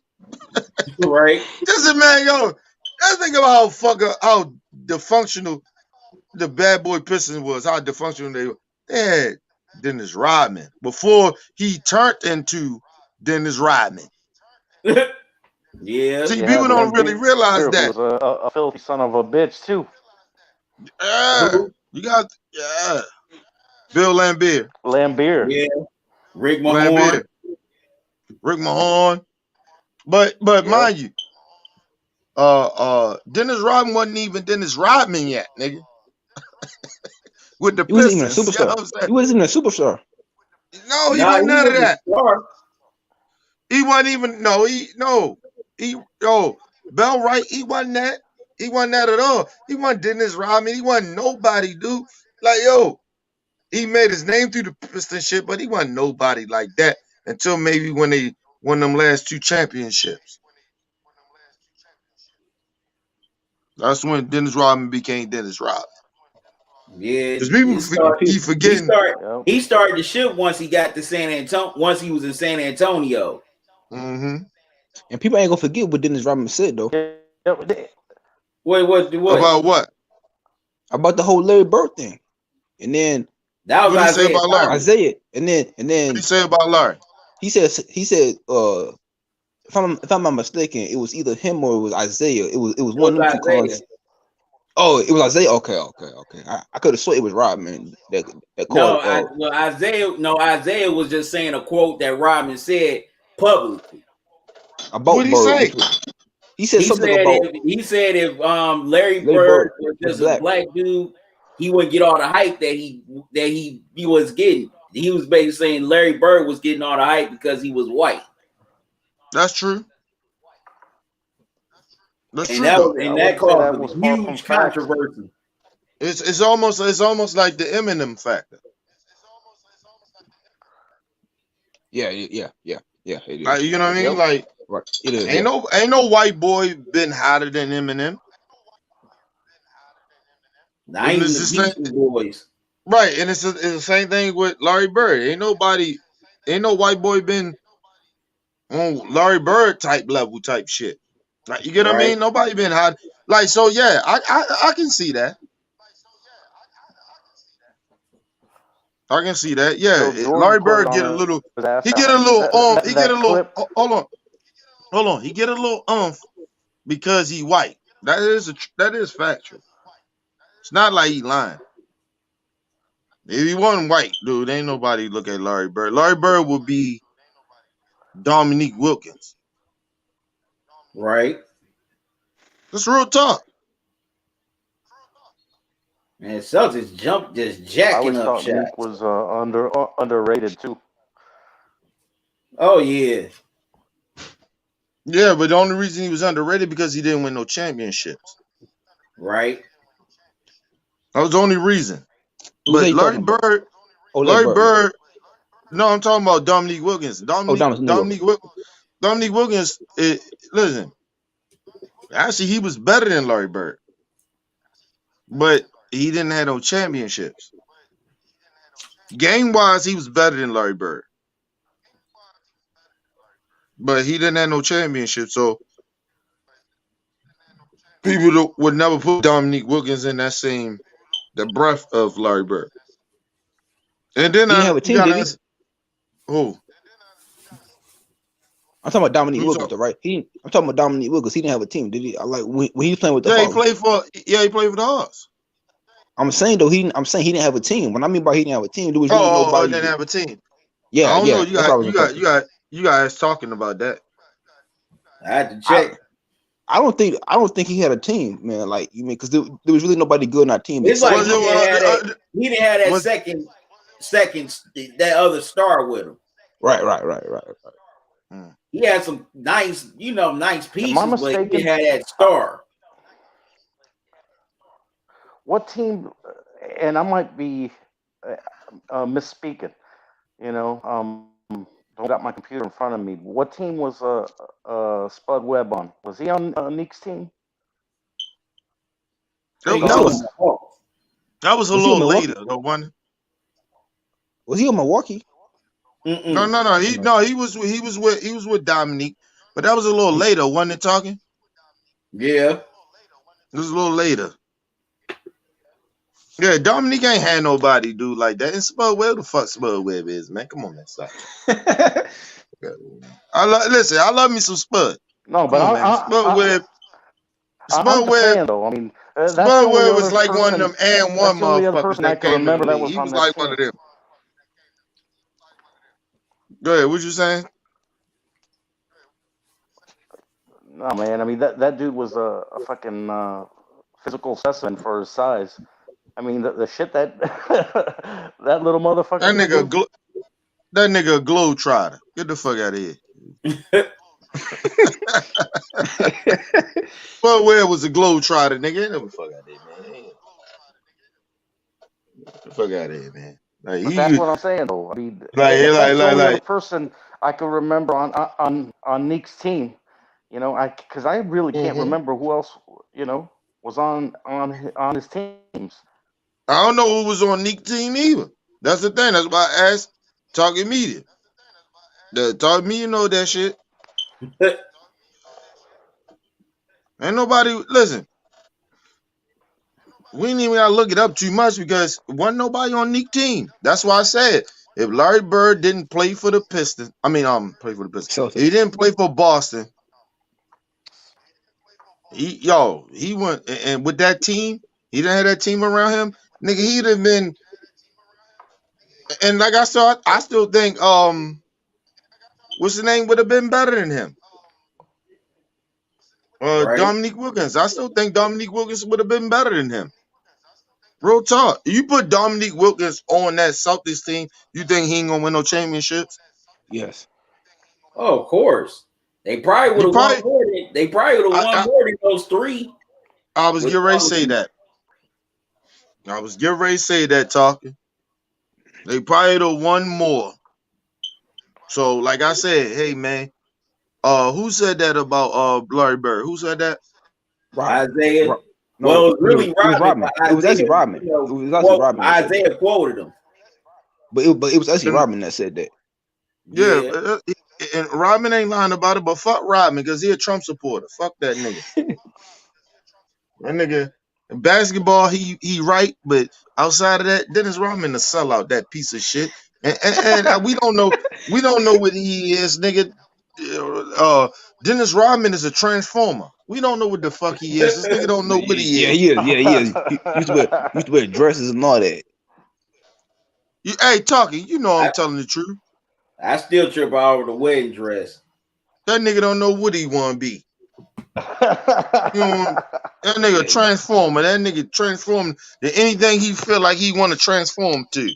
Speaker 1: Right.
Speaker 3: This is man, yo. Let's think about how dysfunctional the bad boy Pistons was. How dysfunctional they were. They had Dennis Rodman before he turned into Dennis Rodman.
Speaker 1: Yeah.
Speaker 3: See, people don't really realize that.
Speaker 4: He was a filthy son of a bitch too.
Speaker 3: Yeah, you got Bill Lambier.
Speaker 1: Yeah. Rick Mahorn.
Speaker 3: Lambier. Rick Mahorn. But mind you, Dennis Rodman wasn't even Dennis Rodman yet, nigga. With the Pistons,
Speaker 5: he wasn't even a superstar. You know what I'm saying? He wasn't even a superstar.
Speaker 3: No, he wasn't none of that. He wasn't even Bell Wright, he wasn't that. He wasn't that at all. He wasn't Dennis Rodman. He wasn't nobody, dude. Like, yo, he made his name through the Piston shit, but he wasn't nobody like that until maybe when they won them last 2 championships. That's when Dennis Rodman became Dennis Rodman.
Speaker 1: Yeah,
Speaker 3: because people keep forgetting.
Speaker 1: He started the ship once he got to San Antonio. Once he was in San Antonio.
Speaker 3: Mm-hmm.
Speaker 5: And people ain't gonna forget what Dennis Rodman said though.
Speaker 1: Wait, what?
Speaker 3: About what?
Speaker 5: About the whole Larry Bird thing, and then
Speaker 1: that was
Speaker 3: what he say about Larry?
Speaker 5: Isaiah, and then
Speaker 3: what he say about Larry?
Speaker 5: He said if I'm not mistaken, it was either him or it was Isaiah. It was one of them 2 cons. Oh, it was Isaiah. Okay. I could have sworn it was Rodman that called.
Speaker 1: Isaiah was just saying a quote that Rodman said publicly.
Speaker 3: About what did he say?
Speaker 5: He said something about.
Speaker 1: He said if Larry Bird was just a black dude, he wouldn't get all the hype that he was getting. He was basically saying Larry Bird was getting all the hype because he was white.
Speaker 3: That's true.
Speaker 1: That caused a huge controversy.
Speaker 3: It's almost like the Eminem factor.
Speaker 5: Yeah. It is.
Speaker 3: Like, you know what I mean? Like,
Speaker 5: right. It is.
Speaker 3: Ain't no white boy been hotter than Eminem.
Speaker 1: Not even the Beastie Boys.
Speaker 3: Right, and it's the same thing with Larry Bird. Ain't no white boy been on Larry Bird type level type shit. Like, you get what I mean? Nobody been hot. Like, so yeah, I can see that. I can see that. Yeah, Larry Bird get a little. He get a little. Hold on. He get a little because he white. That is factual. It's not like he lying. If he wasn't white, dude, ain't nobody look at Larry Bird. Larry Bird would be Dominique Wilkins.
Speaker 1: Right.
Speaker 3: That's real talk.
Speaker 1: Man, Celtics just jacking up shots.
Speaker 4: Nick was underrated too.
Speaker 1: Oh yeah.
Speaker 3: Yeah, but the only reason he was underrated because he didn't win no championships.
Speaker 1: Right.
Speaker 3: That was the only reason. But Larry Bird. No, I'm talking about Dominique Wilkins. Dominique Wilkins. Listen, actually, he was better than Larry Bird, but he didn't have no championships. Game wise, he was better than Larry Bird, but he didn't have no championships. So people would never put Dominique Wilkins in the breath of Larry Bird. And then
Speaker 5: he didn't have a team, did he?
Speaker 3: Who?
Speaker 5: I'm talking about Dominique Wilkins, though, right? I'm talking about Dominique Wilkins. He didn't have a team, did he? Like when he was playing with the Hawks.
Speaker 3: He played for the Hawks.
Speaker 5: I'm saying though, he didn't have a team. What I mean by he didn't have a team, there was really nobody.
Speaker 3: Didn't have a team.
Speaker 5: Yeah,
Speaker 3: I don't know. You guys talking about that.
Speaker 1: I had to check.
Speaker 5: I don't think he had a team, man. Like, you mean, because there was really nobody good on that team.
Speaker 1: It's like he didn't have that second that other star with him.
Speaker 5: Right.
Speaker 1: He had some nice pieces, but he didn't have that star.
Speaker 4: What team? And I might be misspeaking. Don't got my computer in front of me. What team was Spud Webb on? Was he on Neek's team?
Speaker 1: Hey,
Speaker 3: That
Speaker 1: you
Speaker 3: was
Speaker 1: on the Hawks.
Speaker 3: that was a
Speaker 5: Was he on
Speaker 3: little
Speaker 5: Milwaukee?
Speaker 3: later. The one.
Speaker 5: Was he on Milwaukee?
Speaker 3: No, he was with Dominique, but that was a little
Speaker 5: He-
Speaker 3: later. Wasn't it talking?
Speaker 1: Yeah.
Speaker 3: It was a little later. Yeah, Dominique ain't had nobody do like that. And Spud Webb, the fuck Spud Webb is, man. Come on, man, stop. Listen. I love me some Spud.
Speaker 4: No,
Speaker 3: Come
Speaker 4: but
Speaker 3: on, man. Spud Webb.
Speaker 4: I'm just saying though. I mean, that's the
Speaker 3: Spud
Speaker 4: only
Speaker 3: Webb
Speaker 4: other
Speaker 3: was like one of
Speaker 4: person.
Speaker 3: them and
Speaker 4: That's
Speaker 3: one
Speaker 4: the only other
Speaker 3: motherfuckers
Speaker 4: person I
Speaker 3: that
Speaker 4: can
Speaker 3: came in the
Speaker 4: remember that
Speaker 3: league.
Speaker 4: was
Speaker 3: He
Speaker 4: on
Speaker 3: was
Speaker 4: that
Speaker 3: like
Speaker 4: team.
Speaker 3: one of them. Go ahead. What you saying?
Speaker 4: No, man. I mean, that dude was a fucking physical specimen for his size. I mean, the shit that that little motherfucker
Speaker 3: That
Speaker 4: could do.
Speaker 3: that nigga a globetrotter. Get the fuck out of here. Spud Webb was a globetrotter, nigga. Get the fuck out of here, man. Get the fuck out of here, man. Like
Speaker 4: But that's
Speaker 3: he
Speaker 4: what I'm saying, though. I mean,
Speaker 3: like
Speaker 4: that's the only other
Speaker 3: like
Speaker 4: person I can remember on Neek's team. Because I really can't
Speaker 3: mm-hmm.
Speaker 4: remember who else was on his teams.
Speaker 3: I don't know who was on Nick team either. That's the thing. That's why I asked Talking Media. The Talking Media know that shit. Ain't nobody listen. We ain't even gotta look it up too much because wasn't nobody on Nick team. That's why I said if Larry Bird didn't play for the Pistons, play for the Pistons.
Speaker 5: Celtics.
Speaker 3: If he didn't play for Boston. He went and with that team, he didn't have that team around him. Nigga, he'd have been. And like I said, I still think what's the name would have been better than him.
Speaker 1: Right.
Speaker 3: Dominique Wilkins. I still think Dominique Wilkins would have been better than him. Real talk. You put Dominique Wilkins on that Celtics team, you think he ain't gonna win no championships?
Speaker 5: Yes.
Speaker 1: Oh, of course. They probably would have won more than those three.
Speaker 3: I was getting ready to say that. Talking. They probably would have won more. So, like I said, hey man, who said that about Larry Bird? Who said that?
Speaker 1: Isaiah.
Speaker 5: No,
Speaker 1: well, it was really
Speaker 5: it was
Speaker 1: Rodman.
Speaker 5: Rodman. It was actually Rodman. It was actually Rodman.
Speaker 1: Isaiah quoted him.
Speaker 5: But it was actually Rodman that said that.
Speaker 3: Yeah. And Rodman ain't lying about it, but fuck Rodman because he a Trump supporter. Fuck that nigga. That nigga in basketball, he right, but outside of that, Dennis Rodman a sellout, that piece of shit. And we don't know what he is, nigga. Dennis Rodman is a transformer. We don't know what the fuck he is. This nigga don't know what he is.
Speaker 5: Yeah, he is. He used to wear dresses and all that.
Speaker 3: Hey, Talking, I'm telling the truth.
Speaker 1: I still trip over the wedding dress.
Speaker 3: That nigga don't know what he want to be. That nigga transformer. That nigga transform to anything he feel like he want to transform to.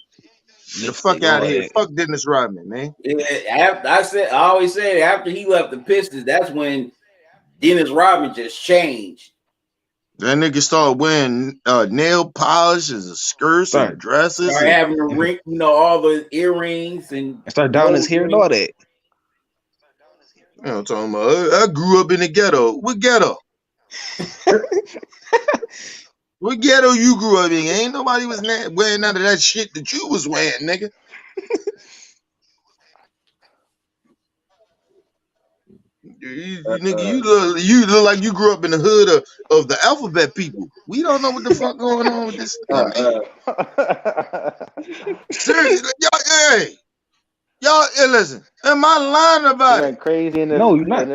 Speaker 3: The fuck out of here.
Speaker 5: That.
Speaker 3: Fuck Dennis Rodman, man.
Speaker 1: Yeah, I always said after he left the Pistons, that's when Dennis Rodman just changed.
Speaker 3: That nigga started wearing nail polishes and skirts and dresses.
Speaker 1: Started having the ring, all the earrings and
Speaker 5: started down his hair and all that.
Speaker 3: I'm talking about. I grew up in the ghetto. What ghetto? What ghetto you grew up in? Ain't nobody was wearing none of that shit that you was wearing, nigga. You look like you grew up in the hood of the alphabet people. We don't know what the fuck going on with this. Seriously, y'all, listen. Am I lying about
Speaker 4: it? He went crazy in his.
Speaker 5: No, you're not.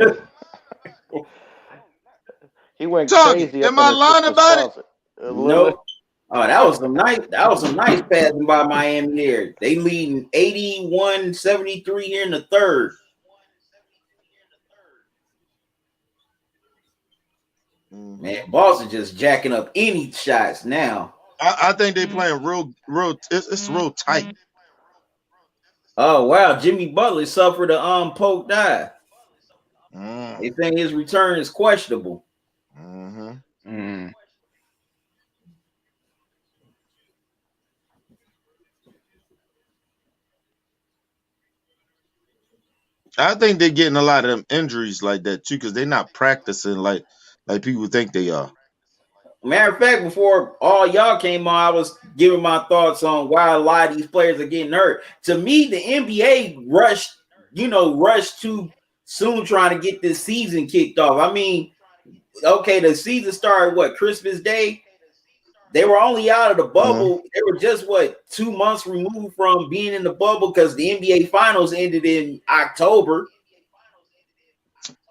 Speaker 4: He went
Speaker 3: Talking.
Speaker 4: crazy.
Speaker 3: Am I lying about it?
Speaker 1: No. Oh, that was some nice passing by Miami there. They leading 81-73 here in the third. Man, Boston just jacking up any shots now.
Speaker 3: I think they playing real. It's real tight.
Speaker 1: Oh wow, Jimmy Butler suffered a poked eye. They think his return is questionable.
Speaker 3: I think they're getting a lot of them injuries like that too, because they're not practicing like people think they are.
Speaker 1: Matter of fact, before all y'all came on, I was giving my thoughts on why a lot of these players are getting hurt. To me, the NBA rushed too soon trying to get this season kicked off. I mean, okay, the season started Christmas Day. They were only out of the bubble. They were just 2 months removed from being in the bubble because the NBA Finals ended in October.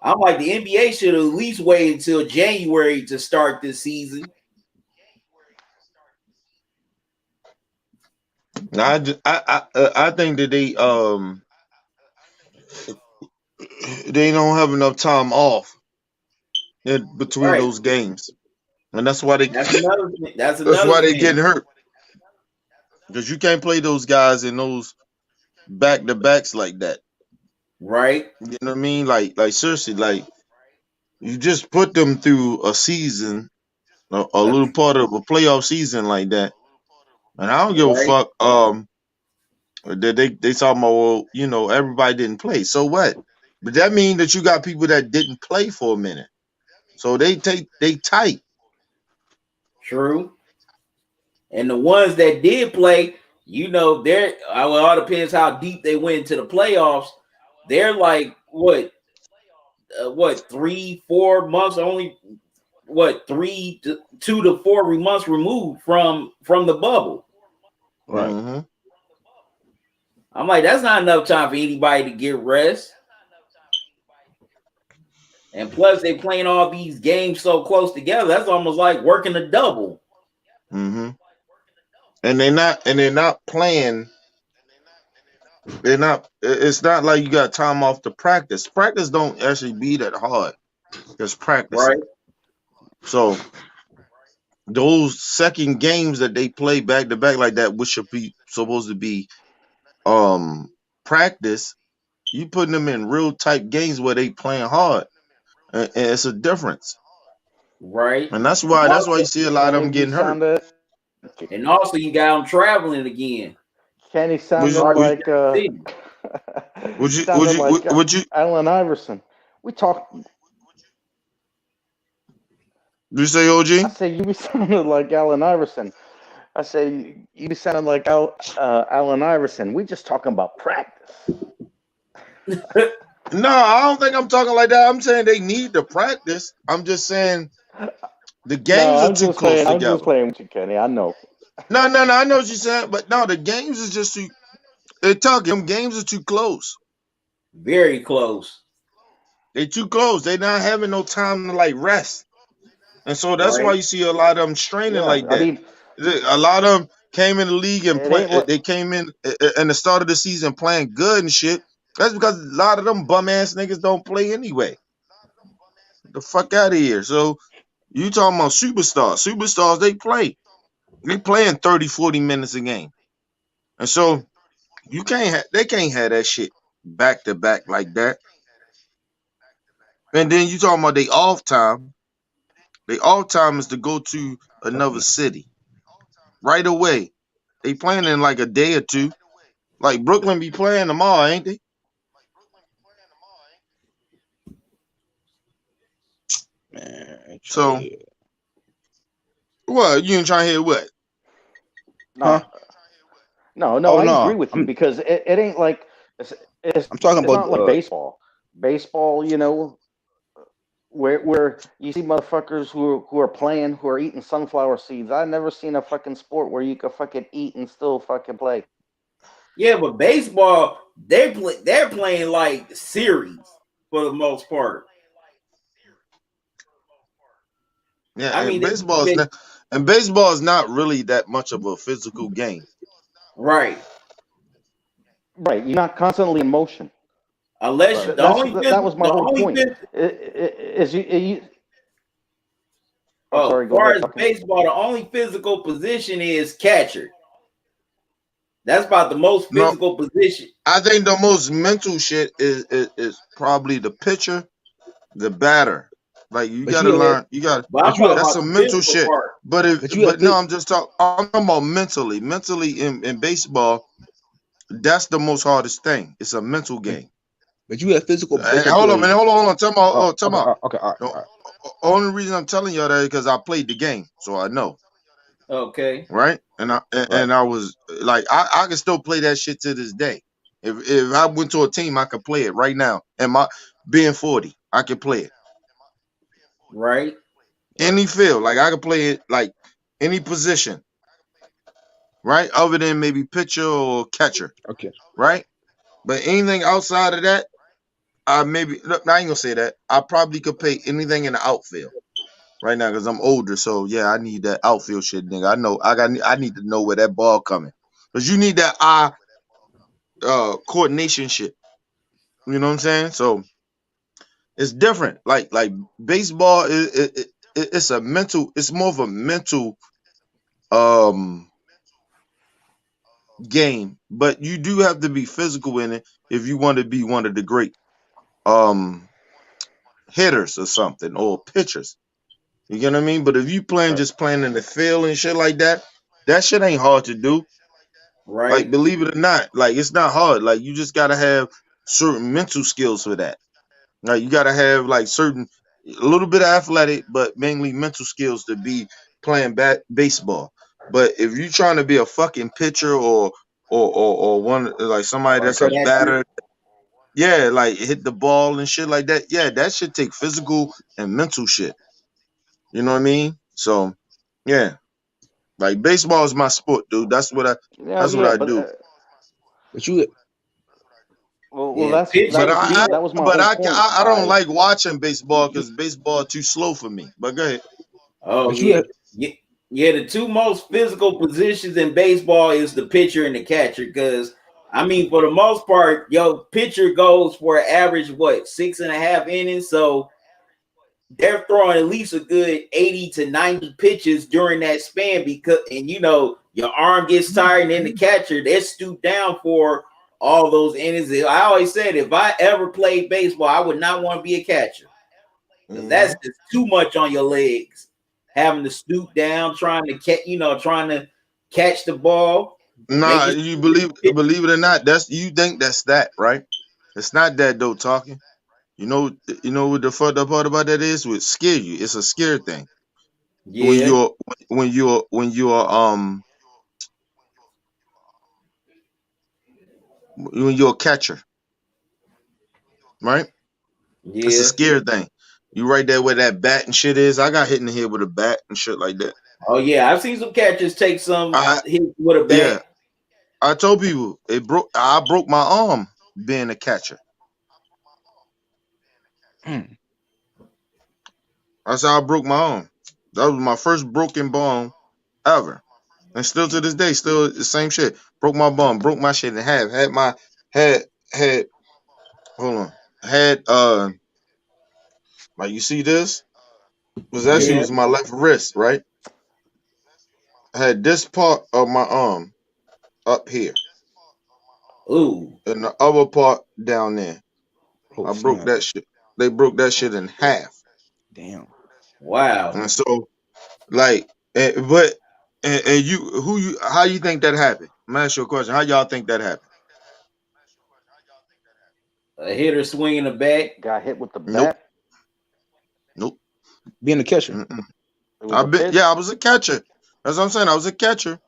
Speaker 1: I'm like, the NBA should at least wait until January to start this season.
Speaker 3: I think that they don't have enough time off in between those games, and that's why
Speaker 1: That's another thing. That's
Speaker 3: why they
Speaker 1: thing.
Speaker 3: getting hurt, because you can't play those guys in those back-to-backs like that.
Speaker 1: Right.
Speaker 3: You know what I mean? Like seriously, like you just put them through a season, a little part of a playoff season like that, and I don't give a fuck. They talking about, well, everybody didn't play. So what? But that means that you got people that didn't play for a minute, so they tight.
Speaker 1: True. And the ones that did play, they're all depends how deep they went into the playoffs. They're like 3-4 months only. 2 to 4 months removed from the bubble.
Speaker 5: Right.
Speaker 3: Mm-hmm.
Speaker 1: I'm like, that's not enough time for anybody to get rest. And plus, they playing all these games so close together. That's almost like working a double.
Speaker 3: Mm-hmm. And they're not playing. They're not. It's not like you got time off to practice. Practice don't actually be that hard. Just practice.
Speaker 1: Right.
Speaker 3: So those second games that they play back to back like that, which should be supposed to be practice, you putting them in real tight games where they playing hard, and it's a difference.
Speaker 1: Right.
Speaker 3: And that's why you see a lot of them getting hurt.
Speaker 1: And also, you got them traveling again.
Speaker 4: Kenny sounded like
Speaker 3: would you
Speaker 4: Allen Iverson. We talked.
Speaker 3: You say OG?
Speaker 4: I say you be sounding like Allen Iverson. I say you be sounding like Allen Iverson. We just talking about practice.
Speaker 3: No, I don't think I'm talking like that. I'm saying they need to practice. I'm just saying the games are too close together.
Speaker 4: I'm just playing with you, Kenny. I know.
Speaker 3: No. I know what you're saying, but no, the games is just too. They're talking. Them games are too close.
Speaker 1: Very close.
Speaker 3: They're too close. They're not having no time to rest, and so that's why you see a lot of them straining like that. I mean, a lot of them came in the league and played. They came in the start of the season playing good and shit. That's because a lot of them bum ass niggas don't play anyway. Get the fuck out of here. So you talking about superstars? Superstars, they play. They playing 30, 40 minutes a game, and so they can't have that shit back to back like that. And then you talking about they off time. They off time is to go to another city right away. They playing in like a day or two. Like Brooklyn be playing tomorrow, ain't they?
Speaker 5: Man,
Speaker 3: so what? You ain't trying to hear what?
Speaker 4: No, I agree with you because it ain't like it's
Speaker 5: I'm talking about
Speaker 4: not like baseball. Baseball, where you see motherfuckers who are playing, who are eating sunflower seeds. I've never seen a fucking sport where you can fucking eat and still fucking play.
Speaker 1: Yeah, but baseball, they're playing like series for the most part.
Speaker 3: Yeah, I mean, baseball is not really that much of a physical game.
Speaker 1: Right.
Speaker 4: Right. You're not constantly in motion.
Speaker 1: Unless
Speaker 4: that was my whole point.
Speaker 1: Sorry, as far as baseball, the only physical position is catcher. That's about the most physical position.
Speaker 3: I think the most mental shit is probably the pitcher, the batter. Like you got to learn. That's some mental shit. Part. But I'm just talking. I'm talking about mentally. Mentally in baseball, that's the most hardest thing. It's a mental game.
Speaker 5: But you have physical baseball
Speaker 3: Hold on,
Speaker 5: players.
Speaker 3: man. Hold on. Tell me.
Speaker 5: Okay, okay, all
Speaker 3: The
Speaker 5: right.
Speaker 3: only reason I'm telling y'all that is because I played the game, so I know.
Speaker 1: Okay.
Speaker 3: Right? And I was like, I can still play that shit to this day. If I went to a team, I could play it right now. And my being 40, I can play it.
Speaker 1: Right.
Speaker 3: Any field, like I could play it like any position, right? Other than maybe pitcher or catcher,
Speaker 5: Okay.
Speaker 3: right? But anything outside of that, I maybe look, I ain't gonna say that. I probably could play anything in the outfield right now because I'm older. So yeah, I need that outfield shit, nigga. I need to know where that ball coming because you need that eye coordination shit. You know what I'm saying? So it's different. Like baseball it's a mental. It's more of a mental um game, but you do have to be physical in it if you want to be one of the great um hitters or something or pitchers. You get what I mean? But if you just playing in the field and shit like that, that shit ain't hard to do. Like,
Speaker 1: Right.
Speaker 3: believe it or not, like it's not hard. Like you just gotta have certain mental skills for that. Like you gotta have like a little bit of athletic, but mainly mental skills to be playing baseball. But if you trying to be a fucking pitcher or one like somebody
Speaker 1: Or
Speaker 3: that's a
Speaker 1: catcher.
Speaker 3: batter, yeah, like hit the ball and shit like that. Yeah, that should take physical and mental shit. You know what I mean? So, yeah, like baseball is my sport, dude. That's what
Speaker 4: Yeah,
Speaker 3: I
Speaker 4: but
Speaker 3: do.
Speaker 5: But you
Speaker 4: well,
Speaker 1: Yeah.
Speaker 4: that's
Speaker 1: Pitch.
Speaker 3: But
Speaker 4: that was my
Speaker 3: but
Speaker 4: whole point.
Speaker 3: I don't like watching baseball
Speaker 5: you
Speaker 3: because baseball too slow for me. But go ahead.
Speaker 1: Oh
Speaker 5: but you
Speaker 1: yeah.
Speaker 5: have
Speaker 1: Yeah. Yeah. The two most physical positions in baseball is the pitcher and the catcher. Because I mean, for the most part, pitcher goes for an average what 6.5 innings. So they're throwing at least a good 80 to 90 pitches during that span because and your arm gets tired and then the catcher they're stooped down for all those innings. I always said if I ever played baseball, I would not want to be a catcher because that's
Speaker 3: Mhm.
Speaker 1: just too much on your legs. Having to stoop down, trying to catch the ball,
Speaker 3: Nah,
Speaker 1: making
Speaker 3: you
Speaker 1: sure
Speaker 3: believe it or not, that's you think that's that, right? It's not that though talking. You know what the fucked up part about that is? Would scare you. It's a scare thing. When
Speaker 1: yeah,
Speaker 3: you're when you're a catcher, right? It's a
Speaker 1: yeah.
Speaker 3: scare thing. You right there where that bat and shit is. I got hit in the head with a bat and shit like that.
Speaker 1: Oh yeah, I've seen some catchers take some
Speaker 3: I
Speaker 1: hits with a bat.
Speaker 3: yeah. I told people I broke my arm being a catcher. That's how I broke my arm. That was my first broken bone ever. And still to this day, still the same shit. Broke my bone, broke my shit in half. Had hold on. Had like you see this? Was actually
Speaker 1: Yeah.
Speaker 3: was my left wrist, right? I had this part of my arm up here
Speaker 1: Ooh.
Speaker 3: and the other part down there.
Speaker 5: oh
Speaker 3: I broke
Speaker 5: snap.
Speaker 3: that shit. They broke that shit in half.
Speaker 5: Damn.
Speaker 1: Wow.
Speaker 3: And so like but and you who you how you think that happened? I'm gonna ask you a question. How y'all think that happened?
Speaker 1: A hitter swinging the bat.
Speaker 4: Got hit with the
Speaker 3: Nope.
Speaker 4: bat.
Speaker 3: Nope.
Speaker 5: Being a catcher.
Speaker 3: Mm-mm.
Speaker 4: It was a
Speaker 3: Yeah,
Speaker 4: pitch.
Speaker 3: I was a catcher. That's what I'm saying. I was a catcher.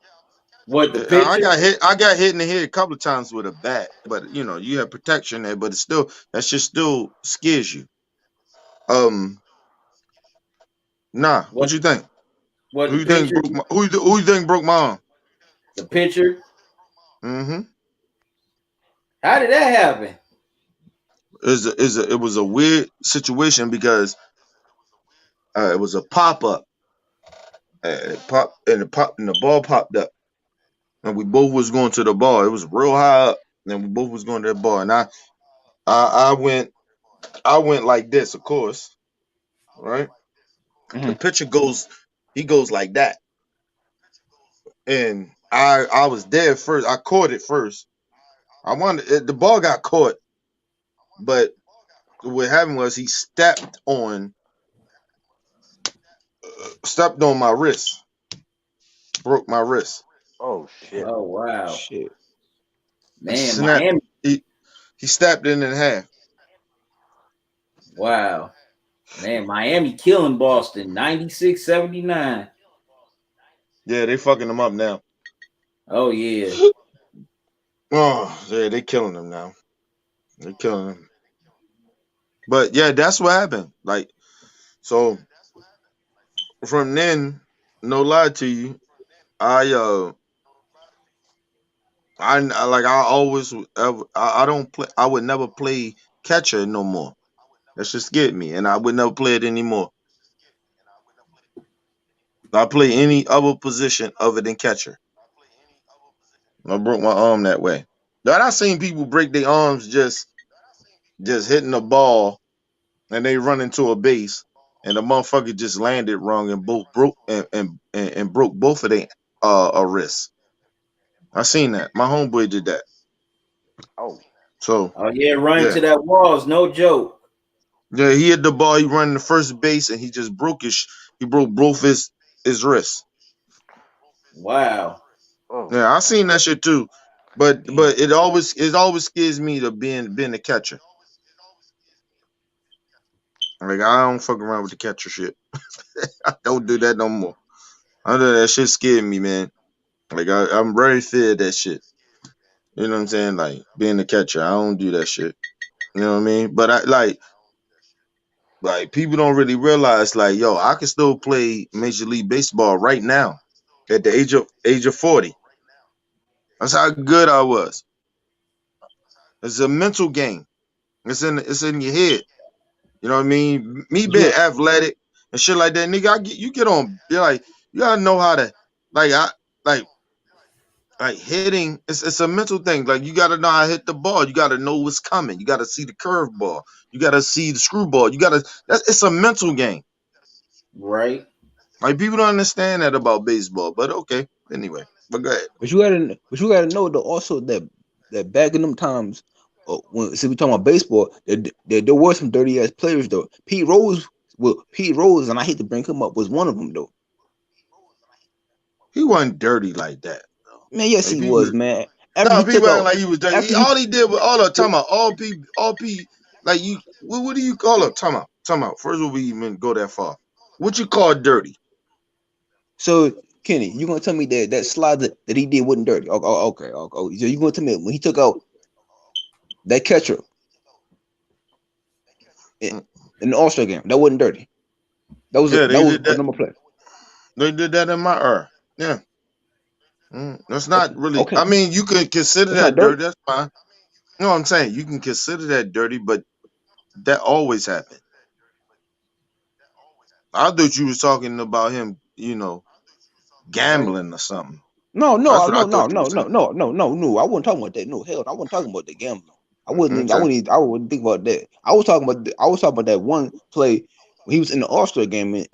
Speaker 1: What the
Speaker 3: I
Speaker 1: pitcher?
Speaker 3: got hit. I got hit in the head a couple of times with a bat, but you have protection there. But it's still that shit still scares you. Um, nah.
Speaker 1: What
Speaker 3: What you think?
Speaker 1: what
Speaker 3: Who
Speaker 1: the
Speaker 3: you think
Speaker 1: pitcher?
Speaker 3: broke my? Who you think broke my arm?
Speaker 1: The pitcher.
Speaker 3: Mm-hmm.
Speaker 1: How did that happen?
Speaker 3: It was a weird situation because it was a pop up. And the ball popped up, and we both was going to the ball. It was real high up, and we both was going to the ball. And I I went like this, of course, right? The
Speaker 5: Mm-hmm.
Speaker 3: pitcher he goes like that, and I was there first. I caught it first. The ball got caught, but what happened was he stepped on my wrist, broke my wrist,
Speaker 4: Oh shit.
Speaker 1: Oh wow.
Speaker 5: Shit.
Speaker 3: and
Speaker 1: Man,
Speaker 3: snapped.
Speaker 1: Miami.
Speaker 3: He snapped it in half.
Speaker 1: Wow. Man, Miami killing Boston 96-79.
Speaker 3: Yeah, they fucking them up now.
Speaker 1: Oh, yeah.
Speaker 3: Oh, yeah, they killing them now. They killing them. But yeah, that's what happened. Like, so from then, no lie to you, I like I always I don't play. I would never play catcher no more. That's just get me, and I would never play it anymore. I play any other position other than catcher. I broke my arm that way. But I seen people break their arms just hitting the ball, and they run into a base, and the motherfucker just landed wrong and both broke and broke both of their wrists. I seen that. My homeboy did that.
Speaker 4: Oh.
Speaker 3: So
Speaker 1: Oh, yeah, running
Speaker 3: yeah.
Speaker 1: to that wall is no joke.
Speaker 3: Yeah, he hit the ball. He running the first base, and he just broke he broke both his wrists.
Speaker 1: Wow.
Speaker 4: Oh.
Speaker 3: Yeah, I seen that shit too, but
Speaker 5: Damn.
Speaker 3: it always scares me to being a catcher. Like I don't fuck around with the catcher shit. I don't do that no more. I know that shit scared me, man. Like I'm very fear of that shit. You know what I'm saying? Like being a catcher, I don't do that shit. You know what I mean? But I like people don't really realize like yo, I can still play Major League Baseball right now at the age of 40. That's how good I was. It's a mental game. It's in your head. You know what I mean? Me being
Speaker 5: Yeah.
Speaker 3: athletic and shit like that, nigga. You get on. You're like you gotta know how to like I like like hitting. It's a mental thing. Like you gotta know how to hit the ball. You gotta know what's coming. You gotta see the curveball. You gotta see the screwball. It's a mental game.
Speaker 1: Right.
Speaker 3: Like people don't understand that about baseball. But okay, anyway. But go ahead.
Speaker 5: But you gotta know though also that back in them times, when we talking about baseball, there were some dirty ass players though. Pete Rose, and I hate to bring him up, was one of them though.
Speaker 3: He wasn't dirty like that.
Speaker 5: Man, yes
Speaker 3: Like
Speaker 5: he
Speaker 3: people
Speaker 5: was, man. After
Speaker 3: No,
Speaker 5: he
Speaker 3: people
Speaker 5: took
Speaker 3: acting
Speaker 5: out,
Speaker 3: like he was dirty.
Speaker 5: after he,
Speaker 3: All he did was all the time out. All P, like you. What do you call it? Time out. Time out. First of all, we even go that far. What you call dirty?
Speaker 5: so Kenny, you gonna tell me that slide that he did wasn't dirty? Okay. So you gonna tell me when he took out that catcher in,
Speaker 3: Mm.
Speaker 5: in the All-Star game, that wasn't dirty?
Speaker 3: Yeah,
Speaker 5: That
Speaker 3: they
Speaker 5: was
Speaker 3: did
Speaker 5: a
Speaker 3: that.
Speaker 5: number play.
Speaker 3: They did that in my era. Yeah, that's not
Speaker 5: Okay,
Speaker 3: really.
Speaker 5: okay,
Speaker 3: I mean, you can consider
Speaker 5: that's not
Speaker 3: that
Speaker 5: dirt.
Speaker 3: dirty. That's fine. You know what I'm saying? You can consider that dirty, but that always happened. I thought you was talking about him.
Speaker 1: Right.
Speaker 3: Gambling or something.
Speaker 5: No, no,
Speaker 3: That's what I
Speaker 5: no, no,
Speaker 3: thought you were
Speaker 5: no, no,
Speaker 3: saying.
Speaker 5: no, no, no, no. I wasn't talking about that. No, hell, I wasn't talking about the gambling. I wasn't even. I
Speaker 3: Okay.
Speaker 5: wouldn't. Even, I wouldn't think about that. I was talking about that one play when he was in the All-Star game in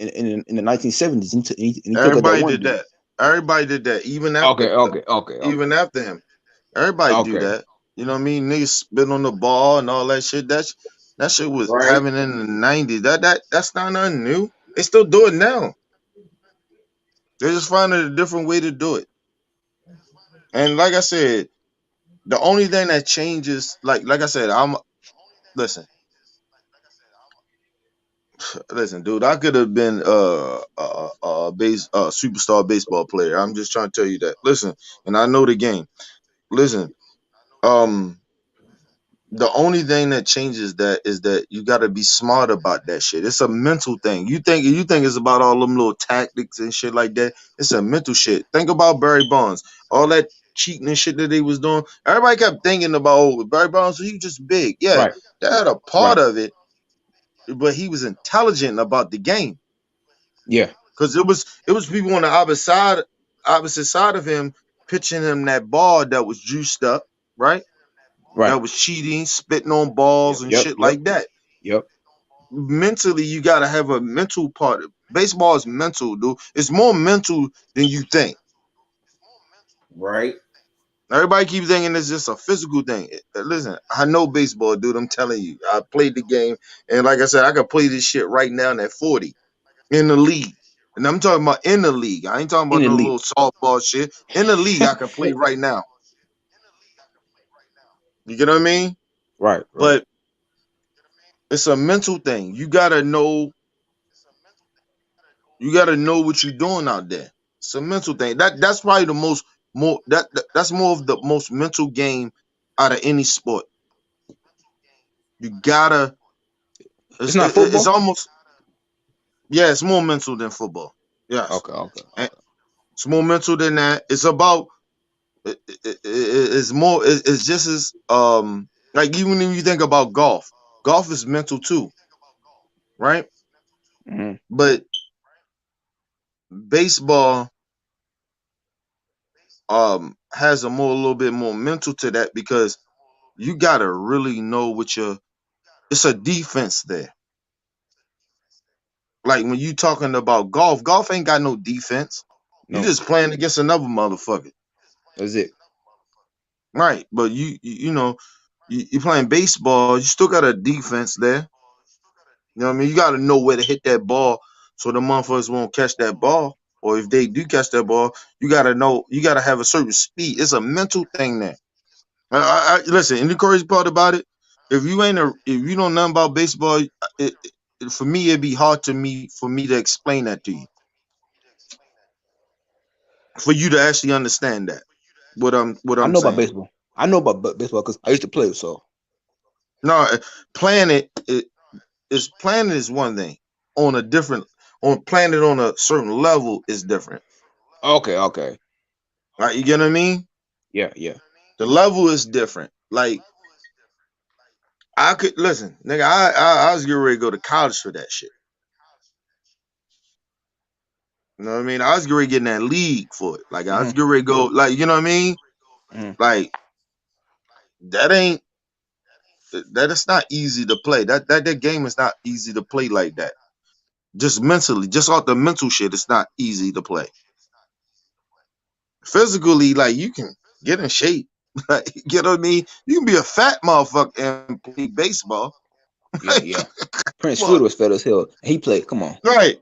Speaker 5: the 1970s, and he took out that
Speaker 3: Everybody
Speaker 5: one
Speaker 3: did
Speaker 5: dude.
Speaker 3: that. Everybody did that.
Speaker 5: Okay, okay, okay, okay,
Speaker 3: Even after him. Everybody do
Speaker 5: okay.
Speaker 3: that. You know what I mean? Niggas spit on the ball and all that shit. That shit was
Speaker 1: Right.
Speaker 3: happening in the 90s. That's not nothing new. They still do it now. They just finding a different way to do it. And like I said, the only thing that changes, like I said, listen, listen, dude. I could have been a superstar baseball player. I'm just trying to tell you that. Listen, and I know the game. Listen, um, the only thing that changes that is that you got to be smart about that shit. It's a mental thing. You think it's about all them little tactics and shit like that. It's a mental shit. Think about Barry Bonds, all that cheating and shit that they was doing. Everybody kept thinking about Barry Bonds. He was just big. Yeah,
Speaker 5: Right,
Speaker 3: that had a part
Speaker 5: right.
Speaker 3: of it, but he was intelligent about the game
Speaker 5: Yeah,
Speaker 3: because it was people on the opposite side of him pitching him that ball that was juiced up, right?
Speaker 5: right.
Speaker 3: That was cheating, spitting on balls
Speaker 5: Yep,
Speaker 3: and
Speaker 5: yep,
Speaker 3: shit
Speaker 5: yep,
Speaker 3: like that.
Speaker 5: yep.
Speaker 3: Mentally, you gotta have a mental part. Baseball is mental, dude. It's more mental than you think.
Speaker 1: Right.
Speaker 3: Everybody keeps thinking it's just a physical thing. Listen, I know baseball, dude. I'm telling you, I played the game, and like I said, I could play this shit right now at 40 in the league. And I'm talking about in the league. I ain't talking
Speaker 5: In
Speaker 3: about
Speaker 5: the
Speaker 3: no
Speaker 5: league.
Speaker 3: little softball shit. In the league, I can play right now. You get what I mean?
Speaker 5: Right, right.
Speaker 3: But It's a mental thing. You gotta know. You gotta know what you're doing out there. It's a mental thing. That's probably the that's more of the most mental game out of any sport. You gotta.
Speaker 5: It's not
Speaker 3: It's
Speaker 5: football.
Speaker 3: almost it's more mental than football. Yes,
Speaker 5: Okay, okay,
Speaker 3: and
Speaker 5: okay.
Speaker 3: it's more mental than that. It's about it's more. It's just as like even when you think about golf, golf is mental too, right?
Speaker 5: Mm-hmm.
Speaker 3: But baseball has a little bit more mental to that because you gotta really know what your it's a defense there. Like when you talking about golf ain't got no defense. You
Speaker 5: No,
Speaker 3: just playing against another motherfucker.
Speaker 5: that's it.
Speaker 3: Right. But you playing baseball, you still got a defense there. You know what I mean? You gotta know where to hit that ball so the motherfuckers won't catch that ball. Or if they do catch that ball, you gotta have a certain speed. It's a mental thing there. Listen, and the crazy part about it, if you don't know about baseball, for me it'd be hard for me to explain that to you. For you to actually understand that. What
Speaker 5: I
Speaker 3: I'm
Speaker 5: know about
Speaker 3: saying.
Speaker 5: baseball. I know about baseball because I used to play it. So
Speaker 3: No, playing playing is one thing. On a different on playing it on a certain level is different.
Speaker 5: okay, okay,
Speaker 3: Right? You get what I mean?
Speaker 5: yeah, yeah,
Speaker 3: The level is different. Like I could listen, nigga. I was getting ready to go to college for that shit. You know what I mean? I was getting ready to get in that league for it. Like I was
Speaker 5: mm-hmm.
Speaker 3: getting ready to go. Like you know what I mean?
Speaker 5: Mm-hmm.
Speaker 3: Like that ain't that it's not easy to play. That game is not easy to play like that. Just mentally, just off the mental shit, it's not easy to play. Physically, like you can get in shape. Like, you know what I mean? You can be a fat motherfucker and play baseball.
Speaker 5: Yeah, yeah. Prince
Speaker 3: Fuck.
Speaker 5: Fielder was fat as hell. He played. Come on.
Speaker 3: Right.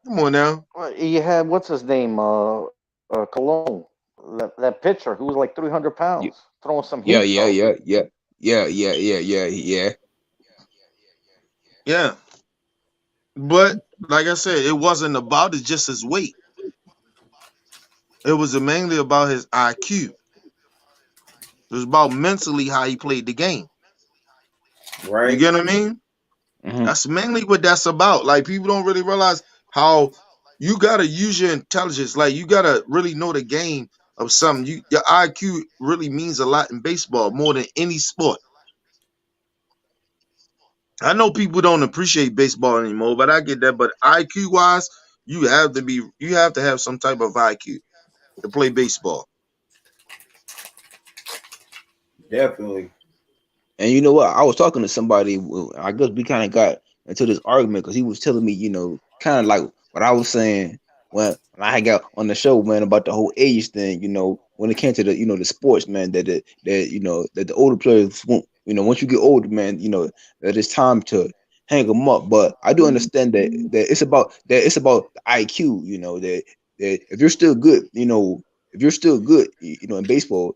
Speaker 3: Come on now.
Speaker 4: You had what's his name, Cologne, that pitcher who was like 300 pounds,
Speaker 5: Yeah,
Speaker 4: throwing some heat
Speaker 5: yeah,
Speaker 4: though.
Speaker 5: yeah, yeah, yeah, yeah, yeah, yeah, yeah, yeah.
Speaker 3: Yeah. But like I said, it wasn't about it just his weight. It was mainly about his IQ. It was about mentally how he played the game. You
Speaker 1: Right.
Speaker 3: get what I mean?
Speaker 5: Mm-hmm.
Speaker 3: That's mainly what that's about. Like people don't really realize how you gotta use your intelligence. Like you gotta really know the game of something. Your IQ really means a lot in baseball more than any sport. I know people don't appreciate baseball anymore, but I get that. But IQ wise, you have to have some type of IQ to play baseball.
Speaker 1: Definitely.
Speaker 5: And you know what? I was talking to somebody. I guess we kind of got into this argument because he was telling me, kind of like what I was saying when I got on the show, man, about the whole age thing. When it came to the sports, man, that the older players won't. Once you get older, man, that it's time to hang them up. But I do understand that it's about the IQ. That if you're still good, in baseball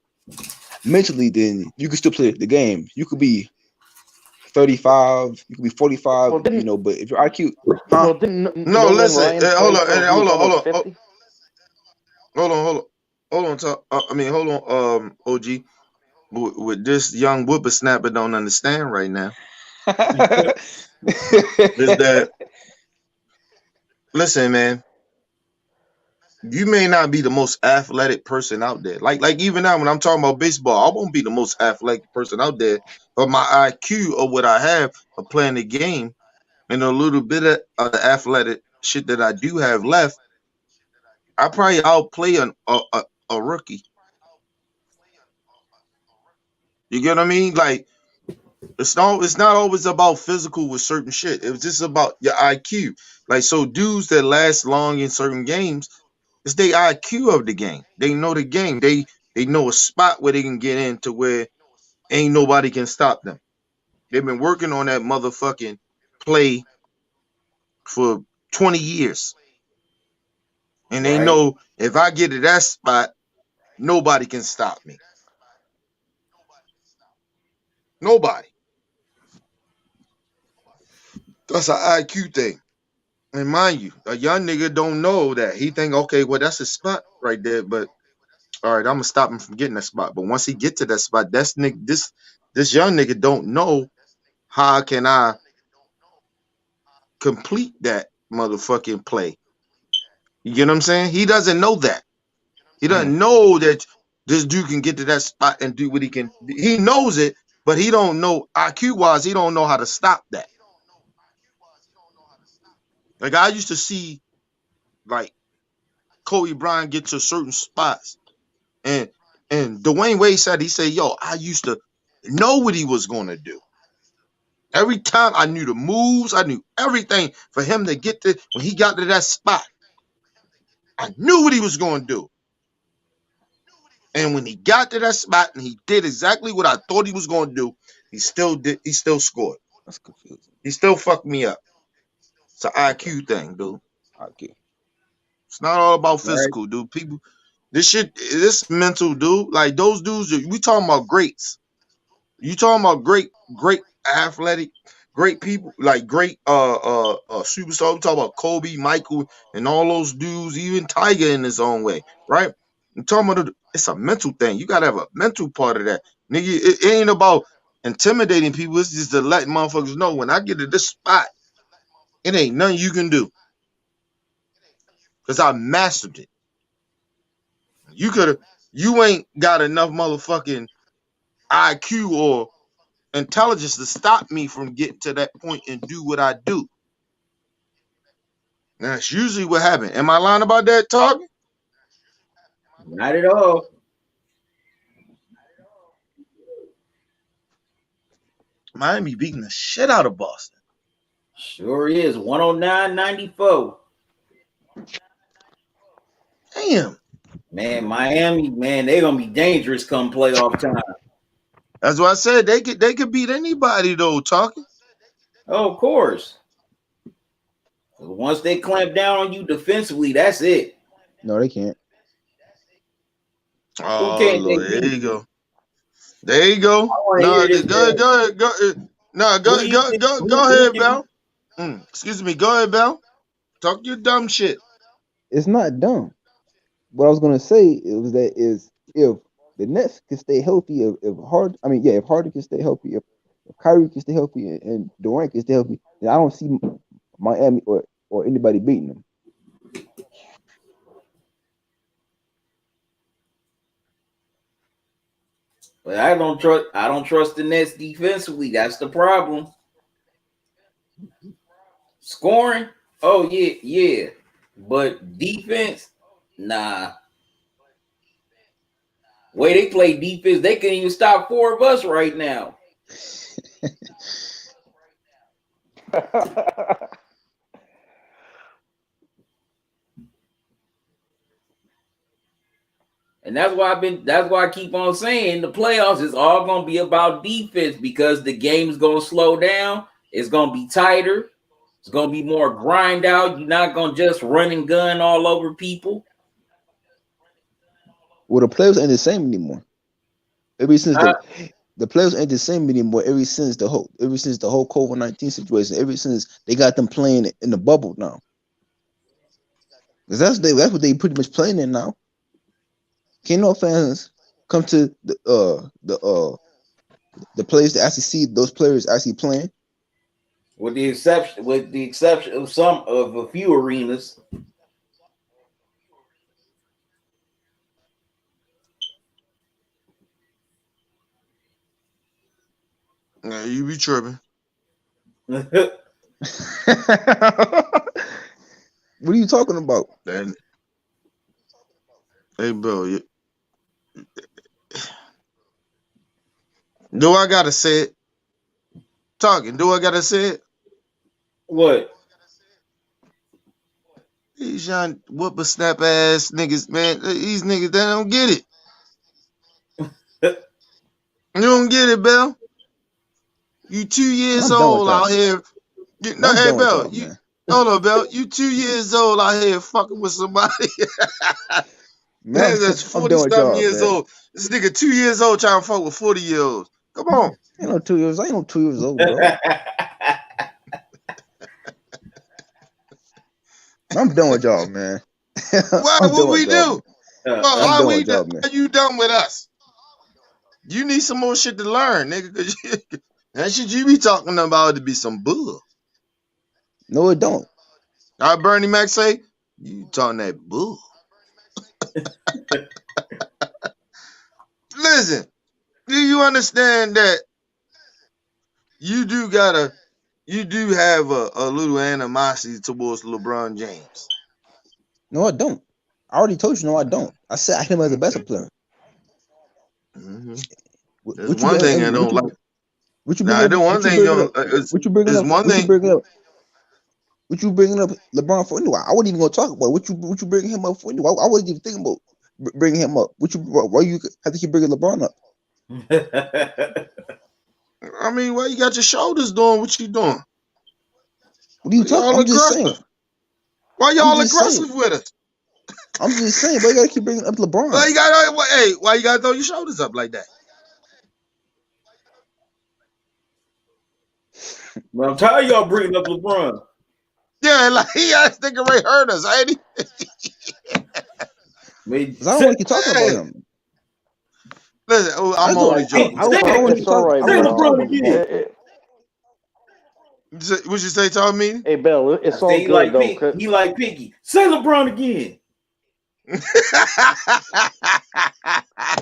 Speaker 5: mentally, then you can still play the game. You could be 35, you could be 45,
Speaker 4: Well, didn't
Speaker 5: but if your IQ, huh?
Speaker 3: No,
Speaker 4: Nolan
Speaker 3: listen.
Speaker 4: Ryan
Speaker 3: Hold
Speaker 4: play
Speaker 3: on.
Speaker 4: till he
Speaker 3: Hold
Speaker 4: was
Speaker 3: on. Hold
Speaker 4: almost
Speaker 3: on.
Speaker 4: 50?
Speaker 3: Hold on. Hold on. OG. With this young whippersnapper don't understand right now is that listen, man. You may not be the most athletic person out there. Like even now when I'm talking about baseball, I won't be the most athletic person out there, but my IQ of what I have of playing the game and a little bit of the athletic shit that I do have left, I probably outplay a rookie. You get what I mean? Like it's not always about physical with certain shit. It was just about your IQ. Like so dudes that last long in certain games, it's their IQ of the game. They know the game. They know a spot where they can get into where ain't nobody can stop them. They've been working on that motherfucking play for 20 years. And they
Speaker 1: Right.
Speaker 3: know if I get to that spot, nobody can stop me. Nobody. That's an IQ thing. And mind you, a young nigga don't know that. He think, okay, well, that's a spot right there, but all right, I'm gonna stop him from getting that spot. But once he get to that spot, this young nigga don't know how can I complete that motherfucking play. You get what I'm saying? He doesn't know that. He doesn't know that this dude can get to that spot and do what he can. He knows it, but he don't know IQ wise. He don't know how to stop that. Like I used to see, like Kobe Bryant get to certain spots, and Dwayne Wade said he said, "Yo, I used to know what he was going to do. Every time I knew the moves, I knew everything for him to get to when he got to that spot. I knew what he was going to do." And when he got to that spot and he did exactly what I thought he was going to do, he still did. He still scored.
Speaker 5: That's confusing.
Speaker 3: He still fucked me up. It's an IQ thing, dude.
Speaker 5: IQ.
Speaker 3: It's not all about physical, dude. People, this mental, dude. Like those dudes, we talking about greats. You talking about great athletic, great people, like great superstar. We talk about Kobe, Michael, and all those dudes, even Tiger in his own way, right? I'm talking about it's a mental thing. You gotta have a mental part of that. Nigga, it ain't about intimidating people, it's just to let motherfuckers know when I get to this spot, it ain't nothing you can do. Cause I mastered it. You ain't got enough motherfucking IQ or intelligence to stop me from getting to that point and do what I do. Now, that's usually what happens. Am I lying about that talking?
Speaker 1: Not at all.
Speaker 3: Miami beating the shit out of Boston.
Speaker 1: Sure is. 109-94.
Speaker 3: Damn.
Speaker 1: Man, Miami, man, they're gonna be dangerous come playoff time.
Speaker 3: That's why I said they could beat anybody though, talking.
Speaker 1: Oh, of course. Once they clamp down on you defensively, that's it.
Speaker 5: No, they can't.
Speaker 3: Oh
Speaker 1: can't
Speaker 3: Lord,
Speaker 1: they
Speaker 3: there
Speaker 1: beat?
Speaker 3: you go. There you go. No, go ahead, Bell. Excuse me, go ahead, Bell. Talk your dumb shit.
Speaker 5: It's not dumb. What I was gonna say was that if the Nets can stay healthy, if Harden can stay healthy, if Kyrie can stay healthy, and Durant can stay healthy, then I don't see Miami or anybody beating them.
Speaker 1: But I don't trust the Nets defensively. That's the problem. Scoring, oh yeah. But defense, nah. Way they play defense, they can't even stop 4 of us right now. And that's why I keep on saying the playoffs is all gonna be about defense because the game's gonna slow down, it's gonna be tighter, it's gonna be more grind out. You're not gonna just run and gun all over people.
Speaker 5: Well, the players ain't the same anymore. Ever since the players ain't the same anymore. Ever since the whole COVID-19 situation. Ever since they got them playing in the bubble now. Because that's what they pretty much playing in now. Can't no fans come to the place to actually see those players actually playing.
Speaker 1: With the exception of a few arenas.
Speaker 3: Yeah, you be tripping.
Speaker 5: What are you talking about?
Speaker 3: Hey, Bill, do I gotta say it? Talking, do I gotta say it?
Speaker 1: What?
Speaker 3: These young whoop a snap ass niggas, man. These niggas, they don't get it. You don't get it, Bill. You 2 years old out here. Hey, Bill, hold on, Bill. You 2 years old out here fucking with somebody. Man, that's 40-something years old. This nigga 2 years old trying to fuck with 40-year-olds. Come on.
Speaker 5: I ain't no 2 years old, bro. I'm done with y'all, man.
Speaker 3: What we do?
Speaker 5: I'm done with y'all, man.
Speaker 3: Are you done with us? You need some more shit to learn, nigga. Cause that shit you be talking about to be some bull.
Speaker 5: No, it don't.
Speaker 3: All right, Bernie Mac say, you talking that bull. Listen, do you understand that you do have a little animosity towards LeBron James?
Speaker 5: No, I don't. I already told you, no, I don't. I said I hit him as a better player.
Speaker 3: Mm-hmm.
Speaker 5: What
Speaker 3: There's
Speaker 5: you
Speaker 3: one thing I don't like.
Speaker 5: What you
Speaker 3: Now,
Speaker 5: bringing up?
Speaker 3: one thing you don't.
Speaker 5: What you bringing up?
Speaker 3: One
Speaker 5: What you
Speaker 3: thing.
Speaker 5: bringing up? What you bringing up LeBron for anyway? I wasn't even gonna talk about what you bringing him up for anyway. I wasn't even thinking about bringing him up. Why you have to keep bringing LeBron up?
Speaker 3: I mean, why you got your shoulders doing what you doing?
Speaker 5: What are you talking?
Speaker 3: Y'all
Speaker 5: I'm just
Speaker 3: aggressive.
Speaker 5: saying.
Speaker 3: Why y'all aggressive with us?
Speaker 5: I'm just saying, but you gotta keep bringing up LeBron.
Speaker 3: Why you gotta throw your shoulders up like that?
Speaker 1: Well, I'm tired of y'all bringing up LeBron.
Speaker 3: Yeah, like he ass nigga Ray hurt us, ain't he?
Speaker 5: Because I don't want to keep talking about him.
Speaker 3: Listen, I'm only joking.
Speaker 5: I don't want to keep talking.
Speaker 1: Say LeBron again.
Speaker 3: What you say, Tommy?
Speaker 4: Hey, Bill, it's all good though.
Speaker 1: He like Piggy. Say LeBron again.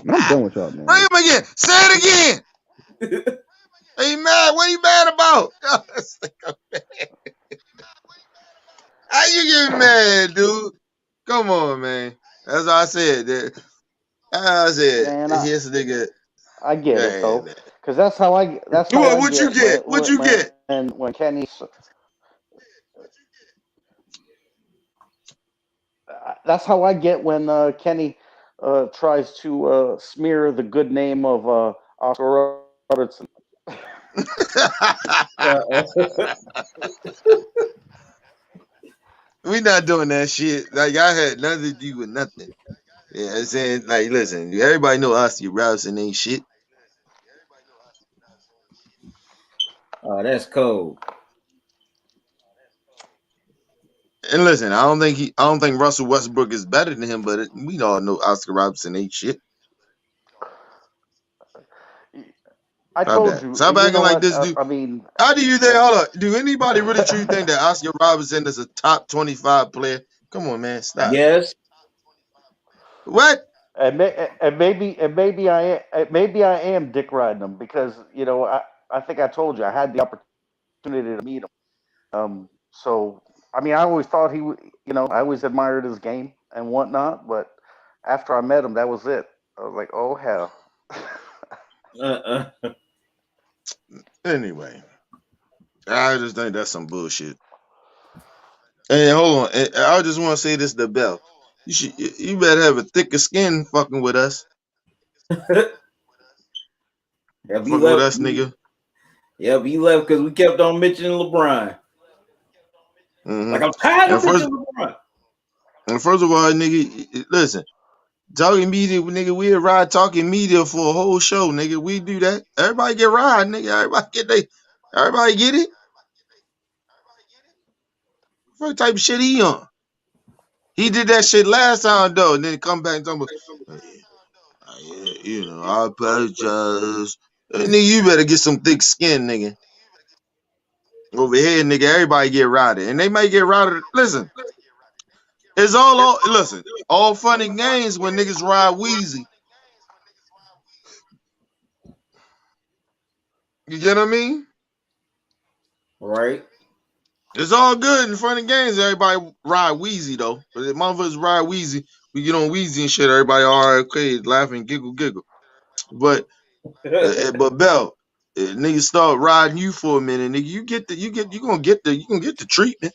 Speaker 5: I'm done with y'all, man.
Speaker 3: Bring him again. Say it again. Are you mad? What are you mad about? How you getting mad, dude? Come on, man. That's what I said.
Speaker 4: Man,
Speaker 3: Here's the nigga.
Speaker 4: I get it though, because that's how I. That's how I
Speaker 3: what
Speaker 4: get.
Speaker 3: You get? What you get?
Speaker 4: When Kenny. That's how I get when Kenny tries to smear the good name of Oscar Robertson.
Speaker 3: We not doing that shit. Like I had nothing to do with nothing. Yeah, I'm saying, like, listen, everybody know Oscar Robertson ain't shit.
Speaker 1: Oh, that's cold.
Speaker 3: And listen, I don't think Russell Westbrook is better than him, but we all know Oscar Robertson ain't shit.
Speaker 4: I told you.
Speaker 3: Stop acting like this dude.
Speaker 4: I mean,
Speaker 3: how do you think? Hold up. Do anybody really truly think that Oscar Robertson is a top 25 player? Come on, man, stop.
Speaker 1: Yes.
Speaker 3: What?
Speaker 4: And maybe I am dick riding him because I think I told you I had the opportunity to meet him. So I mean, I always thought I always admired his game and whatnot, but after I met him, that was it. I was like, oh hell.
Speaker 3: Anyway, I just think that's some bullshit. Hey, hold on. I just want to say this to Bell. You better have a thicker skin fucking with us.
Speaker 1: Fucking
Speaker 3: with us, nigga.
Speaker 1: Yeah, he left because we kept on mentioning LeBron.
Speaker 3: Mm-hmm.
Speaker 1: Like, I'm tired of mentioning LeBron.
Speaker 3: And first of all, nigga, listen. Talking media, nigga, we ride talking media for a whole show, nigga. We do that. Everybody get ride, nigga. Everybody get it. What type of shit he on? He did that shit last time though, and then come back and talk about, I apologize. Nigga, you better get some thick skin, nigga. Over here, nigga, everybody get routed, and they might get routed. Listen, it's all fun and games when niggas ride Wheezy. You get what I mean?
Speaker 1: Right.
Speaker 3: It's all good in fun and games. Everybody ride Wheezy though, but if motherfuckers ride Wheezy, we get on Wheezy and shit. Everybody all right, okay, laughing, giggle. But Bell, niggas start riding you for a minute, nigga. You gonna get the treatment.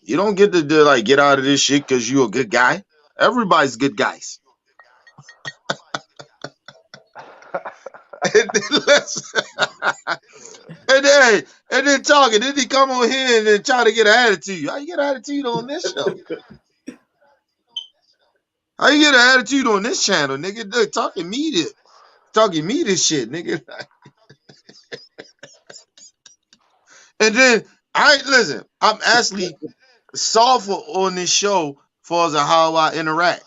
Speaker 3: You don't get to like get out of this shit because you a good guy. Everybody's good guys. and then talking. Then he come on here and then try to get an attitude. How you get an attitude on this show? How you get an attitude on this channel, nigga? They're talking media shit, nigga. And then I'm actually softer on this show far as how I interact.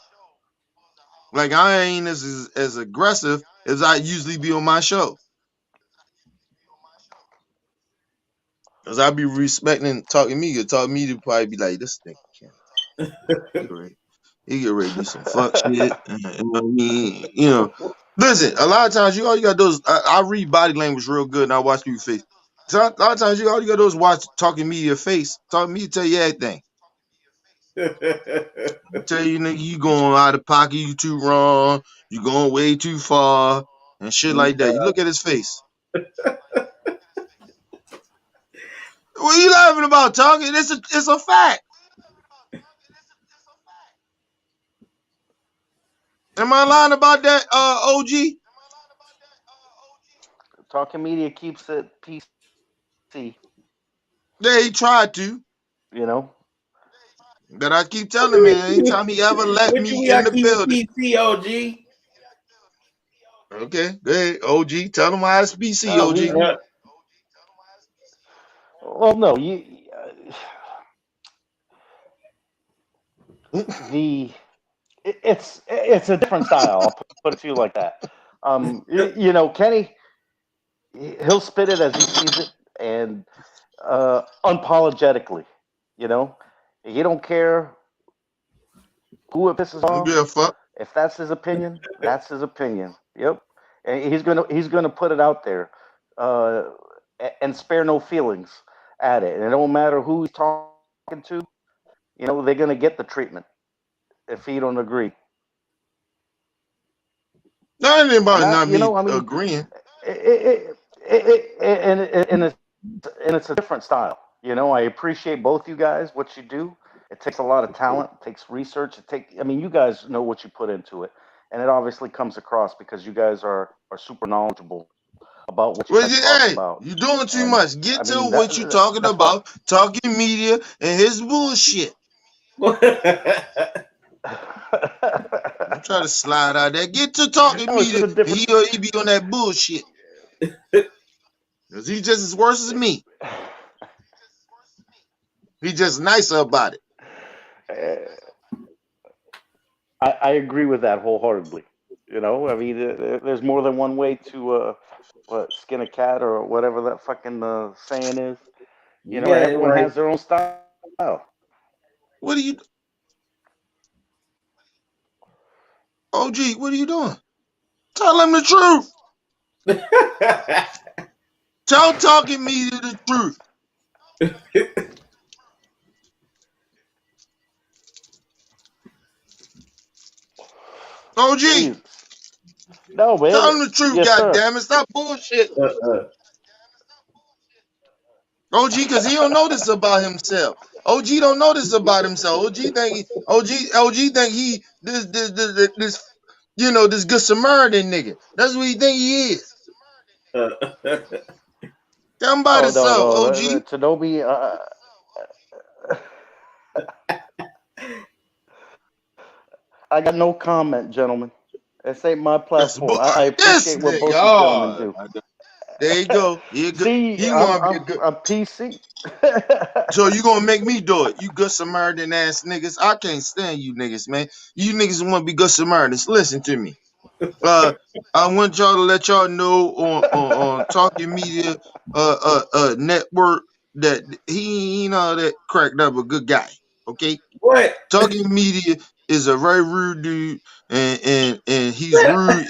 Speaker 3: Like I ain't as aggressive as I usually be on my show. Cause I be respecting talking media. Talking media probably be like, this thing can't. He get ready to do some fuck shit. You know what I mean? You know, listen. A lot of times all you got those. I read body language real good, and I watch people's face. So a lot of times all you got those watch talking media face. Talking media tell you everything. Tell you nigga you going out of pocket, you too wrong, you going way too far, and shit like that. You look at his face. What are you laughing about, talking? It's a fact. Am I lying about that, OG?
Speaker 4: Talking media keeps it PC.
Speaker 3: Yeah, he tried to.
Speaker 4: You know.
Speaker 3: But I keep telling him, anytime he ever let
Speaker 1: What you
Speaker 3: me
Speaker 1: mean
Speaker 3: in
Speaker 1: I
Speaker 3: the
Speaker 1: keep it
Speaker 3: building.
Speaker 1: PC, OG?
Speaker 3: Okay, go ahead, OG. Tell him how it's PC, OG.
Speaker 4: Well, no, it's a different style. I'll put it to you like that. You know, Kenny, he'll spit it as he sees it and unapologetically. You know, he don't care who it pisses
Speaker 3: Don't give a
Speaker 4: off.
Speaker 3: fuck.
Speaker 4: If that's his opinion, that's his opinion. Yep, and he's gonna put it out there, uh, and spare no feelings at it. And it don't matter who he's talking to. You know, they're gonna get the treatment if he don't agree.
Speaker 3: Not
Speaker 4: And
Speaker 3: anybody
Speaker 4: I,
Speaker 3: not
Speaker 4: you
Speaker 3: me
Speaker 4: know, I mean,
Speaker 3: agreeing.
Speaker 4: and it's a different style. You know, I appreciate both you guys what you do. It takes a lot of talent, it takes research. I mean, you guys know what you put into it, and it obviously comes across because you guys are super knowledgeable about what you
Speaker 3: Well,
Speaker 4: guys talk
Speaker 3: hey,
Speaker 4: about.
Speaker 3: you doing too
Speaker 4: And
Speaker 3: much.
Speaker 4: I
Speaker 3: Get to
Speaker 4: mean
Speaker 3: what you talking
Speaker 4: that's what.
Speaker 3: about. Talking media and his bullshit. Don't try to slide out there. Get to talking
Speaker 4: No, it's
Speaker 3: media
Speaker 4: just a
Speaker 3: and
Speaker 4: different.
Speaker 3: he be on that bullshit. Cause he just as worse as me. He just nicer about it.
Speaker 4: I agree with that wholeheartedly. You know, I mean, there's more than one way to skin a cat or whatever that fucking saying is. You
Speaker 1: You
Speaker 4: know,
Speaker 1: got it
Speaker 4: everyone
Speaker 1: right.
Speaker 4: has their own style.
Speaker 3: What are you, OG? What are you doing? Tell him the truth. Tell talking media the truth. OG,
Speaker 4: Jesus. No,
Speaker 3: tell
Speaker 4: man.
Speaker 3: him the truth.
Speaker 4: Yes,
Speaker 3: God
Speaker 4: sir.
Speaker 3: damn it! Stop bullshit.
Speaker 1: Uh-uh.
Speaker 3: OG, because he don't know this about himself. OG don't know this about himself. OG think he this this good Samaritan nigga. That's what he think he is. Tell him about
Speaker 4: Oh no,
Speaker 3: himself,
Speaker 4: no,
Speaker 3: OG.
Speaker 4: Tanobi. I got no comment, gentlemen. This ain't my
Speaker 3: That's
Speaker 4: platform. I
Speaker 3: this
Speaker 4: appreciate what
Speaker 3: nigga.
Speaker 4: both you gentlemen
Speaker 3: Oh,
Speaker 4: do.
Speaker 3: there you go. He good.
Speaker 4: See,
Speaker 3: He
Speaker 4: I'm
Speaker 3: want to be
Speaker 4: I'm
Speaker 3: a good.
Speaker 4: I'm PC.
Speaker 3: So you gonna make me do it? You good Samaritan ass niggas. I can't stand you niggas, man. You niggas want to be good Samaritans. Listen to me. Uh, I want y'all to let y'all know on Talking Media network that he that cracked up a good guy. Okay,
Speaker 1: What?
Speaker 3: Talking Media is a very rude dude, and he's rude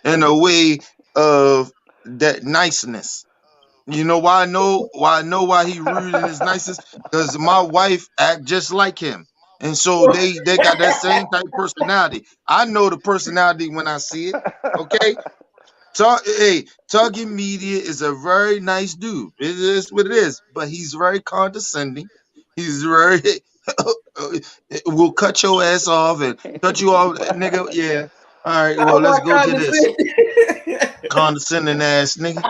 Speaker 3: in a way of that niceness. You know why I know why he rude and his nicest? Because my wife act just like him. And so they got that same type of personality. I know the personality when I see it. Okay. Talking media is a very nice dude. It is what it is, but he's very condescending. He's very will cut your ass off and cut you off, nigga. Yeah. All right, well,
Speaker 1: How
Speaker 3: let's
Speaker 1: my
Speaker 3: go to this
Speaker 1: condescension?
Speaker 3: condescending ass nigga.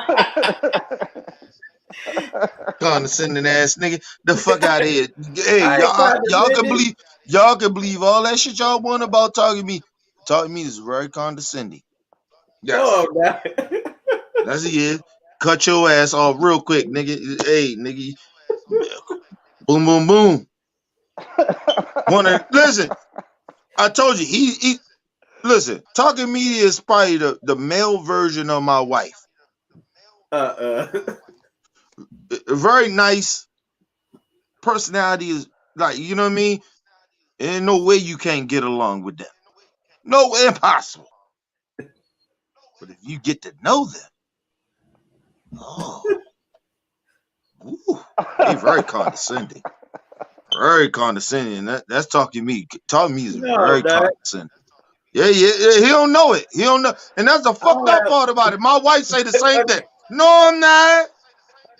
Speaker 3: Condescending ass nigga. The fuck out of here. Hey,
Speaker 1: I ain't condescending.
Speaker 3: y'all can believe all that shit y'all want about talking me. Talking me is very condescending.
Speaker 1: Go
Speaker 3: Yes.
Speaker 1: on now.
Speaker 3: That's it is. Cut your ass off real quick, nigga. Hey, nigga. Boom, boom, boom. Listen, I told you, he listen, talking media is probably the male version of my wife. Very nice personality, is like, you know what I mean? Ain't no way you can't get along with them. No, impossible. But if you get to know them, oh, ooh, they very condescending. Very condescending. That's talking me. Talking me is very condescending. Yeah. He don't know it. He don't know. And that's the fucked up part about it. My wife say the same thing. No, I'm not.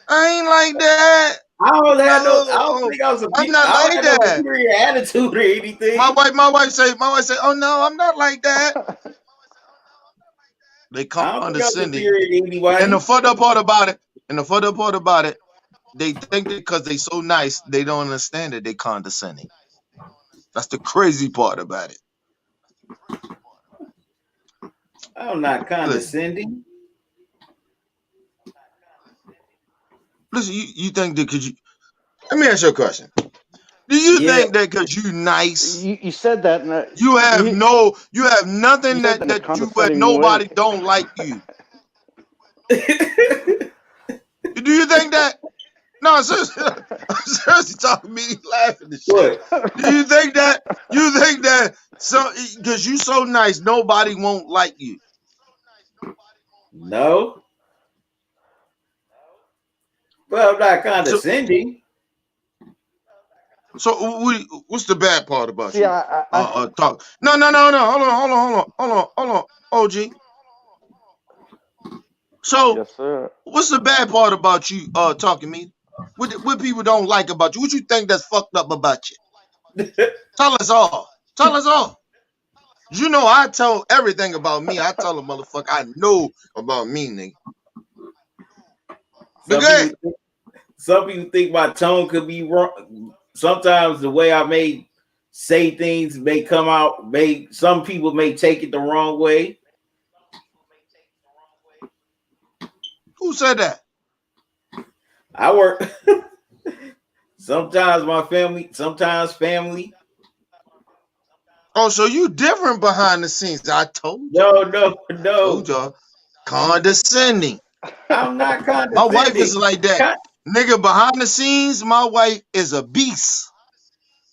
Speaker 3: I ain't like that.
Speaker 1: I don't think I was
Speaker 3: I'm not like that.
Speaker 1: Superior attitude or anything.
Speaker 3: My wife say, oh no, I'm not like that. They condescending. And the fucked up part about it, they think that because they so nice, they don't understand that they condescending. That's the crazy part about it.
Speaker 1: I'm not condescending.
Speaker 3: Listen, you think that because you... Let me ask you a question. Do you think that because you nice...
Speaker 4: You said that...
Speaker 3: you have nothing that you and nobody don't like you? Do you think that? No, seriously talking to me, laughing and shit. Do you think that? So because you so nice, nobody won't like you?
Speaker 1: No. Well, I'm not condescending.
Speaker 3: So what's the bad part about you? Talk. No. Hold on, OG. So
Speaker 4: yes, sir.
Speaker 3: What's the bad part about you talking me? What people don't like about you? What you think that's fucked up about you? Tell us all. You know I tell everything about me. I tell a motherfucker I know about me, nigga.
Speaker 1: Some people think my tone could be wrong. Sometimes the way I may say things may come out. Some people may take it the wrong way.
Speaker 3: Who said that?
Speaker 1: I work. Sometimes my family. Sometimes family.
Speaker 3: Oh, so you different behind the scenes? I told you.
Speaker 1: No.
Speaker 3: Told y'all. Condescending.
Speaker 1: I'm not condescending.
Speaker 3: My wife is like that. Nigga, behind the scenes, my wife is a beast.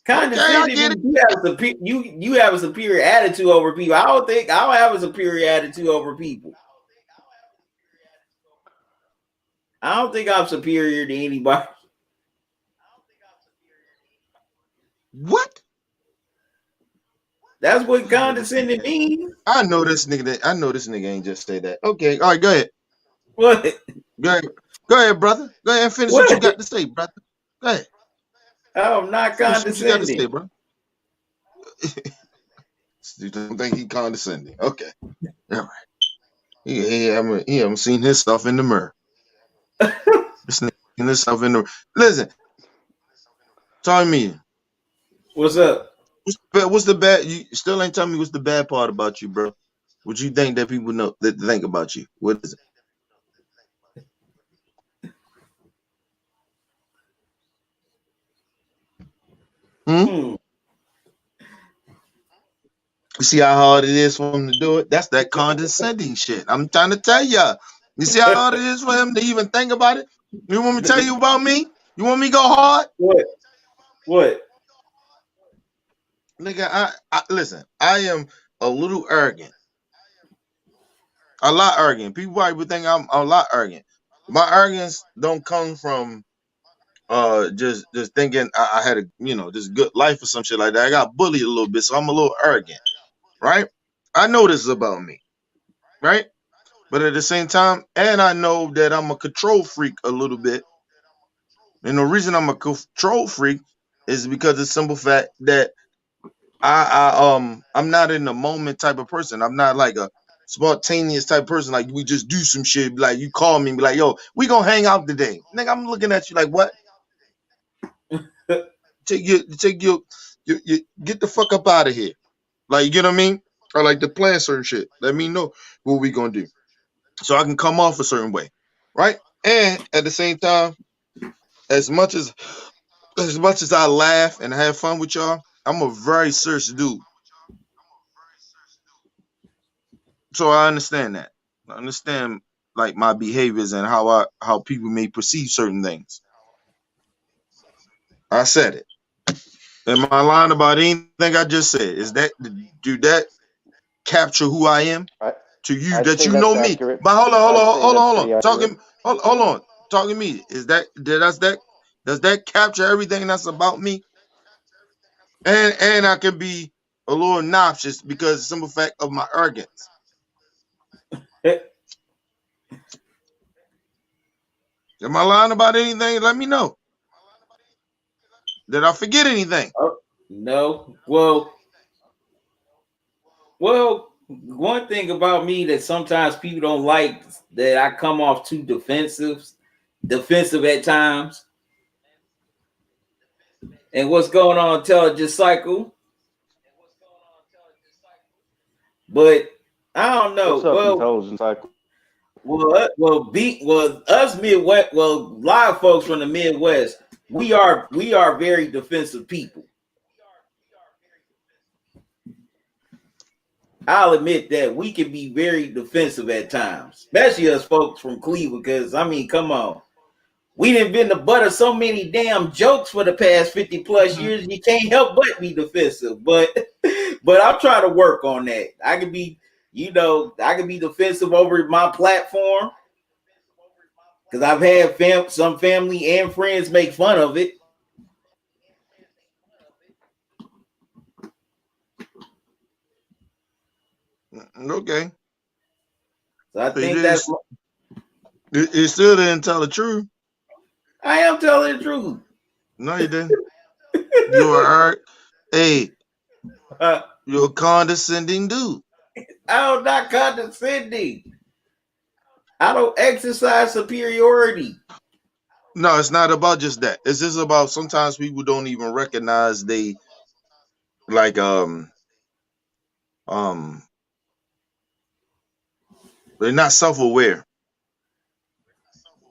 Speaker 1: Condescending. Okay, you have a superior attitude over people. I don't have a superior attitude over people. I don't think I'm superior to anybody.
Speaker 3: What?
Speaker 1: That's what condescending means.
Speaker 3: I know this nigga ain't just say that. Okay, all right, go ahead.
Speaker 1: What?
Speaker 3: Go ahead, brother. Go ahead and finish what you got to say, brother. Go ahead.
Speaker 1: I'm not condescending.
Speaker 3: What you got to say, bro? You don't think he condescending? Okay, all right. He haven't seen his stuff in the mirror. This nigga seen his stuff in the... Listen, tell me.
Speaker 1: What's up?
Speaker 3: What's the bad? You still ain't telling me what's the bad part about you, bro. What you think that people know that think about you? What is it? You see how hard it is for him to do it? That's that condescending shit. I'm trying to tell y'all. You see how hard it is for him to even think about it? You want me to tell you about me? You want me to go hard?
Speaker 1: What?
Speaker 3: Nigga, I listen, I am a little arrogant. A lot arrogant. People probably would think I'm a lot arrogant. My arrogance don't come from just thinking I had a this good life or some shit like that. I got bullied a little bit, so I'm a little arrogant, right? I know this is about me, right? But at the same time, and I know that I'm a control freak a little bit. And the reason I'm a control freak is because of the simple fact that I'm not in the moment type of person. I'm not like a spontaneous type of person. Like we just do some shit. Like you call me and be like, yo, we gonna hang out today. Nigga, I'm looking at you like, what? Take your get the fuck up out of here. Like, you get what I mean? Or like to plan certain shit. Let me know what we gonna do. So I can come off a certain way. Right? And at the same time, as much as as much as I laugh and have fun with y'all, I'm a very serious dude. So I understand that. I understand like my behaviors and how people may perceive certain things. I said it. Am I lying about anything I just said? Do that capture who I am to you
Speaker 4: I'd
Speaker 3: that
Speaker 4: say
Speaker 3: you
Speaker 4: that's
Speaker 3: know me?
Speaker 4: accurate.
Speaker 3: But
Speaker 4: I'd say that's pretty accurate.
Speaker 3: hold on. Talking to me. Does that capture everything that's about me? And I can be a little obnoxious because some effect of my arrogance. Am I lying about anything? Let me know. Did I forget anything?
Speaker 1: No. Well, one thing about me that sometimes people don't like that I come off too defensive at times. And what's going on, intelligence cycle? But I don't
Speaker 4: What's
Speaker 1: know.
Speaker 4: up, intelligence cycle?
Speaker 1: Us Midwest. Well, a lot of folks from the Midwest, we are very defensive people. I'll admit that we can be very defensive at times, especially us folks from Cleveland. Because I mean, come on, we done been the butt of so many damn jokes for the past 50 plus years. You can't help but be defensive. But I'm trying to work on that. I can be, I can be defensive over my platform because I've had some family and friends make fun of it.
Speaker 3: Okay.
Speaker 1: So I
Speaker 3: So
Speaker 1: think that's.
Speaker 3: you still didn't tell the truth.
Speaker 1: I am telling the truth.
Speaker 3: No, you didn't. You are hey, you're a condescending dude.
Speaker 1: I'm not condescending. I don't exercise superiority.
Speaker 3: No, it's not about just that. It's just about sometimes people don't even recognize they like um they're not self-aware.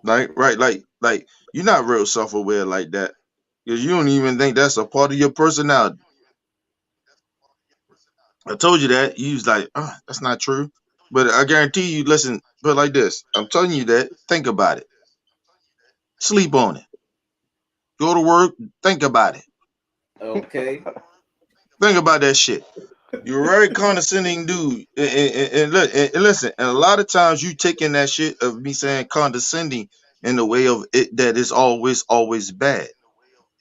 Speaker 3: Like you're not real self-aware like that. Because you don't even think that's a part of your personality. I told you that. You was like, oh, that's not true. But I guarantee you, listen, but like this. I'm telling you that. Think about it. Sleep on it. Go to work. Think about it.
Speaker 1: Okay.
Speaker 3: Think about that shit. You're a very condescending dude. And look, and listen, and a lot of times you taking that shit of me saying condescending in the way of it that is always bad.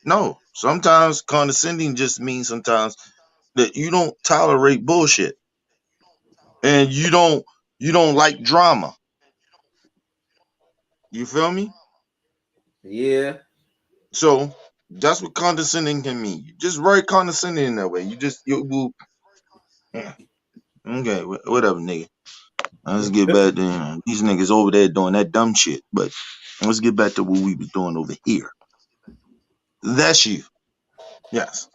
Speaker 3: No, sometimes condescending just means sometimes that you don't tolerate bullshit and you don't like drama. You feel me?
Speaker 1: Yeah.
Speaker 3: So that's what condescending can mean. You're just very condescending in that way. You will okay, whatever, nigga. Let's get back to these niggas over there doing that dumb shit. But let's get back to what we was doing over here. That's you. Yes.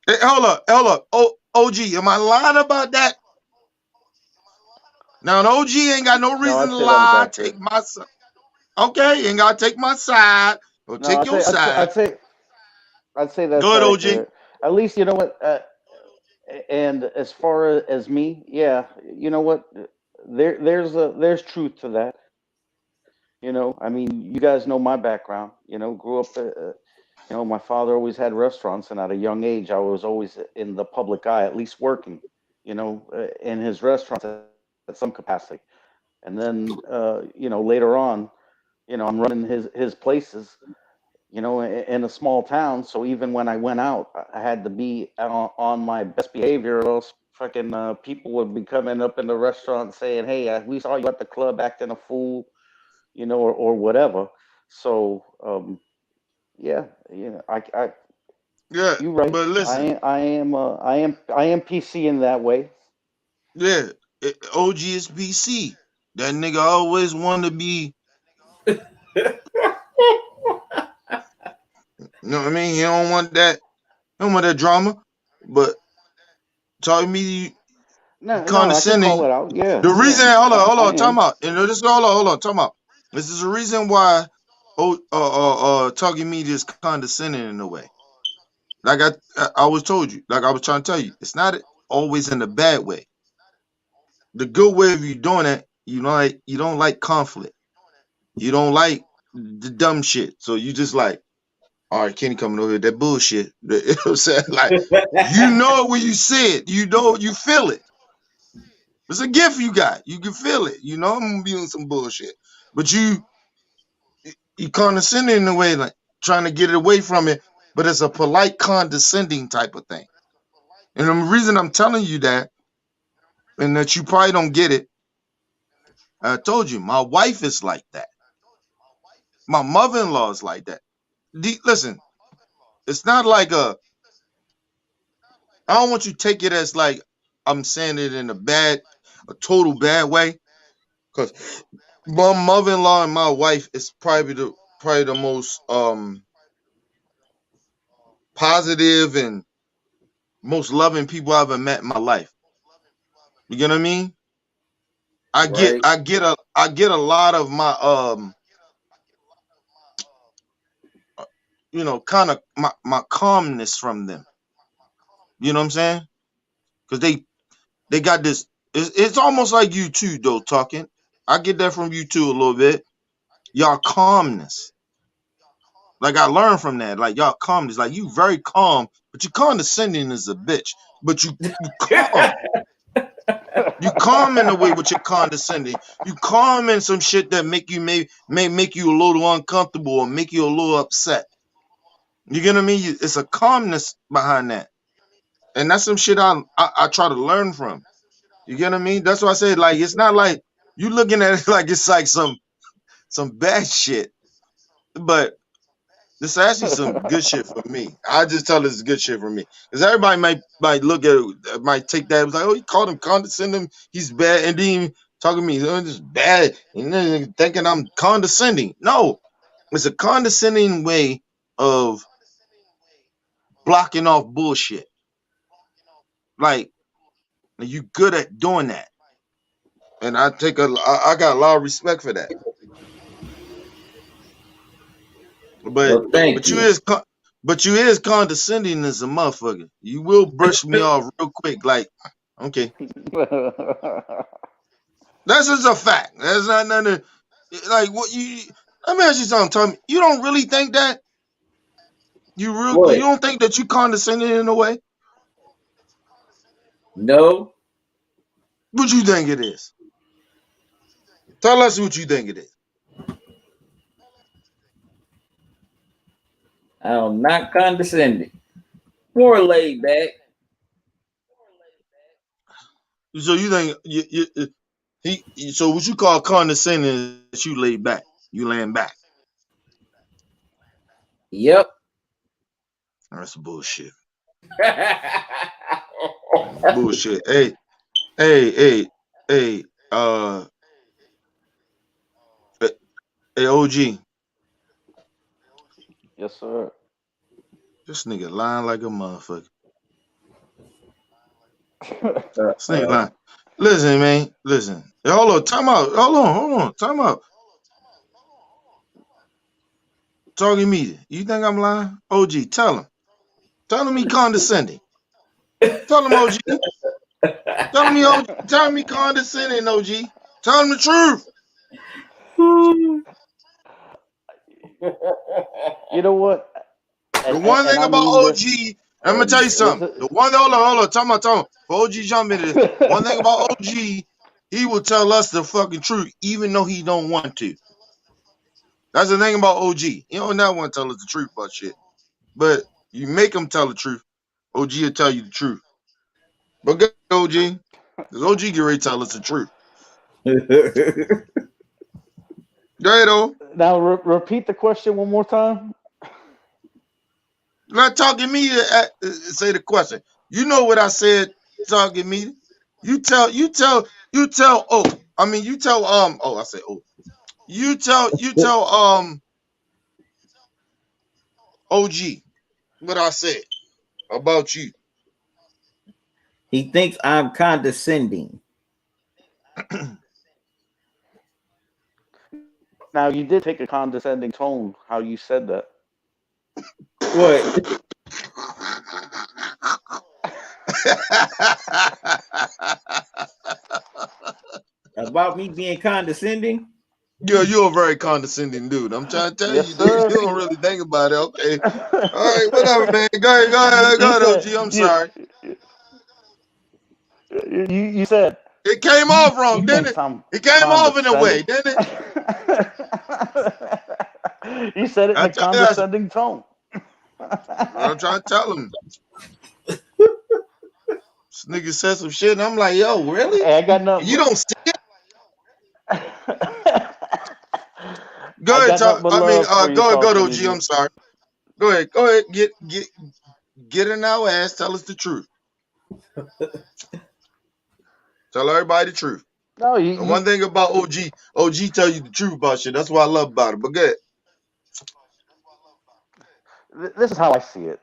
Speaker 3: Hey, hold up. OG, am I lying about that? Now, an OG ain't got no
Speaker 4: No,
Speaker 3: reason
Speaker 4: I'd
Speaker 3: to
Speaker 4: say that was
Speaker 3: lie.
Speaker 4: accurate.
Speaker 3: Okay, ain't gotta take my side or
Speaker 4: No,
Speaker 3: take your side.
Speaker 4: I'd say that's
Speaker 3: Go ahead, OG.
Speaker 4: accurate. At least you know what. And as far as me, yeah, you know what? There's truth to that. I mean, you guys know my background. Grew up. My father always had restaurants, and at a young age, I was always in the public eye, at least working. In his restaurants at some capacity. And then, later on, I'm running his places. In a small town. So even when I went out, I had to be on my best behavior, or else fucking people would be coming up in the restaurant saying, "Hey, we saw you at the club acting a fool," or whatever. So, yeah, I,
Speaker 3: Yeah,
Speaker 4: you right.
Speaker 3: but listen,
Speaker 4: I am PC in that way.
Speaker 3: yeah, OG is PC. That nigga always want to be, you know what I mean? He don't want that drama. But talking me
Speaker 4: No, I can call
Speaker 3: condescending.
Speaker 4: it out. Yeah,
Speaker 3: The
Speaker 4: yeah,
Speaker 3: reason,
Speaker 4: I
Speaker 3: hold on,
Speaker 4: am.
Speaker 3: time out. This hold on, time out. This is the reason why. talking media is condescending in a way. Like I was told you, like I was trying to tell you, it's not always in a bad way. The good way of you doing it, you don't like conflict. You don't like the dumb shit. So you just like, all right, Kenny coming over here, that bullshit. You know what I'm saying? Like, you know it when you see it. You know, you feel it. It's a gift you got. You can feel it. You know, I'm gonna be on some bullshit. But you condescending in a way, like trying to get it away from it, but it's a polite condescending type of thing. And the reason I'm telling you that, and that you probably don't get it, I told you, my wife is like that. My mother-in-law is like that. Listen, it's not like I don't want you to take it as like I'm saying it in a total bad way. Because my mother-in-law and my wife is probably the most positive and most loving people I've ever met in my life. You get what I mean? I get a lot of my kind of my calmness from them. You know what I'm saying? Because they got this. It's almost like you too, though. Talking, I get that from you too a little bit. Y'all calmness. Like I learned from that. Like y'all calmness. Like you very calm, but you condescending as a bitch. But you calm. You calm in a way with your condescending. You calm in some shit that may make you a little uncomfortable or make you a little upset. You get what I mean? It's a calmness behind that, and that's some shit I try to learn from. You get what I mean? That's why I say like it's not like you looking at it like it's like some bad shit, but this is actually some good shit for me. I just tell it's good shit for me because everybody might look at it, might take that. It was like, oh, you called him condescending. He's bad, and then talking to me, oh, this is bad, and then thinking I'm condescending. No, it's a condescending way of blocking off bullshit. Like you good at doing that, and I got a lot of respect for that. But
Speaker 1: Well, thank
Speaker 3: but you
Speaker 1: you.
Speaker 3: is condescending as a motherfucker. You will brush me off real quick. Like, okay, that's just a fact. That's not nothing. Like what you. Let me ask you something, Tommy. You don't really think that you
Speaker 1: What?
Speaker 3: don't think that you condescending in a way?
Speaker 1: No,
Speaker 3: What you think it is? Tell us what you think it is.
Speaker 1: I'm not condescending. More laid back.
Speaker 3: So you think so what you call condescending is you laid back. You laying back.
Speaker 1: Yep.
Speaker 3: That's bullshit. Bullshit. Hey, hey, uh, hey, OG.
Speaker 4: Yes, sir.
Speaker 3: This nigga lying like a motherfucker.
Speaker 1: uh,
Speaker 3: This nigga lying. Listen, man. Listen. Hey, hold on. Time out. Hold on. Time out. Talking media. You think I'm lying? OG, tell him. Tell him he condescending. Tell him, OG. Tell him he OG. Tell him he condescending, OG. Tell him the truth.
Speaker 4: You know what?
Speaker 3: The one thing
Speaker 4: I
Speaker 3: about
Speaker 4: mean this,
Speaker 3: OG, I'm gonna tell you
Speaker 4: with
Speaker 3: something. The one, hold on. Time out. For OG jump into this. One thing about OG, he will tell us the fucking truth, even though he don't want to. That's the thing about OG. He don't not want to tell us the truth about shit. But you make him tell the truth, OG will tell you the truth. But go OG. Because OG get ready to tell us the truth. Go ahead, O.
Speaker 4: now repeat the question one more time.
Speaker 3: Not talking me to say the question. You know what I said, talking me. You tell oh, I mean you tell I said oh. You tell OG what I said about you.
Speaker 1: He thinks I'm condescending.
Speaker 4: Now you did take a condescending tone how you said that.
Speaker 1: What? About me being condescending?
Speaker 3: You're a very condescending dude. I'm trying to tell
Speaker 4: Yes,
Speaker 3: you, dude. You
Speaker 4: sir.
Speaker 3: don't really think about it. Okay. All right, whatever, man. Go ahead, OG. I'm sorry.
Speaker 4: You said
Speaker 3: It came off
Speaker 4: he
Speaker 3: wrong, didn't
Speaker 4: thinks
Speaker 3: it?
Speaker 4: I'm
Speaker 3: It came off in a way,
Speaker 4: condescending.
Speaker 3: didn't it?
Speaker 4: You said it in
Speaker 3: I
Speaker 4: a
Speaker 3: tell you, that's
Speaker 4: condescending tone.
Speaker 3: what I'm trying to tell him. This nigga said some shit, and I'm like, yo, really?
Speaker 4: Hey, I got nothing.
Speaker 3: You don't see it? Go
Speaker 4: I
Speaker 3: ahead,
Speaker 4: got
Speaker 3: talk.
Speaker 4: nothing but
Speaker 3: I mean,
Speaker 4: love for you,
Speaker 3: go ahead,
Speaker 4: talking to
Speaker 3: OG.
Speaker 4: you.
Speaker 3: I'm sorry. Go ahead. Get in our ass. Tell us the truth. Tell everybody the truth.
Speaker 4: No,
Speaker 3: And one thing about OG tell you the truth about shit. That's what I love about it. But good.
Speaker 4: This is how I see it,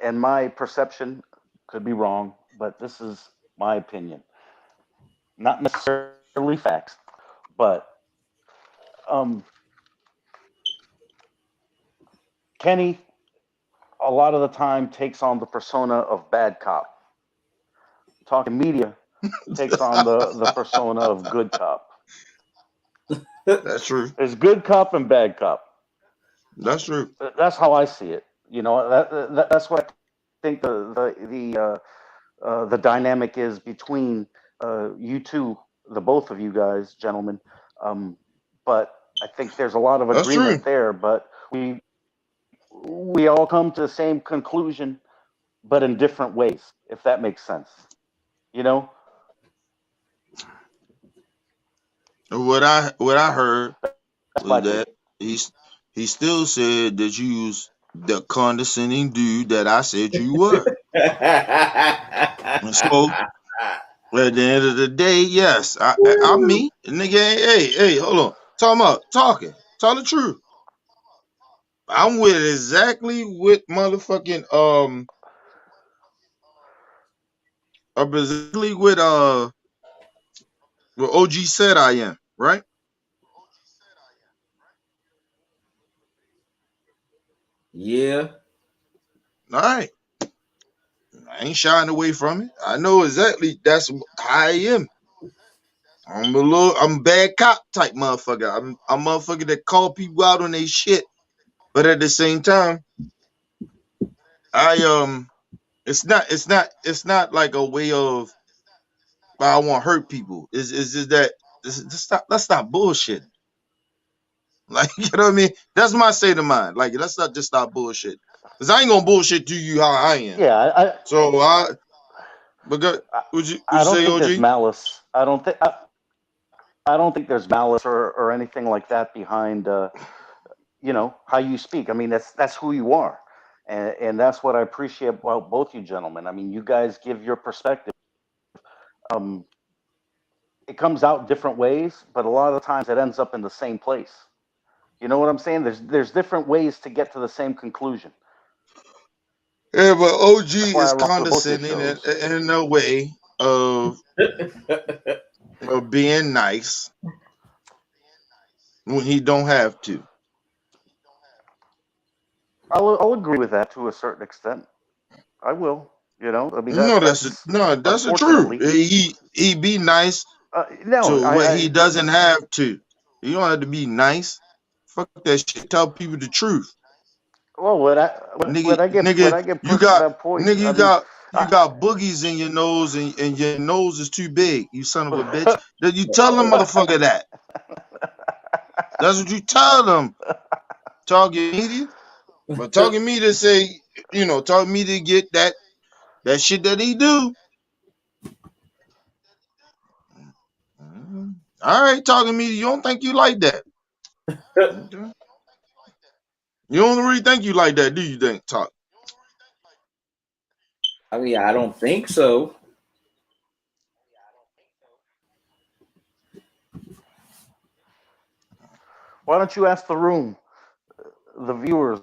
Speaker 4: and my perception could be wrong, but this is my opinion. Not necessarily facts, but Kenny, a lot of the time, takes on the persona of bad cop. Talking media takes on the persona of good cop.
Speaker 3: That's true.
Speaker 4: There's good cop and bad cop.
Speaker 3: That's true.
Speaker 4: That's how I see it. That's what I think the dynamic is between you two, the both of you guys, gentlemen. But I think there's a lot of
Speaker 3: That's
Speaker 4: agreement
Speaker 3: true.
Speaker 4: there. But we all come to the same conclusion, but in different ways. If that makes sense, you know.
Speaker 3: What I heard
Speaker 4: That's my
Speaker 3: was
Speaker 4: belief.
Speaker 3: that he still said that you was the condescending dude that I said you were. And so at the end of the day, yes, I'm me. Nigga, hey, hold on. Talking. Tell the truth. I'm with exactly what motherfucking exactly what OG said I am, right?
Speaker 1: Yeah.
Speaker 3: All right. I ain't shying away from it. I know exactly that's how I am. I'm a bad cop type motherfucker. I'm a motherfucker that call people out on their shit. But at the same time, it's not like a way of I want to hurt people. It's just that let's stop bullshit. Like, you know what I mean? That's my state of mind. Like, let's not just stop bullshit. Cause I ain't gonna bullshit to you how I am.
Speaker 4: Yeah,
Speaker 3: So but go, would you
Speaker 4: I don't
Speaker 3: say
Speaker 4: think there's
Speaker 3: OG?
Speaker 4: malice. I don't think there's malice or anything like that behind how you speak. I mean, that's who you are, and that's what I appreciate about both you gentlemen. I mean, you guys give your perspective. Um, it comes out different ways, but a lot of the times it ends up in the same place. You know what I'm saying? There's different ways to get to the same conclusion.
Speaker 3: Yeah, but OG
Speaker 4: That's why I
Speaker 3: is
Speaker 4: rock with both your
Speaker 3: condescending
Speaker 4: shows.
Speaker 3: in a way of being nice when he don't have to.
Speaker 4: I'll agree with that to a certain extent. I will. I mean
Speaker 3: No,
Speaker 4: that's
Speaker 3: that's the truth.
Speaker 4: unfortunately.
Speaker 3: He be nice
Speaker 4: No,
Speaker 3: to what he doesn't have to. You don't have to be nice. Fuck that shit. Tell people the truth.
Speaker 4: well, when
Speaker 3: Nigga,
Speaker 4: I get
Speaker 3: you
Speaker 4: pushed to
Speaker 3: got
Speaker 4: that point,
Speaker 3: nigga,
Speaker 4: I mean,
Speaker 3: you
Speaker 4: I,
Speaker 3: got boogies in your nose and your nose is too big, you son of a bitch. Then you tell them motherfucker that. That's what you tell them. Talking media. But talking me to say, talking me to get that shit that he do. All right, talking me, you don't think you like that. Okay. You don't really think you like that, do you think, Talk?
Speaker 1: I mean, I don't think so.
Speaker 4: why don't you ask the room, the viewers,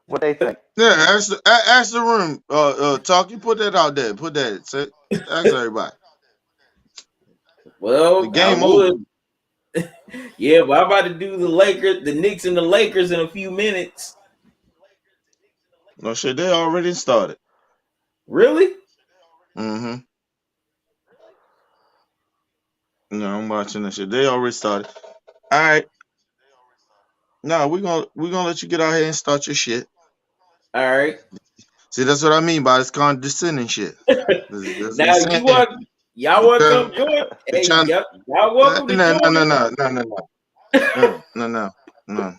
Speaker 4: what they think?
Speaker 3: Yeah, ask the room. Talk. You put that out there. Put that. Ask everybody. The
Speaker 1: Well, I
Speaker 3: game over.
Speaker 1: would. Yeah, but I'm about to do the Knicks and the Lakers in a few minutes.
Speaker 3: No shit, they already started.
Speaker 1: Really?
Speaker 3: Mm-hmm. No, I'm watching that shit. They already started. All right. No, we're gonna let you get out here and start your shit.
Speaker 1: All right.
Speaker 3: See, that's what I mean by this condescending shit. That's what I'm
Speaker 1: Now
Speaker 3: saying.
Speaker 1: y'all want to come join?
Speaker 3: You're
Speaker 1: Hey,
Speaker 3: trying.
Speaker 1: y'all
Speaker 3: No,
Speaker 1: welcome to
Speaker 3: no, no,
Speaker 1: join.
Speaker 3: no, no, no, no.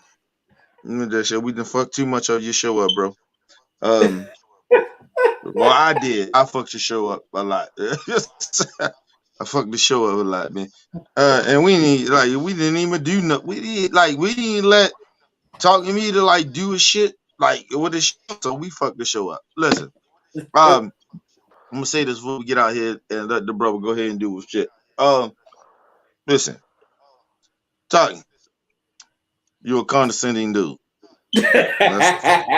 Speaker 3: That shit. We done fucked too much of your show up, bro. Well, I did. I fucked your show up a lot. I fucked the show up a lot, man. And we didn't even do nothing. We didn't let talking me to like do a shit like with the show. So we fucked the show up. Listen, I'm gonna say this before we get out here and let the brother go ahead and do his shit. Listen, talking. You're a condescending dude. That's a fact.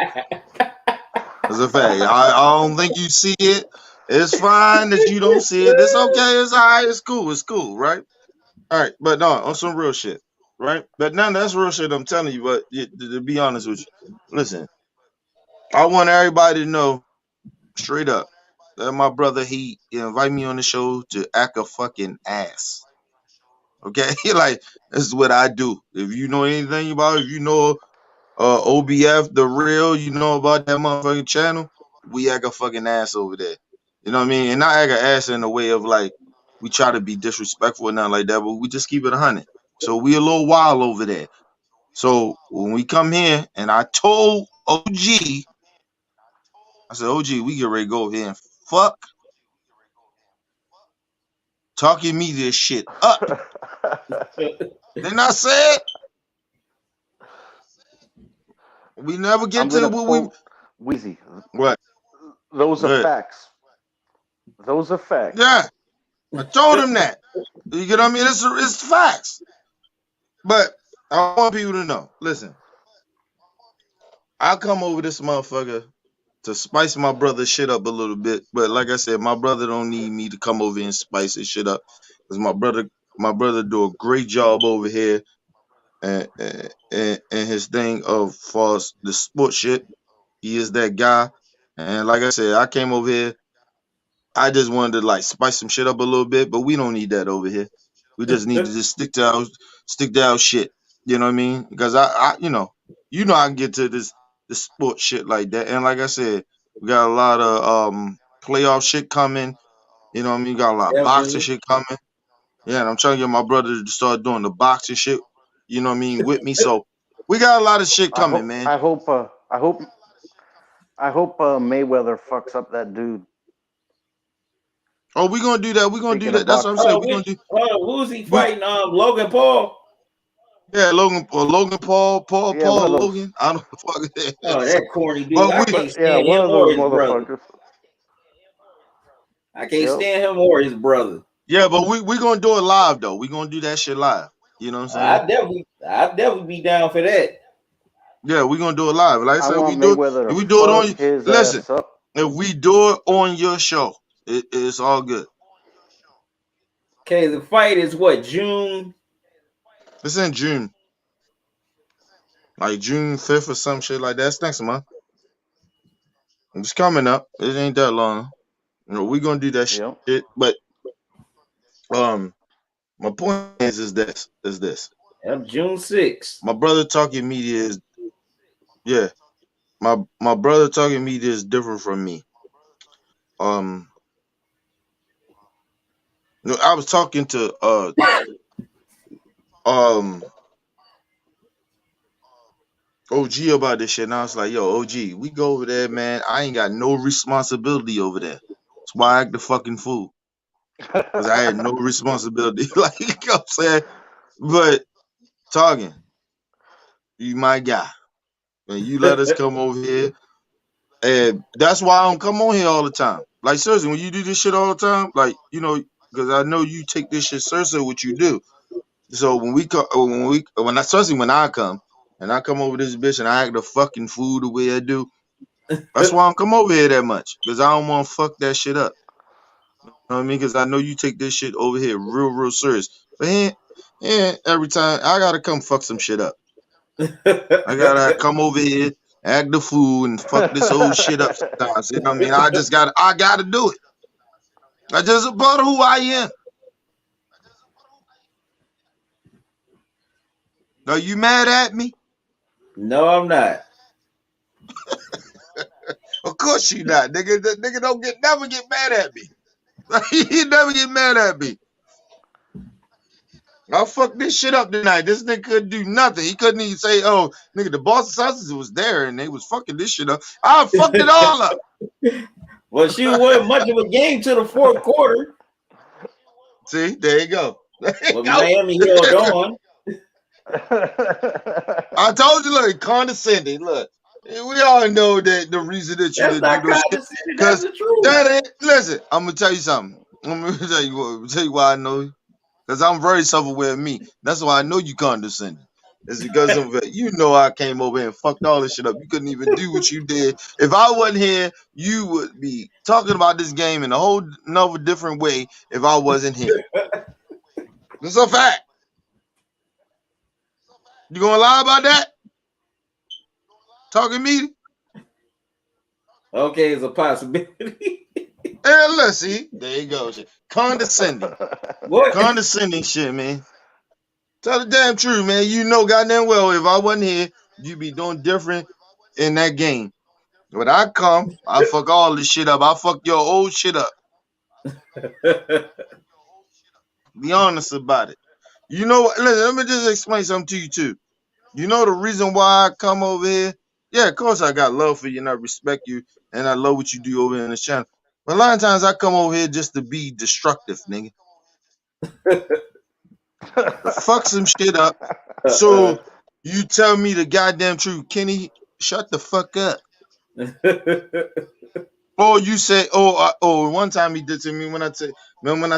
Speaker 3: That's a fact. I don't think you see it. It's fine that you don't see it. It's okay. It's all right. It's cool. It's cool, right? All right. But no, on some real shit, right? But none that's real shit I'm telling you. But to be honest with you, listen, I want everybody to know straight up that my brother, he invite me on the show to act a fucking ass. Okay? Like, this is what I do. If you know anything about it, if you know OBF, the real, you know about that motherfucking channel, we act a fucking ass over there. You know what I mean? And not act an ass in the way of like we try to be disrespectful or nothing like that, but we just keep it 100. So we a little wild over there. So when we come here, and I told OG, I said, OG, we get ready to go over here and fuck talking me this shit up. Then I said, we never get
Speaker 4: I'm
Speaker 3: to
Speaker 4: gonna
Speaker 3: what we
Speaker 4: quote Wheezy.
Speaker 3: what.
Speaker 4: Those are
Speaker 3: Good.
Speaker 4: facts. Those are facts.
Speaker 3: Yeah, I told him that. You get what I mean? It's facts. But I want people to know. Listen, I come over this motherfucker to spice my brother's shit up a little bit. But like I said, my brother don't need me to come over and spice his shit up. Because my brother do a great job over here and his thing of far as the sports shit. He is that guy. And like I said, I came over here. I just wanted to like spice some shit up a little bit, but we don't need that over here. We just need to just stick to our shit. You know what I mean? Because I I can get to this sports shit like that. And like I said, we got a lot of playoff shit coming. You know what I mean? Got a lot of boxing
Speaker 1: Definitely.
Speaker 3: shit coming. Yeah, and I'm trying to get my brother to start doing the boxing shit. You know what I mean with me. So we got a lot of shit
Speaker 4: I
Speaker 3: coming,
Speaker 4: hope.
Speaker 3: man.
Speaker 4: I hope. I hope Mayweather fucks up that dude.
Speaker 3: Oh, we gonna do that. We gonna do
Speaker 4: Speaking of
Speaker 3: that. That's what I'm
Speaker 4: boxing,
Speaker 3: saying. We gonna do.
Speaker 1: Who's he
Speaker 3: We
Speaker 1: fighting? Logan Paul.
Speaker 3: Yeah, Logan
Speaker 4: yeah, one of those.
Speaker 3: Logan. I don't know what the fuck it
Speaker 1: Oh,
Speaker 3: is.
Speaker 1: that corny dude.
Speaker 3: But
Speaker 1: I
Speaker 3: we,
Speaker 1: can't
Speaker 4: Yeah,
Speaker 1: stand
Speaker 4: one
Speaker 1: him
Speaker 4: of
Speaker 1: or
Speaker 4: those
Speaker 1: his brother.
Speaker 4: motherfuckers.
Speaker 1: I can't
Speaker 4: Yep.
Speaker 1: stand him or his brother.
Speaker 3: yeah, but we gonna do it live though. We gonna do that shit live. You know what I'm saying?
Speaker 1: I definitely be down for that.
Speaker 3: Yeah, we gonna do it live. Like I
Speaker 4: I
Speaker 3: said,
Speaker 4: want Mayweather to
Speaker 3: if we do it
Speaker 4: fuck
Speaker 3: on,
Speaker 4: his
Speaker 3: listen,
Speaker 4: ass up.
Speaker 3: if we do it on your show, it's all good.
Speaker 1: Okay, the fight is what, June?
Speaker 3: It's in June, like June 5th or some shit like that. It's next month. It's coming up. It ain't that long. We gonna do that
Speaker 4: Yep.
Speaker 3: shit. But um, my point is this.
Speaker 1: June 6th.
Speaker 3: My brother talking media is yeah. My brother talking media is different from me. Um, I was talking to um OG about this shit, and I was like, "Yo, OG, we go over there, man. I ain't got no responsibility over there. That's why I act the fucking fool, because I had no responsibility. Like, you know what I'm saying? But talking, you my guy, and you let us come over here, and that's why I don't come on here all the time. Like seriously, when you do this shit all the time, like because I know you take this shit seriously, what you do. So especially when I come and I come over this bitch and I act the fucking fool the way I do, that's why I don't come over here that much because I don't want to fuck that shit up. You know what I mean? Because I know you take this shit over here real, real serious. But Yeah, every time I gotta come fuck some shit up. I gotta come over here, act the fool, and fuck this old shit up sometimes. You know what I mean? I gotta do it. That's just a part of who I am. Are you mad at me?
Speaker 1: No, I'm not.
Speaker 3: Of course you not, nigga. The nigga don't never get mad at me. He never get mad at me. I'll fuck this shit up tonight. This nigga couldn't do nothing. He couldn't even say, "Oh, nigga, the Boston Celtics was there and they was fucking this shit up." I fucked it all up.
Speaker 1: Well, she wasn't much of a game to the fourth quarter.
Speaker 3: See, there you go.
Speaker 1: Well, Miami held on.
Speaker 3: I told you, look, condescending. Look, we all know that the reason that you didn't do those shit because that ain't. Listen, I'm gonna tell you something. I'm gonna tell you why I know you. Because I'm very self-aware of me. That's why I know you condescending. It's because of it. You know I came over here and fucked all this shit up. You couldn't even do what you did. If I wasn't here, you would be talking about this game in a whole another different way if I wasn't here. It's a fact. You gonna lie about that? Talking me?
Speaker 1: Okay, it's a possibility.
Speaker 3: And let's see. There you go. Condescending.
Speaker 1: What?
Speaker 3: Condescending shit, man. Tell the damn truth, man. You know goddamn well if I wasn't here, you'd be doing different in that game. When I come, I fuck all this shit up. I fuck your old shit up. Be honest about it. You know what? Listen, let me just explain something to you too. You know the reason why I come over here? Yeah, of course I got love for you and I respect you and I love what you do over here in this channel. But a lot of times I come over here just to be destructive, nigga. To fuck some shit up. So you tell me the goddamn truth. Kenny, shut the fuck up. Or you say, one time he did to me when I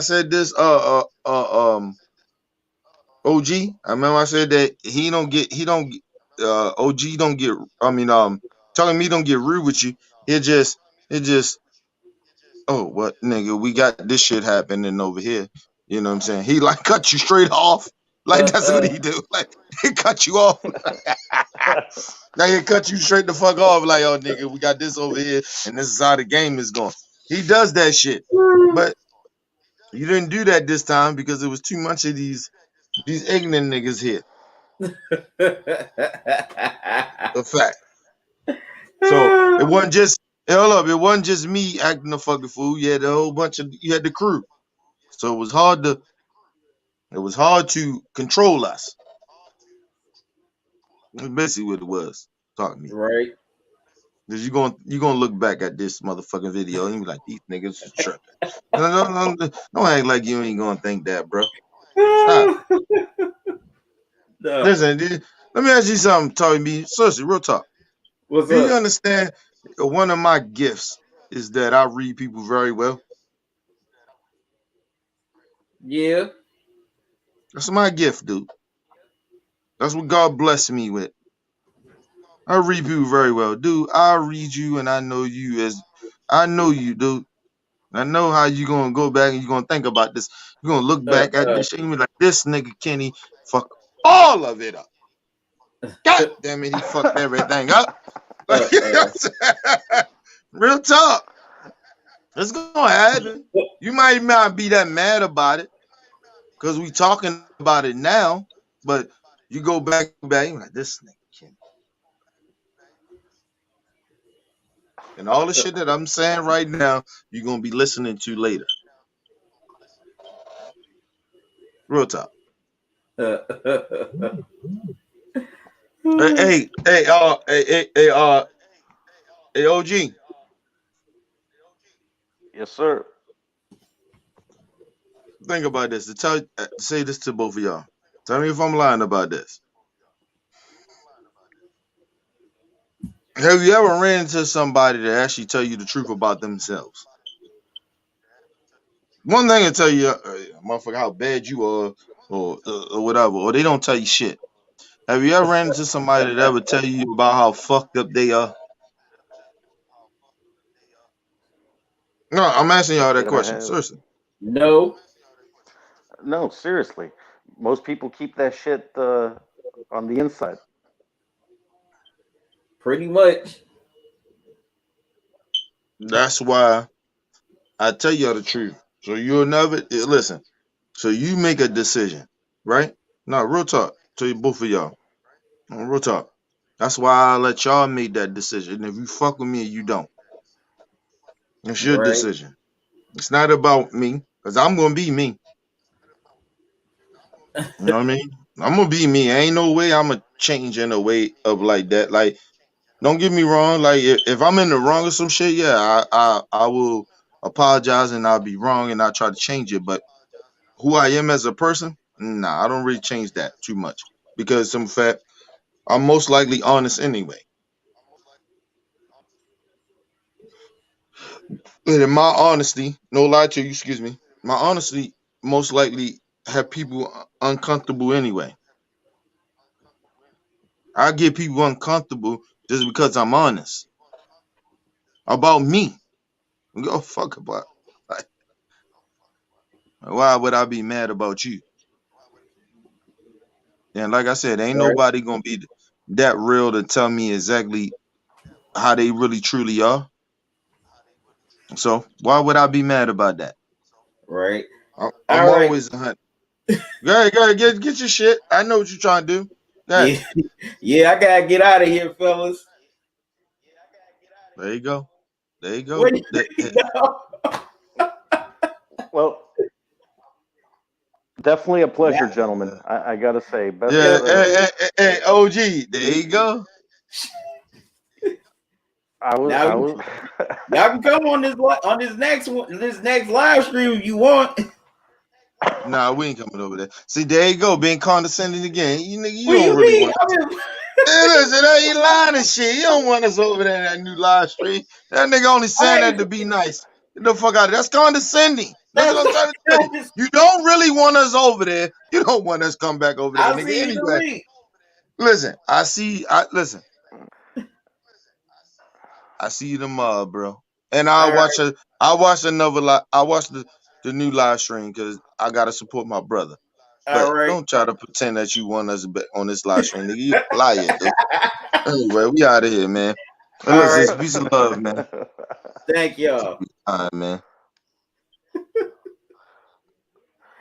Speaker 3: said this, OG. I remember I said that OG don't get. I mean, telling me don't get rude with you. It just, what nigga? We got this shit happening over here. You know what I'm saying? He like cut you straight off. Like that's what he do. Like he cut you off. Now he cut you straight the fuck off. Like, oh nigga, we got this over here, and this is how the game is going. He does that shit, but you didn't do that this time because it was too much of these ignorant niggas here. A fact. So it wasn't just it wasn't just me acting a fucking fool. You had a whole bunch of you had the crew. So it was hard to control us. That's basically what it was. Talk to me.
Speaker 1: Right.
Speaker 3: Because you're gonna look back at this motherfucking video and you be like, these niggas is tripping. Don't act like you ain't gonna think that, bro. Stop. No. Listen, dude, let me ask you something, Talking me. Seriously, real talk.
Speaker 1: What's
Speaker 3: Do
Speaker 1: up?
Speaker 3: you understand? One of my gifts is that I read people very well.
Speaker 1: Yeah.
Speaker 3: That's my gift, dude. That's what God blessed me with. I read people very well. Dude, I read you and I know you, dude. I know how you gonna go back and you're gonna think about this. You're gonna look back at this shit and be like, this nigga Kenny fuck all of it up. God damn it, he fucked everything up. Real talk. It's gonna happen. You might not be that mad about it because we talking about it now, but you go back, you're like, this nigga Kenny. And all the shit that I'm saying right now, you're gonna be listening to later. Real talk. Hey, OG.
Speaker 4: Yes, sir.
Speaker 3: Think about this. Say this to both of y'all. Tell me if I'm lying about this. Have you ever ran into somebody that actually tell you the truth about themselves? One thing I tell you, motherfucker, how bad you are, or whatever, or they don't tell you shit. Have you ever ran into somebody that ever tell you about how fucked up they are? No, I'm asking y'all that question. Seriously.
Speaker 1: No.
Speaker 4: No, seriously. Most people keep that shit on the inside.
Speaker 1: Pretty much.
Speaker 3: That's why I tell y'all the truth. So you'll never listen. So you make a decision, right? No, real talk. To you, both of y'all. Real talk. That's why I let y'all make that decision. If you fuck with me, you don't. It's your
Speaker 1: Right.
Speaker 3: decision. It's not about me, because I'm gonna be me. You know what I mean? I'm gonna be me. Ain't no way I'm gonna change in a way of like that. Like, don't get me wrong. Like, if I'm in the wrong or some shit, yeah, I will apologize and I'll be wrong and I'll try to change it. But who I am as a person, nah, I don't really change that too much because some fact I'm most likely honest anyway. And in my honesty, no lie to you, excuse me, my honesty most likely have people uncomfortable anyway. I get people uncomfortable just because I'm honest about me. Go fuck about. Like, why would I be mad about you? And like I said, ain't
Speaker 1: Right.
Speaker 3: nobody gonna be that real to tell me exactly how they really truly are. So why would I be mad about that?
Speaker 1: Right.
Speaker 3: I'm
Speaker 1: All right.
Speaker 3: always a hunt. Go ahead, get your shit. I know what you're trying to do. Go ahead.
Speaker 1: Yeah. Yeah, I gotta get out of here, fellas.
Speaker 3: There you go. There you go.
Speaker 1: Where do you go?
Speaker 4: Well, definitely a pleasure,
Speaker 1: Now,
Speaker 4: gentlemen. I gotta say, best.
Speaker 3: Yeah, hey, OG. There you go.
Speaker 4: I
Speaker 1: now
Speaker 4: was.
Speaker 1: y'all can come on this next one, this next live stream if you want.
Speaker 3: Nah, we ain't coming over there. See, there you go, being condescending again. You nigga, you
Speaker 1: What do
Speaker 3: don't
Speaker 1: you
Speaker 3: really
Speaker 1: mean?
Speaker 3: want
Speaker 1: I
Speaker 3: us.
Speaker 1: mean,
Speaker 3: Hey, listen, that ain't lying and shit. You don't want us over there in that new live stream. That nigga only saying
Speaker 1: I
Speaker 3: that to be nice. Get the fuck out of there. That's condescending. That's
Speaker 1: that's
Speaker 3: what I'm trying to tell you. You don't really want us over there. You don't want us come back over there,
Speaker 1: I'll
Speaker 3: nigga.
Speaker 1: see you in the
Speaker 3: Anyway,
Speaker 1: link.
Speaker 3: listen, listen. I see you tomorrow, bro. And
Speaker 1: All right.
Speaker 3: I watch another I watch the new live stream because I gotta support my brother.
Speaker 1: All
Speaker 3: But
Speaker 1: right.
Speaker 3: don't try to pretend that you want us on this live stream, nigga. You a liar, dude. Anyway, we out of here, man. And
Speaker 1: All
Speaker 3: listen,
Speaker 1: right.
Speaker 3: it's peace and love, man.
Speaker 1: Thank y'all.
Speaker 3: All right, man.